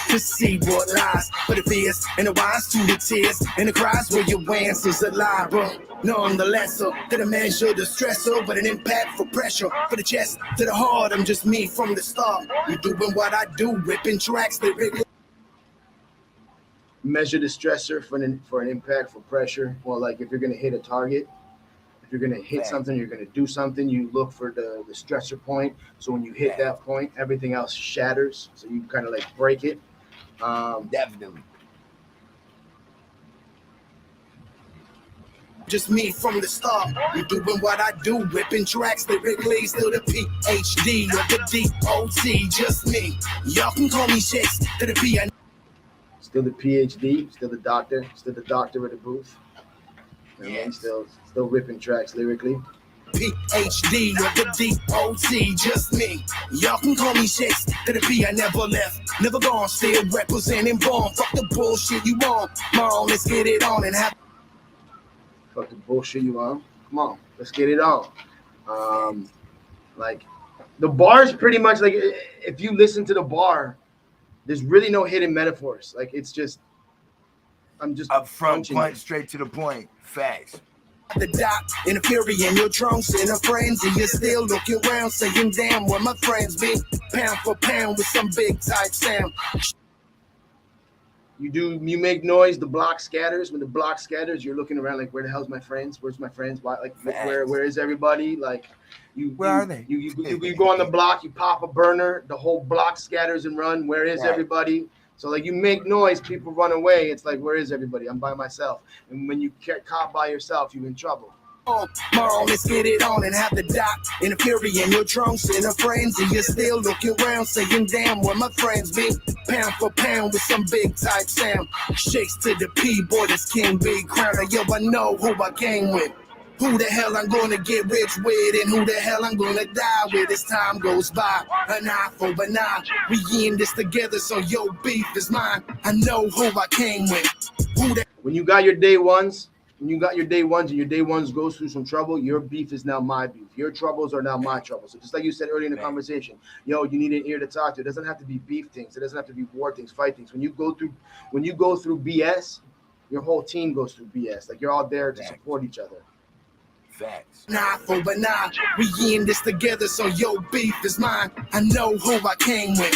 to see what lies, but the fears and the wise to the tears and the cries where your answers a lie, bro. Nonetheless, that I measure the stressor, but an impact for pressure for the chest to the heart. I'm just me from the start. You doing what I do, ripping tracks that measure the stressor for an impact for pressure. Well, like, if you're gonna hit a target, if you're gonna hit something, you're gonna do something, you look for the stressor point. So when you hit that point, everything else shatters. So you kind of like break it. Definitely. Just me from the start. You doing what I do, ripping tracks lyrically, still the PhD or the DOT. Just me. Y'all can call me Shakes to the P. Still the PhD, still the doctor of the booth. I mean, still ripping tracks lyrically. PhD or the DOT, just me. Y'all can call me Shakes to the P. I never left, never gone, still representing born. Fuck the bullshit you on. Come on, let's get it on and have. Fuck the bullshit you on. Come on, let's get it on. Like the bar's pretty much like if you listen to the bar, there's really no hidden metaphors. Like it's just I'm just up front, point straight to the point. Facts. The dot in a fury in your trunks in a frenzy. You're still looking around, saying, damn, where my friends be? Pound for pound with some big type sound. You make noise, the block scatters. When the block scatters, you're looking around like, where the hell's my friends? Where's my friends? Why? Like, where is everybody? Like, where are they? You go on the block, you pop a burner, the whole block scatters and run. Where is everybody? So like you make noise, people run away. It's like, where is everybody? I'm by myself. And when you get caught by yourself, you're in trouble. Mom, let's get it on and have the dot in a fury in your trunks in a frenzy. You're still looking around, saying, damn, where my friends be? Pound for pound with some big type sound. Shakes to the P, boy, this King Big Crown. Yo, I know who I came with. Who the hell I'm gonna get rich with, and who the hell I'm gonna die with as time goes by. An eye for an eye. We in this together, so your beef is mine. I know who I came with. When you got your day ones, and your day ones goes through some trouble, your beef is now my beef. Your troubles are now my troubles. So just like you said earlier in the conversation, yo, you need an ear to talk to. It doesn't have to be beef things. It doesn't have to be war things, fight things. When you go through BS, your whole team goes through BS. Like you're all there to support each other. Facts. Nah for an eye. We in this together, so your beef is mine. I know who I came with.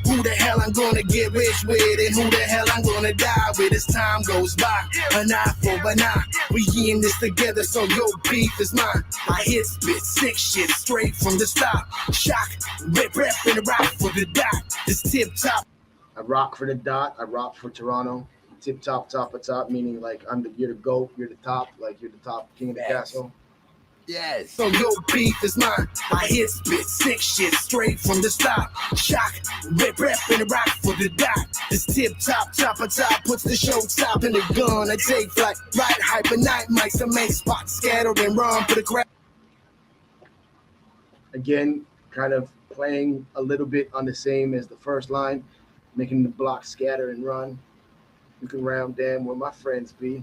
Who the hell I'm gonna get rich with, and who the hell I'm gonna die with as time goes by. An eye for an eye. We in this together, so your beef is mine. I hit spit sick shit straight from the start. Shock, rip, and rock for the dot. This tip top. I rock for the dot. I rock for Toronto. Tip top, top of top, meaning like you're the GOAT, you're the top, like you're the top king of the castle. Yes. So your beef is mine. I hit spit sick shit straight from the start. Shock, rip, and rock for the dot. This tip top, top of top puts the show top in the gun. I take flight, right hyper night mics to make spots scatter and run for the crowd. Again, kind of playing a little bit on the same as the first line, making the block scatter and run. Looking around, damn, where my friends be.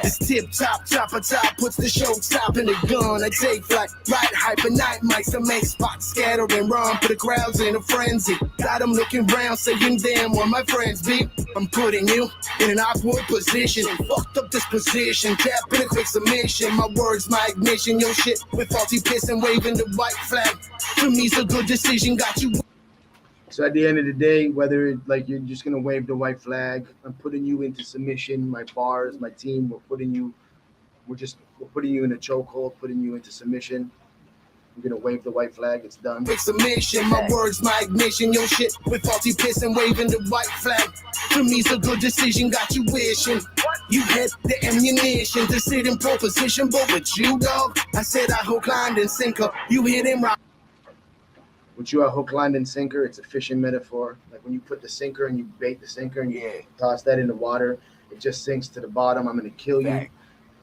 This tip top, top of top puts the show top in the gun. I take flight, right hyper night mics to make spots scatter and run for the crowds in a frenzy. Got them looking round, saying, damn, where my friends be? I'm putting you in an awkward position. Fucked up this position, tap in a quick submission. My words, my ignition, your shit with faulty piss and waving the white flag. For me's a good decision, got you. So at the end of the day, whether like you're just gonna wave the white flag, I'm putting you into submission. My bars, my team, we're putting you in a chokehold, putting you into submission. I'm gonna wave the white flag. It's done. Quick submission, my words, my ignition, your shit with faulty piss and waving the white flag. For me's a good decision, got you wishing. You had the ammunition to sit in pole position, but with you, dog, I said I hook, line, and sinker. You hit him right. With you, a hook, line, and sinker, it's a fishing metaphor. Like when you put the sinker and you bait the sinker and you toss that in the water, it just sinks to the bottom. I'm going to kill you.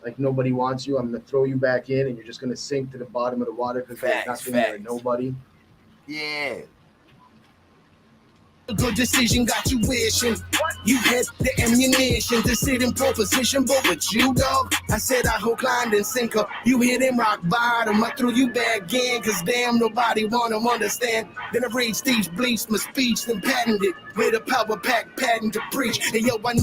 Like nobody wants you. I'm going to throw you back in and you're just going to sink to the bottom of the water because there's nothing there, nobody. Yeah. A good decision, got you wishing. You had the ammunition to sit in pole position, but with you, dog, I said I hook, line, and sinker. You hit him rock bottom, I threw you back in, cause damn, nobody wanna understand. Then I reached these bleeps, my speech, then patented with a power pack patent to preach. And yo, I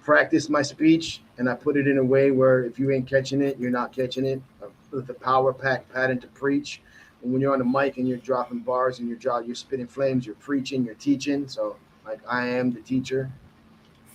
practice my speech, and I put it in a way where if you ain't catching it, you're not catching it. With the power pack patent to preach. And when you're on the mic and you're dropping bars and you're spitting flames, you're preaching, you're teaching. So, like, I am the teacher.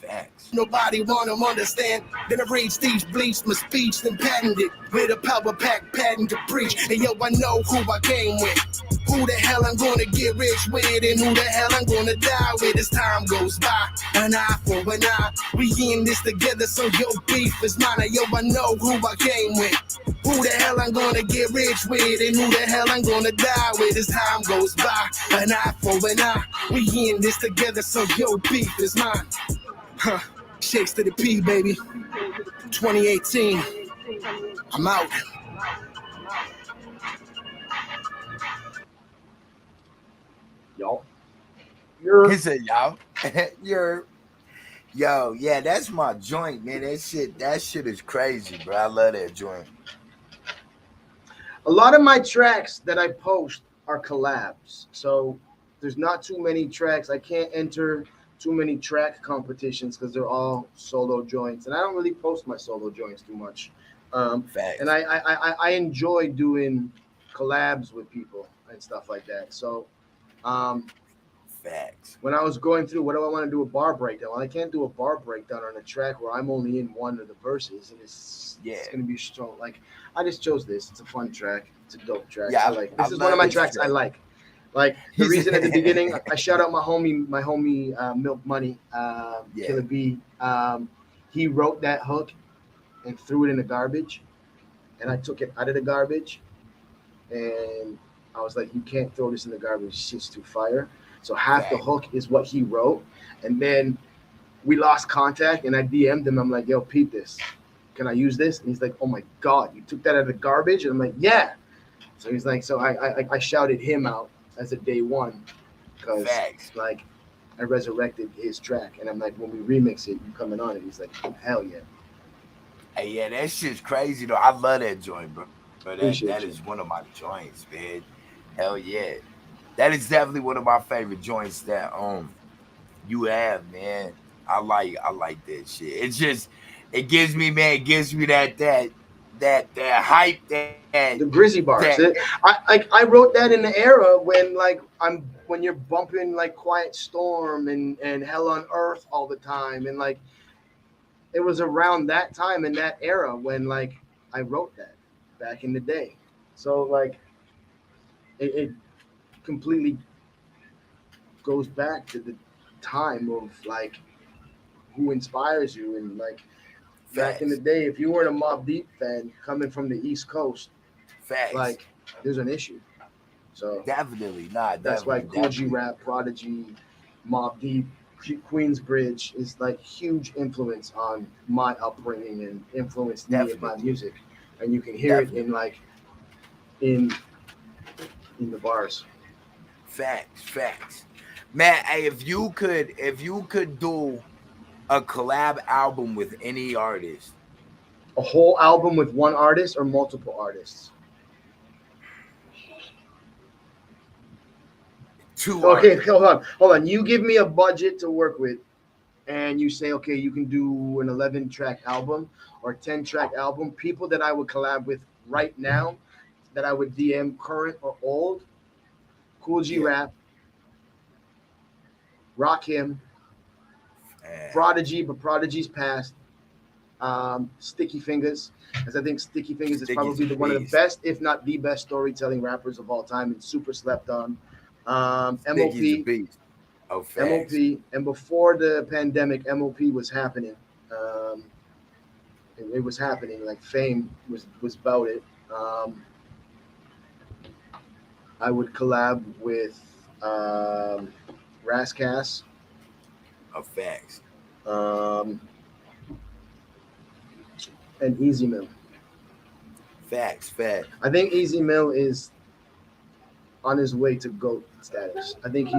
Facts. Nobody want to understand. Then I reached these bleeps, my speech, then patented with a power pack patent to preach. And yo, I know who I came with. Who Who the hell I'm gonna get rich with, and who the hell I'm gonna die with as time goes by. An eye for an eye, we in this together, so your beef is mine. Yo, I know who I came with. Who the hell I'm gonna get rich with, and who the hell I'm gonna die with as time goes by. An eye for an eye, we in this together, so your beef is mine. Huh. Shakes to the P, baby. 2018. I'm out. Y'all. He said, y'all. Yo, yeah, that's my joint, man. That shit is crazy, bro. I love that joint. A lot of my tracks that I post are collabs. So there's not too many tracks. I can't enter too many track competitions because they're all solo joints. And I don't really post my solo joints too much. Facts. And I enjoy doing collabs with people and stuff like that. So Facts. when I was going through, what do I want to do a bar breakdown? Well, I can't do a bar breakdown on a track where I'm only in one of the verses, and it's going to be strong. Like, I just chose this. It's a fun track. It's a dope track. Yeah, this is one of my tracks I like. Like the reason at the beginning, I shout out my homie Milk Money, Killer B. He wrote that hook and threw it in the garbage, and I took it out of the garbage, and I was like, you can't throw this in the garbage. Shit's too fire. So half the hook is what he wrote, and then we lost contact, and I DM'd him. I'm like, yo, Pete, this. Can I use this? And he's like, oh my God, you took that out of the garbage? And I'm like, yeah. So he's like, so I shouted him out as a day one because like I resurrected his track, and I'm like, when we remix it, you coming on it? He's like, hell yeah. Hey, yeah, that shit's crazy though. I love that joint, bro. That is one of my joints, man. Hell yeah. That is definitely one of my favorite joints that you have, man. I like that shit. It's just it gives me that hype, that the Grizzy bars. I wrote that in the era when you're bumping like Quiet Storm and Hell on Earth all the time, and like it was around that time in that era when like I wrote that back in the day. So like it completely goes back to the time of like who inspires you, and like back in the day, if you weren't a Mobb Deep fan coming from the East Coast, like there's an issue. So definitely that's why Cool G Rap, Prodigy, Mobb Deep, Queensbridge is like huge influence on my upbringing and influenced me in my music, and you can hear it in like in the bars. Facts. Man, hey, if you could do a collab album with any artist. A whole album with one artist or multiple artists? Artists. Hold on. You give me a budget to work with, and you say, okay, you can do an 11-track album or 10-track album. People that I would collab with right now, that I would DM current or old: Cool G Rap, Rakim, Prodigy, but Prodigy's passed. Sticky Fingers, as I think Sticky Fingers is probably one of the best, if not the best, storytelling rappers of all time, and super slept on. MOP, and before the pandemic, MOP was happening. It was happening. Like Fame was about it. I would collab with Rascass. Facts. And Easy Mill. Facts. I think Easy Mill is on his way to GOAT status. I think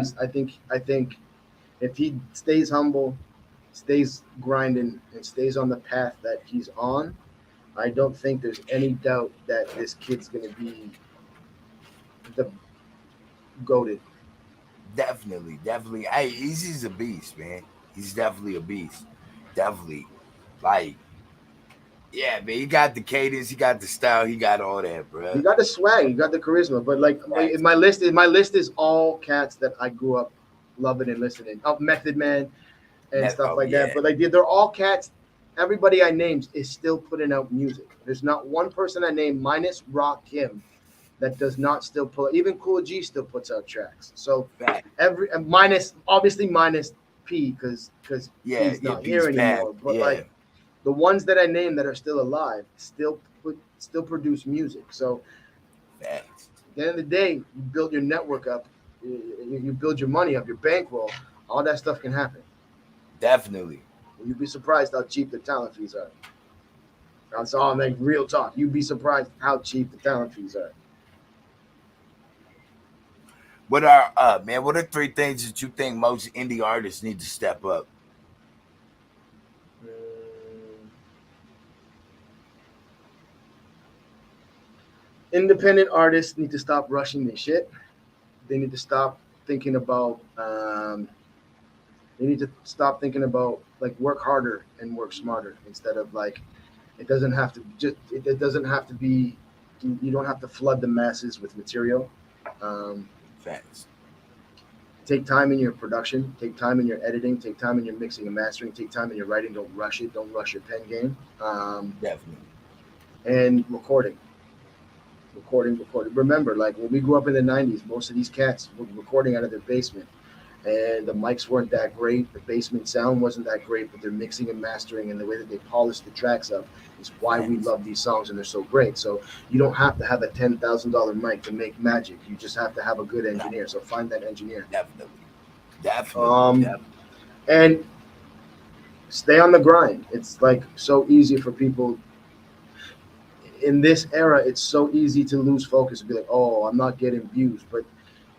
if he stays humble, stays grinding, and stays on the path that he's on, I don't think there's any doubt that this kid's gonna be the GOATed. Definitely. Hey, Easy's a beast, man. He's definitely a beast. Definitely. Like, yeah, man, he got the cadence, he got the style, he got all that, bro. He got the swag, he got the charisma. But like my list is all cats that I grew up loving and listening. Method Man and stuff like that. But like they're all cats. Everybody I named is still putting out music. There's not one person I named minus Rakim that does not still pull. Even Cool G still puts out tracks. So Fact. every minus P because he's not here anymore. But like the ones that I named that are still alive still produce music. So at the end of the day, you build your network up, you build your money up, your bankroll. All that stuff can happen. Definitely. You'd be surprised how cheap the talent fees are. That's all. Like real talk. You'd be surprised how cheap the talent fees are. What are what are 3 things that you think most indie artists need to step up? Independent artists need to stop rushing their shit. They need to stop thinking about. They need to stop thinking about like work harder and work smarter instead of like. It doesn't have to just. It doesn't have to be. You don't have to flood the masses with material. Facts. Take time in your production. Take time in your editing. Take time in your mixing and mastering. Take time in your writing. Don't rush it. Don't rush your pen game. Definitely. And recording. Remember, like when we grew up in the 90s, most of these cats were recording out of their basement. And the mics weren't that great. The basement sound wasn't that great, but their mixing and mastering and the way that they polish the tracks up is why we love these songs and they're so great. So you don't have to have a $10,000 mic to make magic. You just have to have a good engineer. So find that engineer. Definitely. And stay on the grind. It's like so easy for people in this era. It's so easy to lose focus and be like, oh, I'm not getting views, but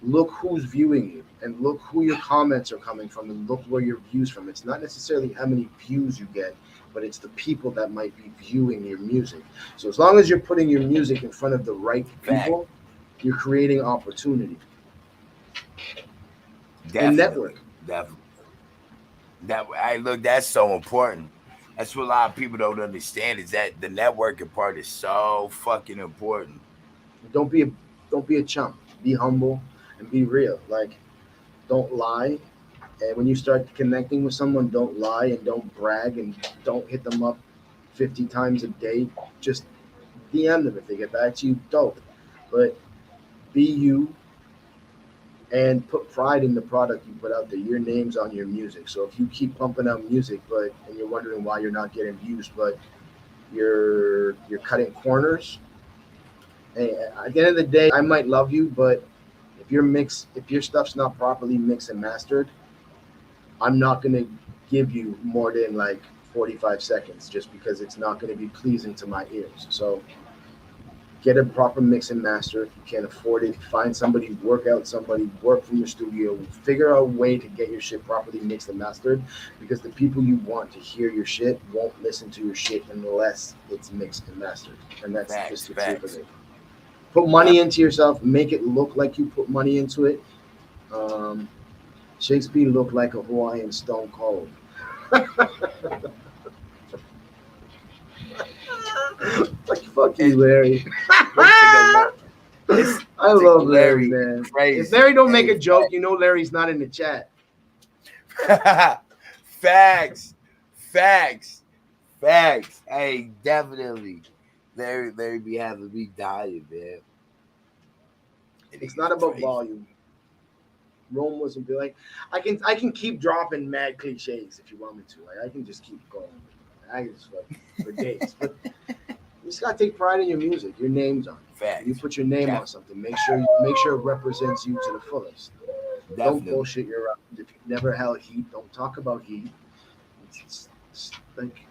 look who's viewing you and look who your comments are coming from and look where your views from. It's not necessarily how many views you get, but it's the people that might be viewing your music. So as long as you're putting your music in front of the right people, you're creating opportunity. Definitely. And network. Definitely. That's so important. That's what a lot of people don't understand is that the networking part is so fucking important. Don't be a chump. Be humble and be real. Like, don't lie. And when you start connecting with someone, don't lie and don't brag and don't hit them up 50 times a day. Just DM them. If they get back to you, dope. But be you and put pride in the product you put out there. Your name's on your music. So if you keep pumping out music, and you're wondering why you're not getting views, but you're cutting corners. Hey, at the end of the day, I might love you, but if your stuff's not properly mixed and mastered, I'm not gonna give you more than like 45 seconds just because it's not gonna be pleasing to my ears. So get a proper mix and master. If you can't afford it, find somebody, work from your studio, figure out a way to get your shit properly mixed and mastered, because the people you want to hear your shit won't listen to your shit unless it's mixed and mastered. And that's just the truth of it. Put money into yourself, make it look like you put money into it. Shakespeare looked like a Hawaiian Stone Cold. Like, fuck you, Larry. I love Larry, man. Crazy. If Larry don't make a joke, you know Larry's not in the chat. Facts. Hey, definitely. Larry be having me dying, man. It's not about volume. Rome wasn't be like, I can keep dropping mad cliches if you want me to. Like, I can just keep going. I can just for days. But you just gotta take pride in your music. Your name's on it. Facts. You put your name on something. Make sure it represents you to the fullest. Definitely. Don't bullshit your around. If you've never held heat, don't talk about heat. It's like,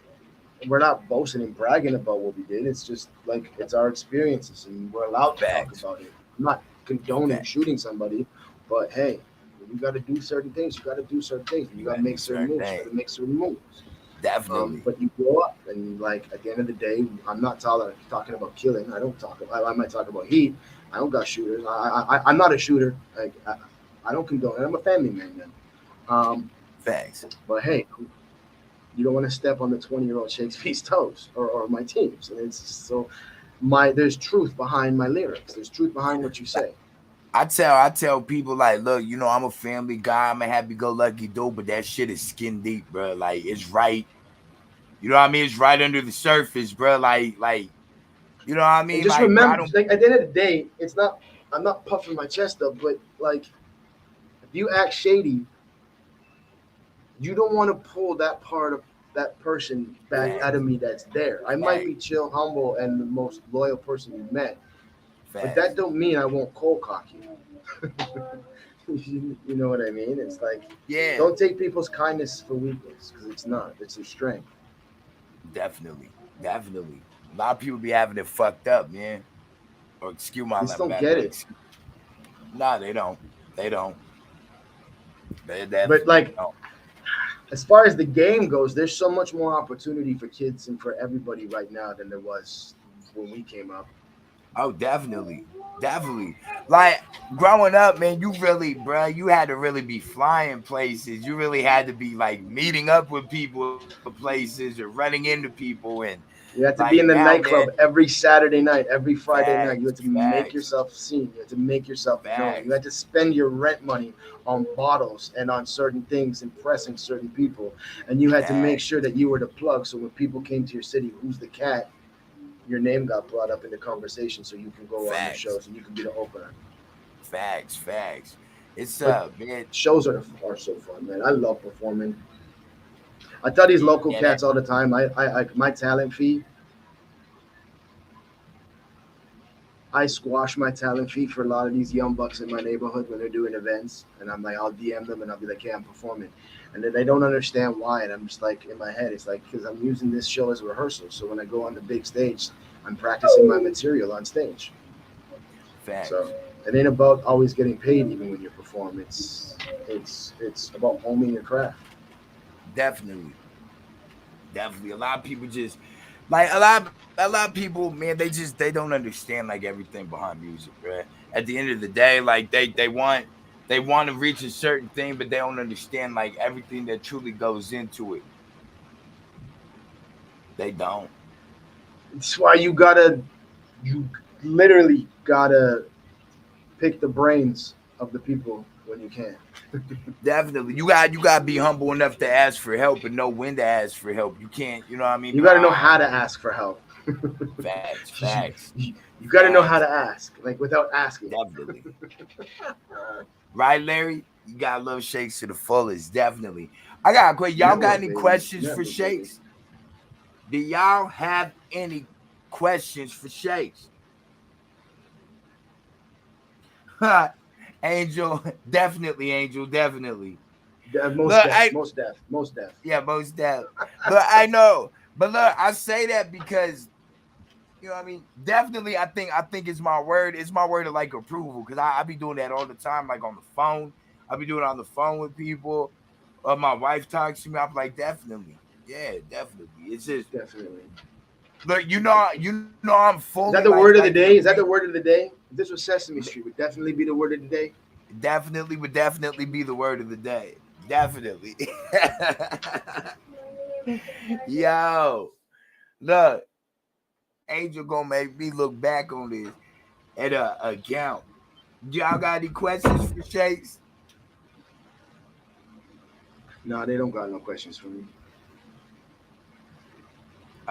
we're not boasting and bragging about what we did. It's just like, it's our experiences and we're allowed to talk about it. I'm not condoning shooting somebody, but hey, when you got to do certain things, you got to do certain things. You got to make certain moves. You got to make certain moves. Definitely. But you grow up, and like at the end of the day, I'm not talking about killing. I might talk about heat. I don't got shooters. I'm not a shooter. Like I don't condone it. I'm a family man, man. Thanks. But hey, you don't want to step on the 20-year-old Shakespeare's toes or my teams. And it's just so there's truth behind my lyrics. There's truth behind what you say. I tell people, like, look, you know, I'm a family guy. I'm a happy-go-lucky dude, but that shit is skin deep, bro. Like, it's right. You know what I mean? It's right under the surface, bro. Like You know what I And mean? just Like, bro, I remember, don't. like at the end of the day, it's not. I'm not puffing my chest up, but like, if you act shady, you don't want to pull that part of that person back out of me that's there. I might be chill, humble, and the most loyal person you met, but that don't mean I won't cold cock you. You know what I mean? It's like, Yeah, don't take people's kindness for weakness, because it's not. It's a strength. definitely. A lot of people be having it fucked up, man. Or excuse my They just don't bad. get it. Nah, they don't. They don't. They definitely But like, don't. as far as the game goes, there's so much more opportunity for kids and for everybody right now than there was when we came up. Oh, definitely. Like growing up, man, you really, bro, you had to really be flying places. You really had to be like meeting up with people places or running into people, and You had to like be in the now, man, nightclub every Saturday night, every Friday night. You had facts, to make facts, yourself seen. You had to make yourself known. You facts, had to spend your rent money on bottles and on certain things, impressing certain people. And you had to make facts, sure that you were the plug. So when people came to your city, who's the cat? Your name got brought up in the conversation, so you can go on the facts, shows and you can be the opener. facts. It's But man, shows are so fun, man. I love performing. I tell these local yeah, cats all the time. I my talent fee. I squash my talent fee for a lot of these young bucks in my neighborhood when they're doing events, and I'm like, I'll DM them and I'll be like, "Yeah, I'm performing," and then they don't understand why, and I'm just like, in my head, it's like, because I'm using this show as a rehearsal, so when I go on the big stage, I'm practicing my material on stage. facts, So it ain't about always getting paid, even when you perform. It's about owning your craft. definitely. A lot of people just like a lot of people, man. They don't understand like everything behind music, bro. At the end of the day, like they want to reach a certain thing, but they don't understand like everything that truly goes into it. They don't. It's why you literally gotta pick the brains of the people when you can. Definitely, you got to be humble enough to ask for help and know when to ask for help. You can't, you know what I mean? You Be got like, to know how to ask for help. facts, You got to know how to ask, like without asking. definitely. Right, Larry? You got to love Shakes to the fullest, definitely. I got a question. Y'all got Never, any baby. questions for Never, baby. Shakes? Do y'all have any questions for Shakes? Angel, definitely, Angel, definitely. Most Look, deaf, most deaf, most deaf. yeah, most deaf. Look, I know, but look, I say that because you know what I mean. Definitely, I think it's my word. It's my word of like approval because I be doing that all the time, like on the phone. I be doing it on the phone with people. My wife talks to me. I'm like, definitely, yeah, definitely. It's just Definitely. look, I'm fully Is that the like word of the in day? Is that agree. the word of the day? If this was Sesame Street, would definitely be the word of the day. Definitely would definitely be the word of the day. Definitely. Yo, look, Angel gonna make me look back on this at a account. Y'all got any questions for Shakes? No, they don't got no questions for me.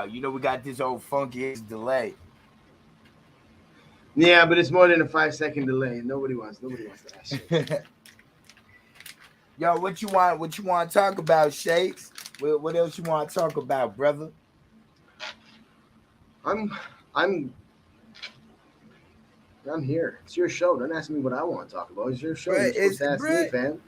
We got this old funky ass delay. Yeah, but it's more than a 5 second delay. Nobody wants to ask shit. Yo, what you want to talk about, Shakes? What else you want to talk about, brother? I'm I'm I'm here. It's your show. Don't ask me what I want to talk about. It's your show. Bruh, You're supposed it's to ask me, bruh, fam.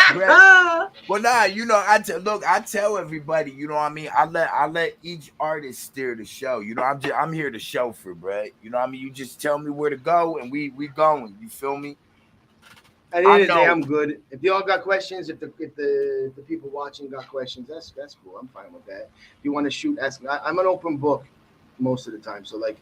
bruh. Well, nah, I tell everybody, you know what I mean. I let each artist steer the show. I'm here to show for, bro. You know what I mean. You just tell me where to go, and we going. You feel me? At the I end of the day, know. I'm good. If y'all got questions, if the people watching got questions, that's cool. I'm fine with that. If you want to shoot, ask me. I'm an open book most of the time. So like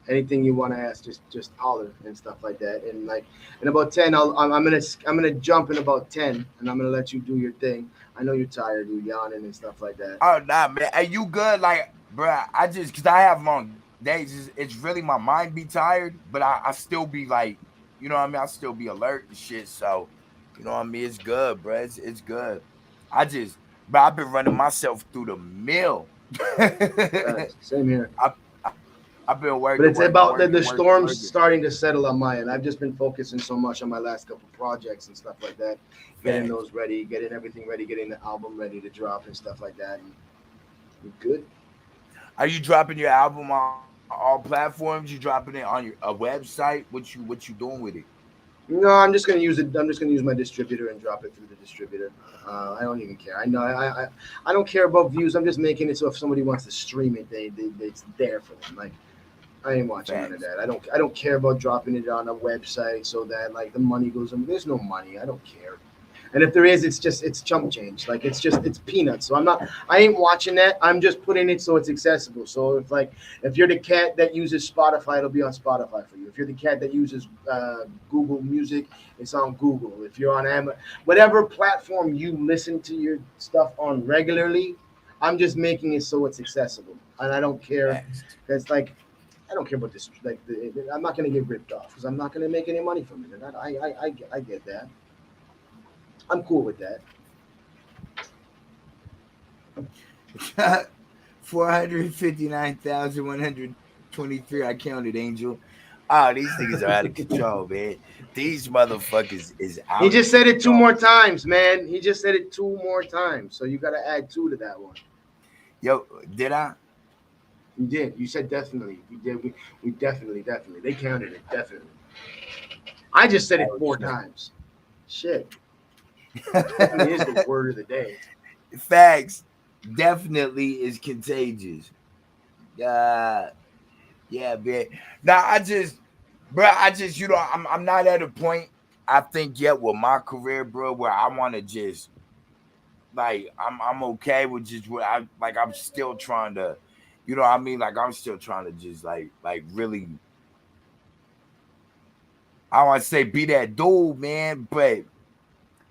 anything you want to ask, just holler and stuff like that. And like in about 10, I'm gonna jump in about 10, and I'm gonna let you do your thing. I know you're tired, you're yawning and stuff like that. Oh nah, man. Are you good? Like, bruh, I just cause I have long days. It's really my mind be tired, but I still be like, you know what I mean? I still be alert and shit. So, you know what I mean? It's good, bruh. It's good. But I've been running myself through the mill. Facts. Same here. I I've been working. But it's about working, the storms working. starting to settle on my end. I've just been focusing so much on my last couple projects and stuff like that, getting those ready, getting everything ready, getting the album ready to drop and stuff like that. And we're good. Are you dropping your album on all platforms? You dropping it on a website? What you doing with it? No, I'm just gonna use it. I'm just gonna use my distributor and drop it through the distributor. I don't even care. I know. I don't care about views. I'm just making it so if somebody wants to stream it, it's there for them. Like I ain't watching none of that. I don't care about dropping it on a website so that like the money goes in. There's no money. I don't care. And if there is, it's chump change. Like it's peanuts. So I ain't watching that. I'm just putting it so it's accessible. So if you're the cat that uses Spotify, it'll be on Spotify for you. If you're the cat that uses Google Music, it's on Google. If you're on Amazon, whatever platform you listen to your stuff on regularly, I'm just making it so it's accessible. And I don't care. It's like, I don't care about this. Like, I'm not going to get ripped off because I'm not going to make any money from it. And I get that. I'm cool with that. 459,123. I counted, Angel. Oh, these niggas are out of control, man. These motherfuckers is out. He just said it 2 more times, man. He just said it 2 more times. So you got to add 2 to that one. Yo, did I? You did. You said definitely. We did. We definitely. They counted it, definitely. I just said it 4 times. Shit. Definitely is the word of the day. Facts. Definitely is contagious. Yeah, man. Now I just, you know, I'm not at a point I think yet with my career, bro, where I want to just like I'm okay with just what I'm still trying to, you know what I mean? Like I'm still trying to just like really, I want to say be that dude, man, but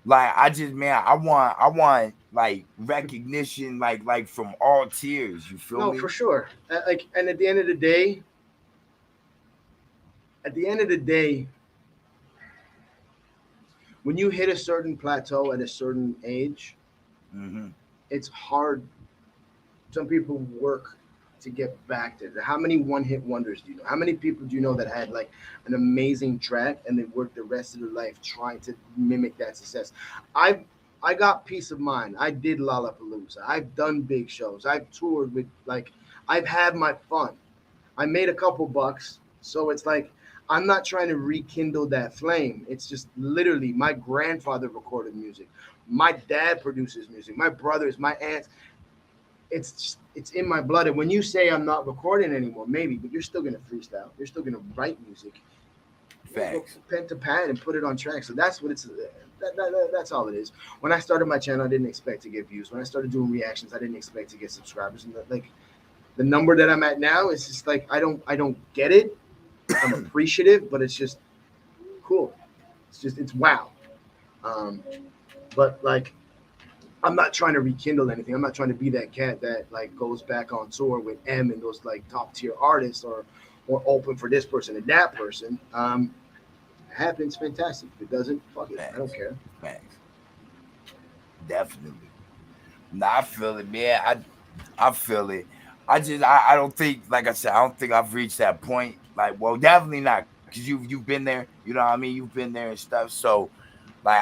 like I just, man, I want like recognition, like from all tiers. You feel me? No, for sure. And at the end of the day, when you hit a certain plateau at a certain age, it's hard. Some people work to get back there. How many one-hit wonders do you know? How many people do you know that had like an amazing track and they worked the rest of their life trying to mimic that success? I got peace of mind. I did Lollapalooza. I've done big shows. I've toured with I've had my fun. I made a couple bucks. So it's like, I'm not trying to rekindle that flame. It's just literally my grandfather recorded music. My dad produces music. My brothers, my aunts. It's in my blood. And when you say I'm not recording anymore, maybe, but you're still gonna freestyle. You're still gonna write music. Facts. Go pen to pad and put it on track. So that's what it's. That's all it is. When I started my channel, I didn't expect to get views. When I started doing reactions, I didn't expect to get subscribers. And the number that I'm at now is just like I don't get it. I'm appreciative, but it's just cool. It's wow. But like, I'm not trying to rekindle anything. I'm not trying to be that cat that like goes back on tour with M and those like top tier artists or open for this person and that person. It happens, fantastic. If it doesn't, fuck it. I don't care. Thanks. Definitely. Nah, I feel it, man. I feel it. I don't think, like I said, I don't think I've reached that point. Like, well, definitely not, because you've been there. You know what I mean? You've been there and stuff. So, like,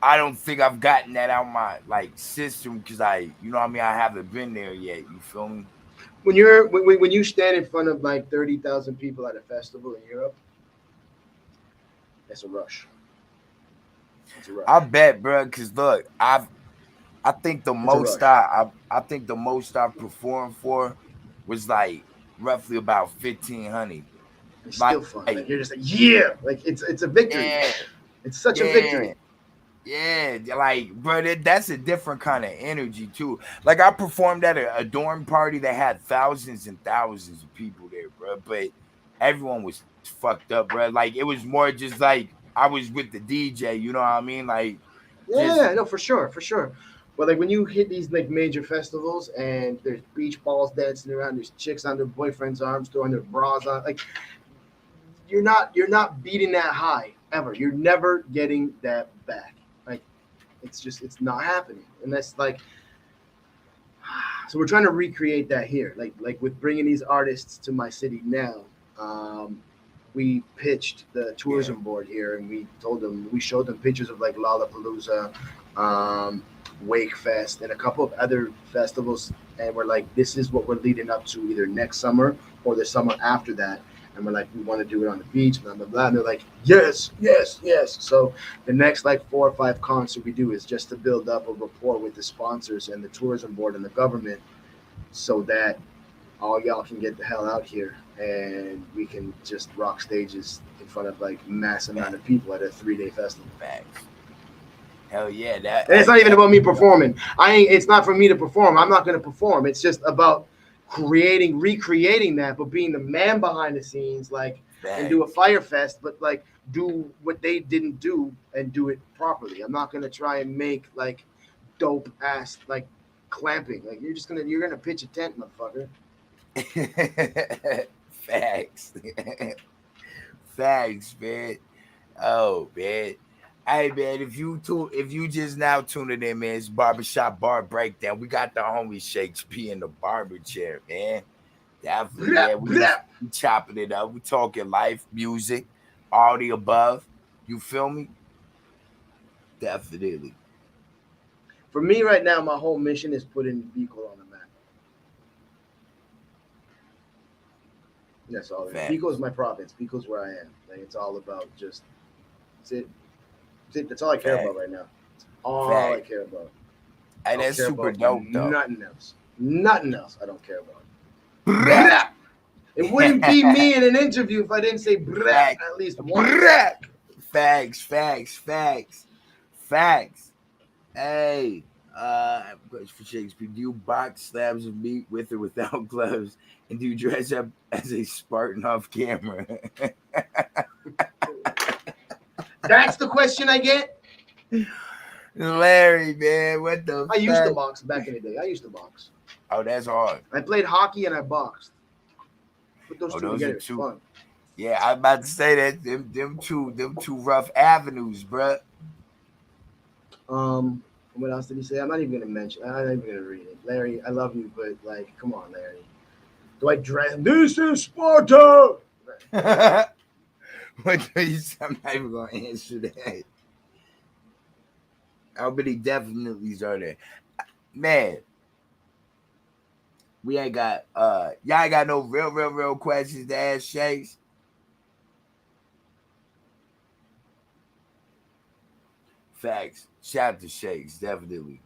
I don't think I've gotten that out my like system because you know what I mean? I haven't been there yet. You feel me? When you stand in front of like 30,000 people at a festival in Europe, it's a rush. It's a rush. I bet, bro. Because look, I think the most I think the most I've performed for was like roughly about 1,500. It's still fun. Like, you're just like, yeah, like it's a victory. Yeah, it's such a victory. Yeah, like, bro, that's a different kind of energy too. Like, I performed at a dorm party that had thousands and thousands of people there, bro. But everyone was fucked up, bro. Like, it was more just like I was with the DJ. You know what I mean? Like, yeah, no, for sure. But like when you hit these like major festivals and there's beach balls dancing around, there's chicks on their boyfriend's arms throwing their bras on, like you're not beating that high ever. You're never getting that back. Like it's not happening. And that's like So we're trying to recreate that here, like with bringing these artists to my city now. We pitched the tourism board here, and we showed them pictures of like Lollapalooza, Wake Fest, and a couple of other festivals, and we're like, this is what we're leading up to either next summer or the summer after that. And we're like, we want to do it on the beach, blah blah blah. And they're like, yes, yes, yes. So the next like 4 or 5 concerts we do is just to build up a rapport with the sponsors and the tourism board and the government, so that all y'all can get the hell out here and we can just rock stages in front of like mass amount of people at a 3-day festival. Facts. Hell yeah, that. And it's not even about me performing. It's not for me to perform. I'm not going to perform. It's just about recreating that, but being the man behind the scenes, like, and do a fire fest, but like do what they didn't do and do it properly. I'm not going to try and make like dope ass like clamping. Like you're gonna pitch a tent, motherfucker. Facts. Facts, man. Oh man. Hey man, if you just now tuning in, man, it's Barbershop Bar Breakdown. We got the homie Shakes P in the barber chair, man. Definitely, man. We chopping it up. We talking life, music, all the above. You feel me? Definitely. For me right now, my whole mission is putting Bicol on the map. That's all. Bicol is my province. Bicol is where I am. Like, it's all about just. That's it. That's all I care about right now. All I care about. And that's super dope, though. Nothing else. Nothing else I don't care about. It wouldn't be me in an interview if I didn't say at least once. Facts. Hey, for Shakespeare, do you box slabs of meat with or without gloves? And do you dress up as a Spartan off camera? That's the question I get? Larry, man, what the I used to box back in the day. I used to box. Oh, that's hard. I played hockey and I boxed. Put those two together. It's fun. Yeah, I'm about to say that them two rough avenues, bruh. What else did he say? I'm not even gonna mention. I'm not even gonna read it. Larry, I love you, but like, come on, Larry. Do I dress? This is Sparta. What do you say? I'm not even gonna answer that. How many definitely's are there? Man, we ain't got y'all ain't got no real questions to ask Shakes. Facts. Shout out to Shakes, definitely.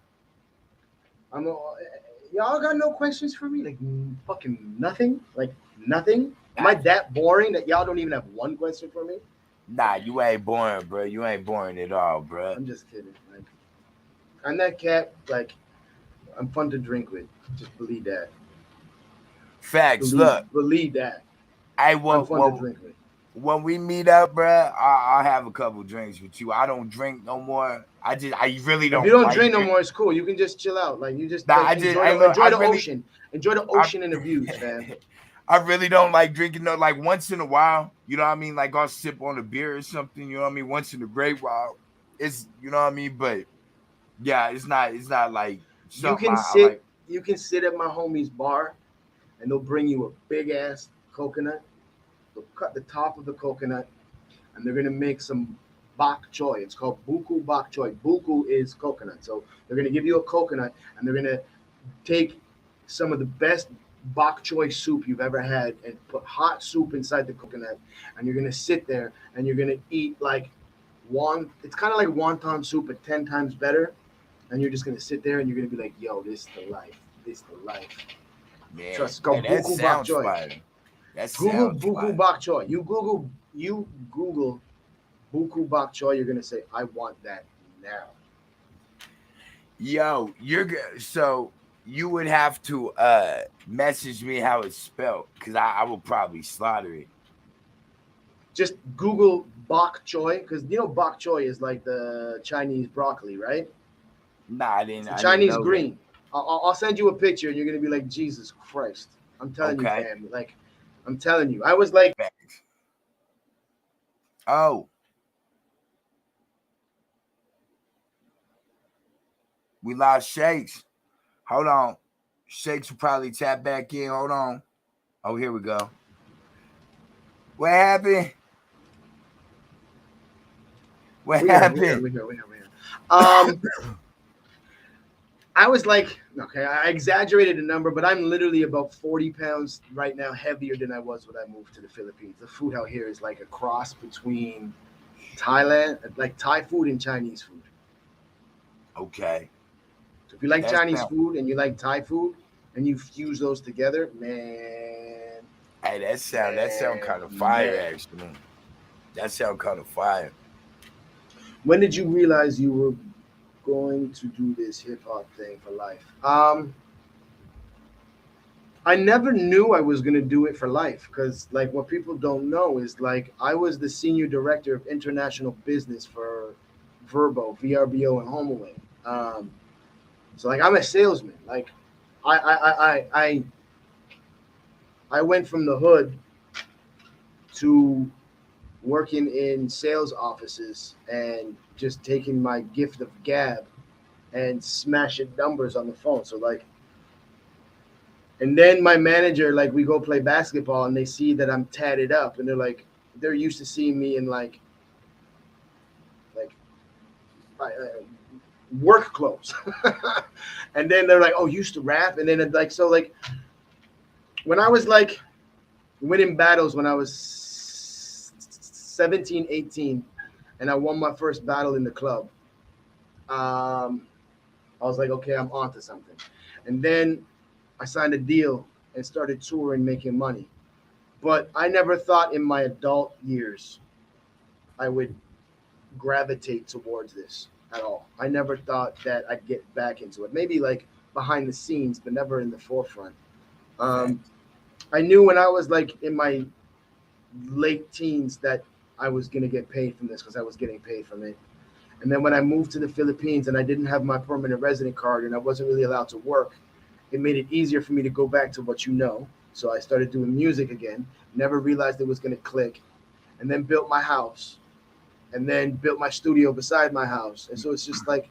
Y'all got no questions for me? Like fucking nothing? Like nothing? Am I that boring that y'all don't even have one question for me? Nah, you ain't boring, bro. You ain't boring at all, bro. I'm just kidding. Like, I'm that cat. Like, I'm fun to drink with. Just believe that. Facts. Believe that. I'm fun to drink with. When we meet up, bro, I'll have a couple drinks with you. I don't drink no more. I really don't. If you don't drink no more, it's cool. You can just chill out. Like you just enjoy the ocean. Enjoy the ocean and the views, man. I really don't like drinking though. Like once in a while, you know what I mean? Like I'll sip on a beer or something, you know what I mean? Once in a great while. It's you know what I mean? But yeah, it's not like you can sit at my homie's bar and they'll bring you a big ass coconut. They'll cut the top of the coconut and they're gonna make some bok choy. It's called buku bok choy. Buku is coconut. So they're gonna give you a coconut and they're gonna take some of the best bok choy soup you've ever had and put hot soup inside the coconut, and you're gonna sit there and you're gonna eat like it's kind of like wonton soup but 10 times better, and you're just gonna sit there and you're gonna be like, yo, this is the life. Man, trust go buku bok choy. Google buku bok choy. You Google buku bok choy, you're gonna say, I want that now. Yo, you're good. So you would have to message me how it's spelled because I will probably slaughter it. Just Google bok choy because you know bok choy is like the Chinese broccoli, right? Nah, I didn't. Chinese green. I'll send you a picture and you're gonna be like, Jesus Christ! I'm telling you, fam. Like, I'm telling you. I was like, oh, we lost Shakes. Hold on. Shakes will probably tap back in. Hold on. Oh, here we go. What happened? What happened? We here. I was like, okay, I exaggerated the number, but I'm literally about 40 pounds right now heavier than I was when I moved to the Philippines. The food out here is like a cross between Thailand, like Thai food and Chinese food. Okay. So if you like That's Chinese now- food and you like Thai food and you fuse those together, man. Hey, that sound kind of fire, actually. That sound kind of fire. When did you realize you were going to do this hip hop thing for life? I never knew I was gonna do it for life because, like, what people don't know is like I was the senior director of international business for VRBO, and HomeAway. So like I'm a salesman. Like I went from the hood to working in sales offices and just taking my gift of gab and smashing numbers on the phone. So like, and then my manager, like we go play basketball and they see that I'm tatted up and they're used to seeing me in like work clothes. And then they're like, oh, you used to rap? And then like, so like when I was like winning battles when I was 17, 18, and I won my first battle in the club, I was like, okay, I'm onto something. And then I signed a deal and started touring, making money. But I never thought in my adult years I would gravitate towards this at all. I never thought that I'd get back into it. Maybe like behind the scenes, but never in the forefront. I knew when I was like in my late teens that I was going to get paid from this because I was getting paid from it. And then when I moved to the Philippines and I didn't have my permanent resident card and I wasn't really allowed to work, it made it easier for me to go back to what you know. So I started doing music again, never realized it was going to click, and then built my house, and then built my studio beside my house. And so it's just like,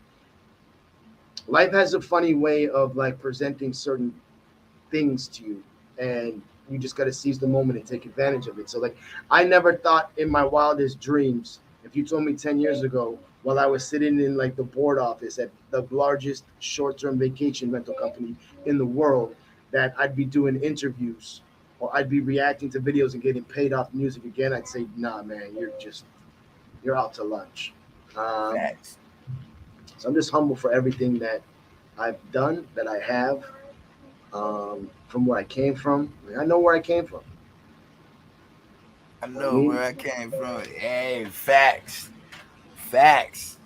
life has a funny way of like presenting certain things to you, and you just got to seize the moment and take advantage of it. So like, I never thought in my wildest dreams, if you told me 10 years ago, while I was sitting in like the board office at the largest short-term vacation rental company in the world, that I'd be doing interviews or I'd be reacting to videos and getting paid off music again, I'd say, nah, man, you're out to lunch. So I'm just humble for everything that I've done, that I have, from where I came from. I mean, I know where I came from. I know where I came from. Hey, facts. Facts.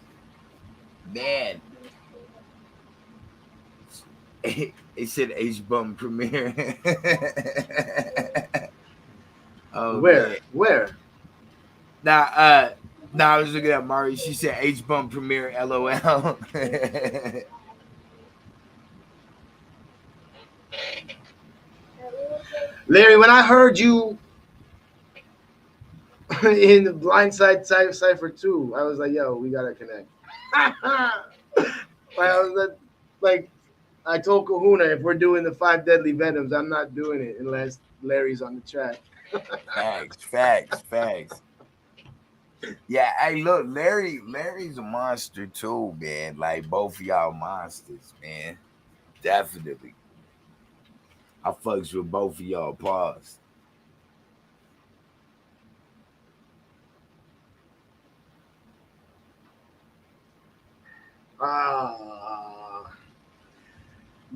Man. It said H-Bum premiere. Oh, Where? man. Where? Nah, I was looking at Mari. She said H-Bum premiere, LOL. Larry, when I heard you in the Blindside Cypher 2, I was like, yo, we gotta connect. I told Kahuna, if we're doing the 5 Deadly Venoms, I'm not doing it unless Larry's on the track. Facts. Yeah, hey, look, Larry's a monster too, man. Like, both of y'all monsters, man. Definitely. I fucks with both of y'all. Pause.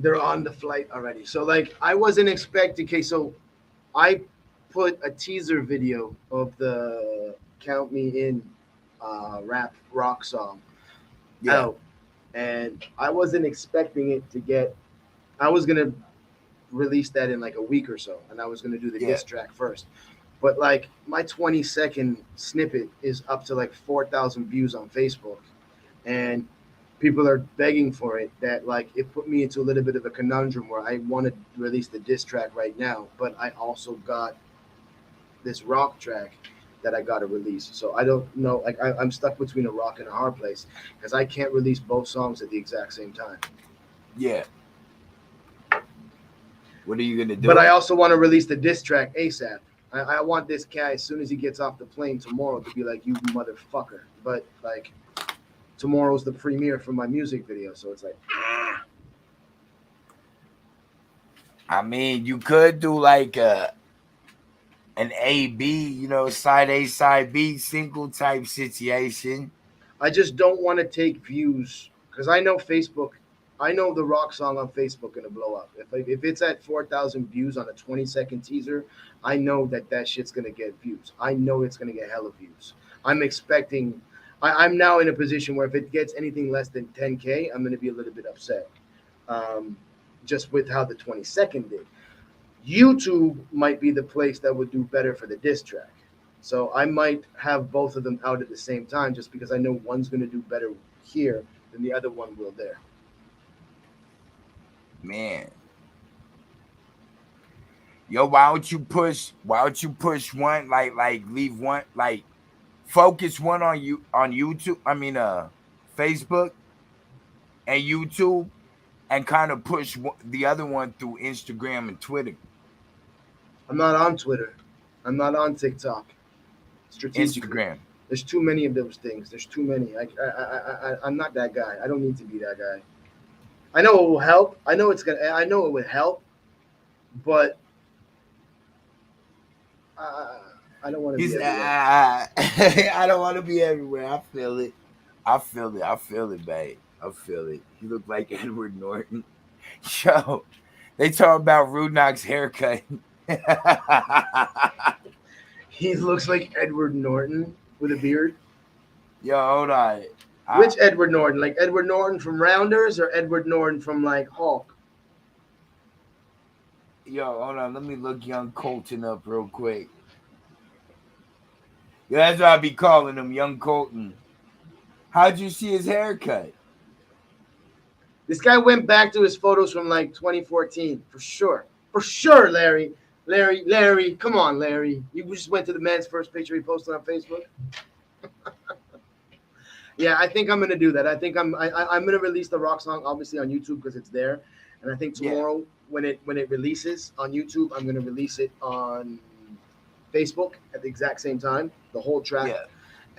They're on the flight already. So like I wasn't expecting. Okay, so I put a teaser video of the Count Me In rap rock song out, and I wasn't expecting it to get. I was gonna release that in like a week or so, and I was gonna do the diss track first. But like my 20-second snippet is up to like 4,000 views on Facebook, and people are begging for it. That like it put me into a little bit of a conundrum where I want to release the diss track right now, but I also got this rock track that I got to release. So I don't know, like I'm stuck between a rock and a hard place because I can't release both songs at the exact same time. Yeah. What are you gonna do? But I also want to release the diss track ASAP. I want this guy as soon as he gets off the plane tomorrow to be like, you motherfucker. But like tomorrow's the premiere for my music video, so it's like I mean, you could do like an A-B, side A, side B, single type situation. I just don't want to take views because I know Facebook. I know the rock song on Facebook gonna blow up. If it's at 4,000 views on a 20-second teaser, I know that shit's gonna get views. I know it's gonna get hella views. I'm expecting. I'm now in a position where if it gets anything less than 10K, I'm gonna be a little bit upset. Just with how the 20-second did. YouTube might be the place that would do better for the diss track. So I might have both of them out at the same time just because I know one's going to do better here than the other one will there. Man. Yo, why don't you push one, like leave one, like focus one on YouTube, Facebook and YouTube, and kind of push the other one through Instagram and Twitter. I'm not on Twitter. I'm not on TikTok. Instagram. There's too many of those things. There's too many. I'm not that guy. I don't need to be that guy. I know it will help. I know it would help, but I don't want to be everywhere. I don't want to be everywhere. I feel it, babe. I feel it. You look like Edward Norton. Yo, they talk about Rudnock's haircut. He looks like Edward Norton with a beard. Yo, hold on. Which Edward Norton? Like Edward Norton from Rounders or Edward Norton from like Hulk? Yo, hold on. Let me look Young Colton up real quick. Yo, that's what I be calling him, Young Colton. How'd you see his haircut? This guy went back to his photos from like 2014 for sure. For sure, Larry. Larry, come on, Larry. You just went to the man's first picture he posted on Facebook. Yeah, I think I'm gonna do that. I think I'm gonna release the rock song obviously on YouTube because it's there, and I think tomorrow when it releases on YouTube, I'm gonna release it on Facebook at the exact same time, the whole track,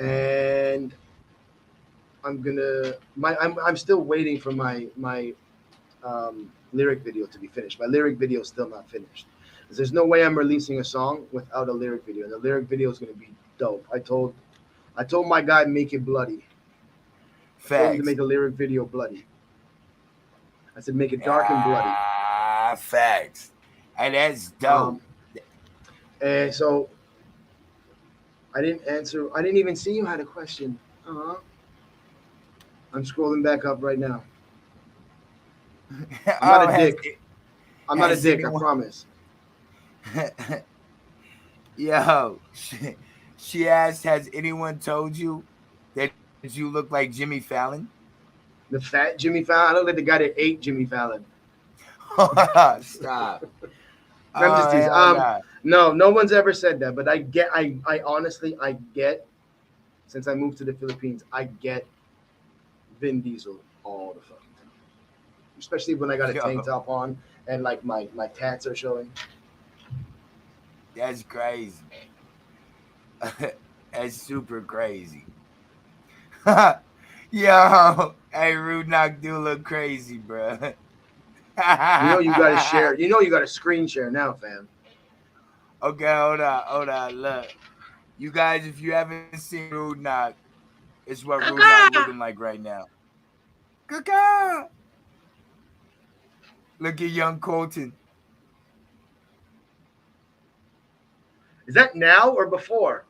and I'm gonna I'm still waiting for my lyric video to be finished. My lyric video is still not finished. There's no way I'm releasing a song without a lyric video. And the lyric video is going to be dope. I told my guy make it bloody. I told him to make the lyric video bloody. I said make it dark and bloody. Facts. And that's dope. And so I didn't answer. I didn't even see you had a question. I'm scrolling back up right now. I'm not a dick. I'm not a dick, I promise. Yo, she asked, has anyone told you that you look like Jimmy Fallon? The fat Jimmy Fallon? I look like the guy that ate Jimmy Fallon. Stop. I'm just teasing. No one's ever said that, but I honestly get, since I moved to the Philippines, I get Vin Diesel all the fucking time. Especially when I got a tank top on and like my tats are showing. That's crazy. That's super crazy. Yo, hey, Rudnock do look crazy, bro. You gotta share. You gotta screen share now, fam. Okay, hold on. Look, you guys, if you haven't seen Rudnock, it's what Rudnock looking like right now. Kaka! Look at Young Colton. Is that now or before?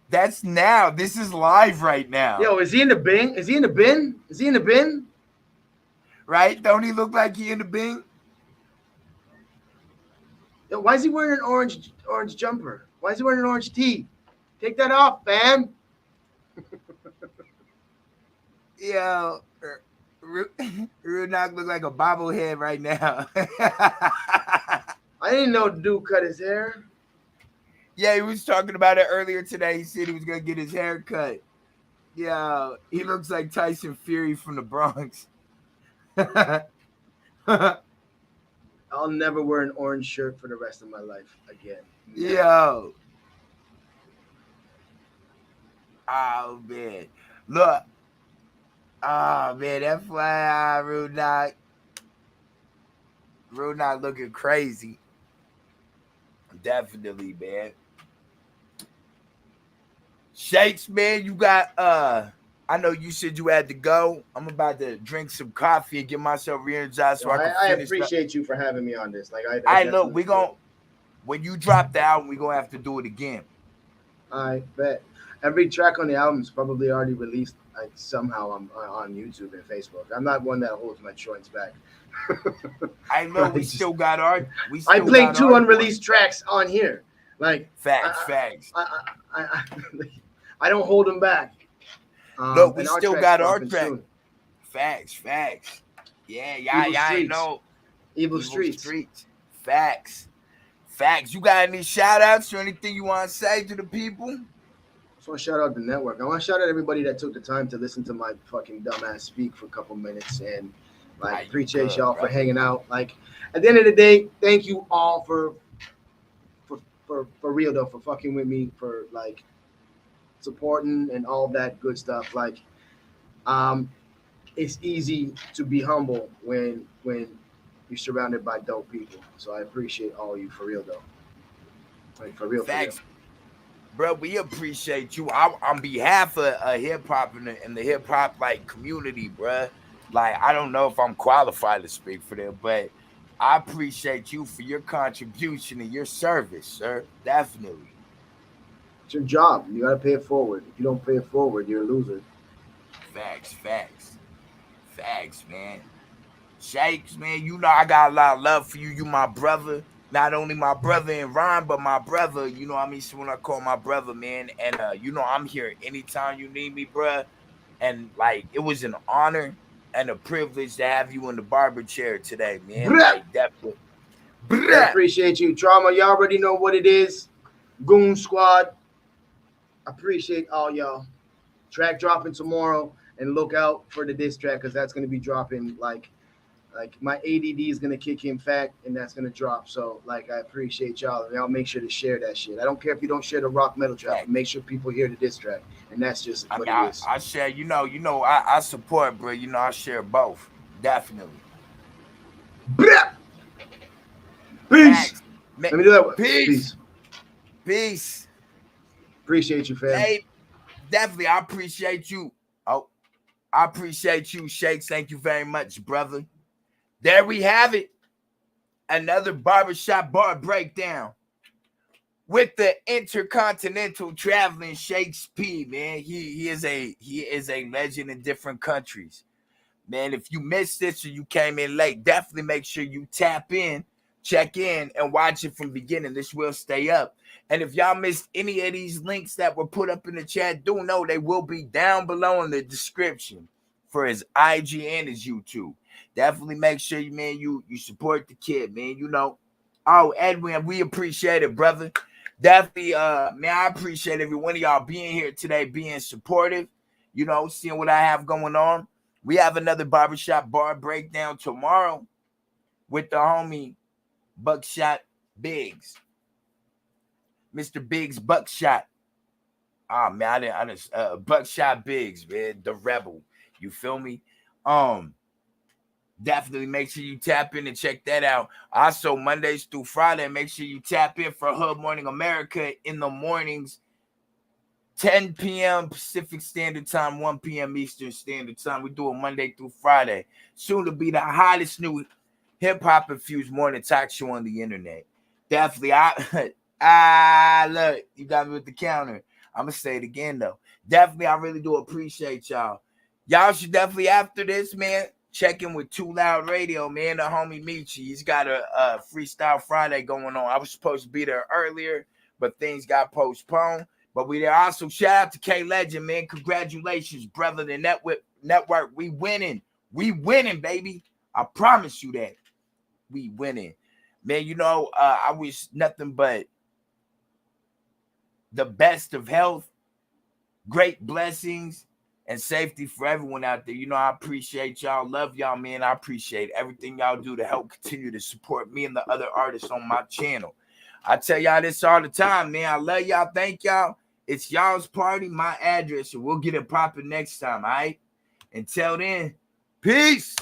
That's now. This is live right now. Yo, is he in the bin? Is he in the bin? Is he in the bin? Right? Don't he look like he in the bin? Yo, why is he wearing an orange jumper? Why is he wearing an orange tee? Take that off, fam. Yo, Rudnock look like a bobblehead right now. I didn't know dude cut his hair. Yeah, he was talking about it earlier today. He said he was going to get his hair cut. Yeah, he looks like Tyson Fury from the Bronx. I'll never wear an orange shirt for the rest of my life again. Never. Yo. Oh man. Look. Oh man, that's why Real not looking crazy. Definitely, man. Shakes, man, you got I know you said you had to go. I'm about to drink some coffee and get myself re-energized so I can I finish appreciate you for having me on this. Like I look, we gonna when you drop the album, we gonna have to do it again. I bet every track on the album is probably already released like somehow on YouTube and Facebook. I'm not one that holds my joints back. I know we still got our. I played 2 unreleased tracks on here. Like facts. I don't hold them back. Look, we still got our track. Facts. Yeah, I know. Evil Streets. Facts. You got any shout outs or anything you want to say to the people? I just want to shout out the network. I want to shout out everybody that took the time to listen to my fucking dumbass speak for a couple minutes, and like appreciate y'all for hanging out. Like at the end of the day, thank you all for real though, for fucking with me, for like supporting and all that good stuff. Like it's easy to be humble when you're surrounded by dope people. So I appreciate all of you for real though. Like for real. Thanks. Bro, we appreciate you. On behalf of hip hop and the hip hop like community, bro. Like I don't know if I'm qualified to speak for them, but I appreciate you for your contribution and your service, sir. Definitely. It's your job. You gotta pay it forward. If you don't pay it forward, you're a loser. Facts, man. Shakes, man, you know I got a lot of love for you. You my brother. Not only my brother in rhyme, but my brother, you know what I mean? So when I call my brother, man, and you know I'm here anytime you need me, bruh. And like it was an honor and a privilege to have you in the barber chair today, man. Like, definitely. I appreciate you. Trauma, y'all already know what it is. Goon Squad. Appreciate all y'all. Track dropping tomorrow, and look out for the diss track because that's gonna be dropping like my ADD is gonna kick in fat, and that's gonna drop. So like I appreciate y'all, and y'all make sure to share that shit. I don't care if you don't share the rock metal track, but make sure people hear the diss track, and that's just what it is. I share, you know, I support, bro. You know, I share both, definitely. Peace. Let me do that one. Peace. Appreciate you, fam. Hey, definitely, I appreciate you. Oh, I appreciate you, Shakes. Thank you very much, brother. There we have it. Another barbershop bar breakdown with the intercontinental traveling Shakes P, man. He is a legend in different countries. Man, if you missed this or you came in late, definitely make sure you tap in, check in, and watch it from the beginning. This will stay up. And if y'all missed any of these links that were put up in the chat, do know they will be down below in the description for his IG and his YouTube. Definitely make sure you support the kid, man. You know. Oh, Edwin, we appreciate it, brother. Definitely, man, I appreciate every one of y'all being here today, being supportive, you know, seeing what I have going on. We have another barbershop bar breakdown tomorrow with the homie Buckshot Biggs. Mr. Biggs Buckshot. Ah, man, I didn't Buckshot Biggs, man, the rebel. You feel me? Definitely make sure you tap in and check that out. Also, Mondays through Friday, make sure you tap in for Hood Morning America in the mornings, 10 p.m. Pacific Standard Time, 1 p.m. Eastern Standard Time. We do it Monday through Friday. Soon to be the hottest new hip-hop infused morning talk show on the internet. Definitely, look, you got me with the counter. I'm going to say it again, though. Definitely, I really do appreciate y'all. Y'all should definitely, after this, man, check in with Too Loud Radio, man. The homie Michi, he's got a Freestyle Friday going on. I was supposed to be there earlier, but things got postponed. But we there. Also, shout out to K Legend, man. Congratulations, brother. The network, we winning. We winning, baby. I promise you that. We winning. Man, you know, I wish nothing but the best of health, great blessings, and safety for everyone out there. You know, I appreciate y'all. Love y'all, man. I appreciate everything y'all do to help continue to support me and the other artists on my channel. I tell y'all this all the time, man. I love y'all. Thank y'all. It's y'all's party, my address, and we'll get it popping next time, all right? Until then, peace.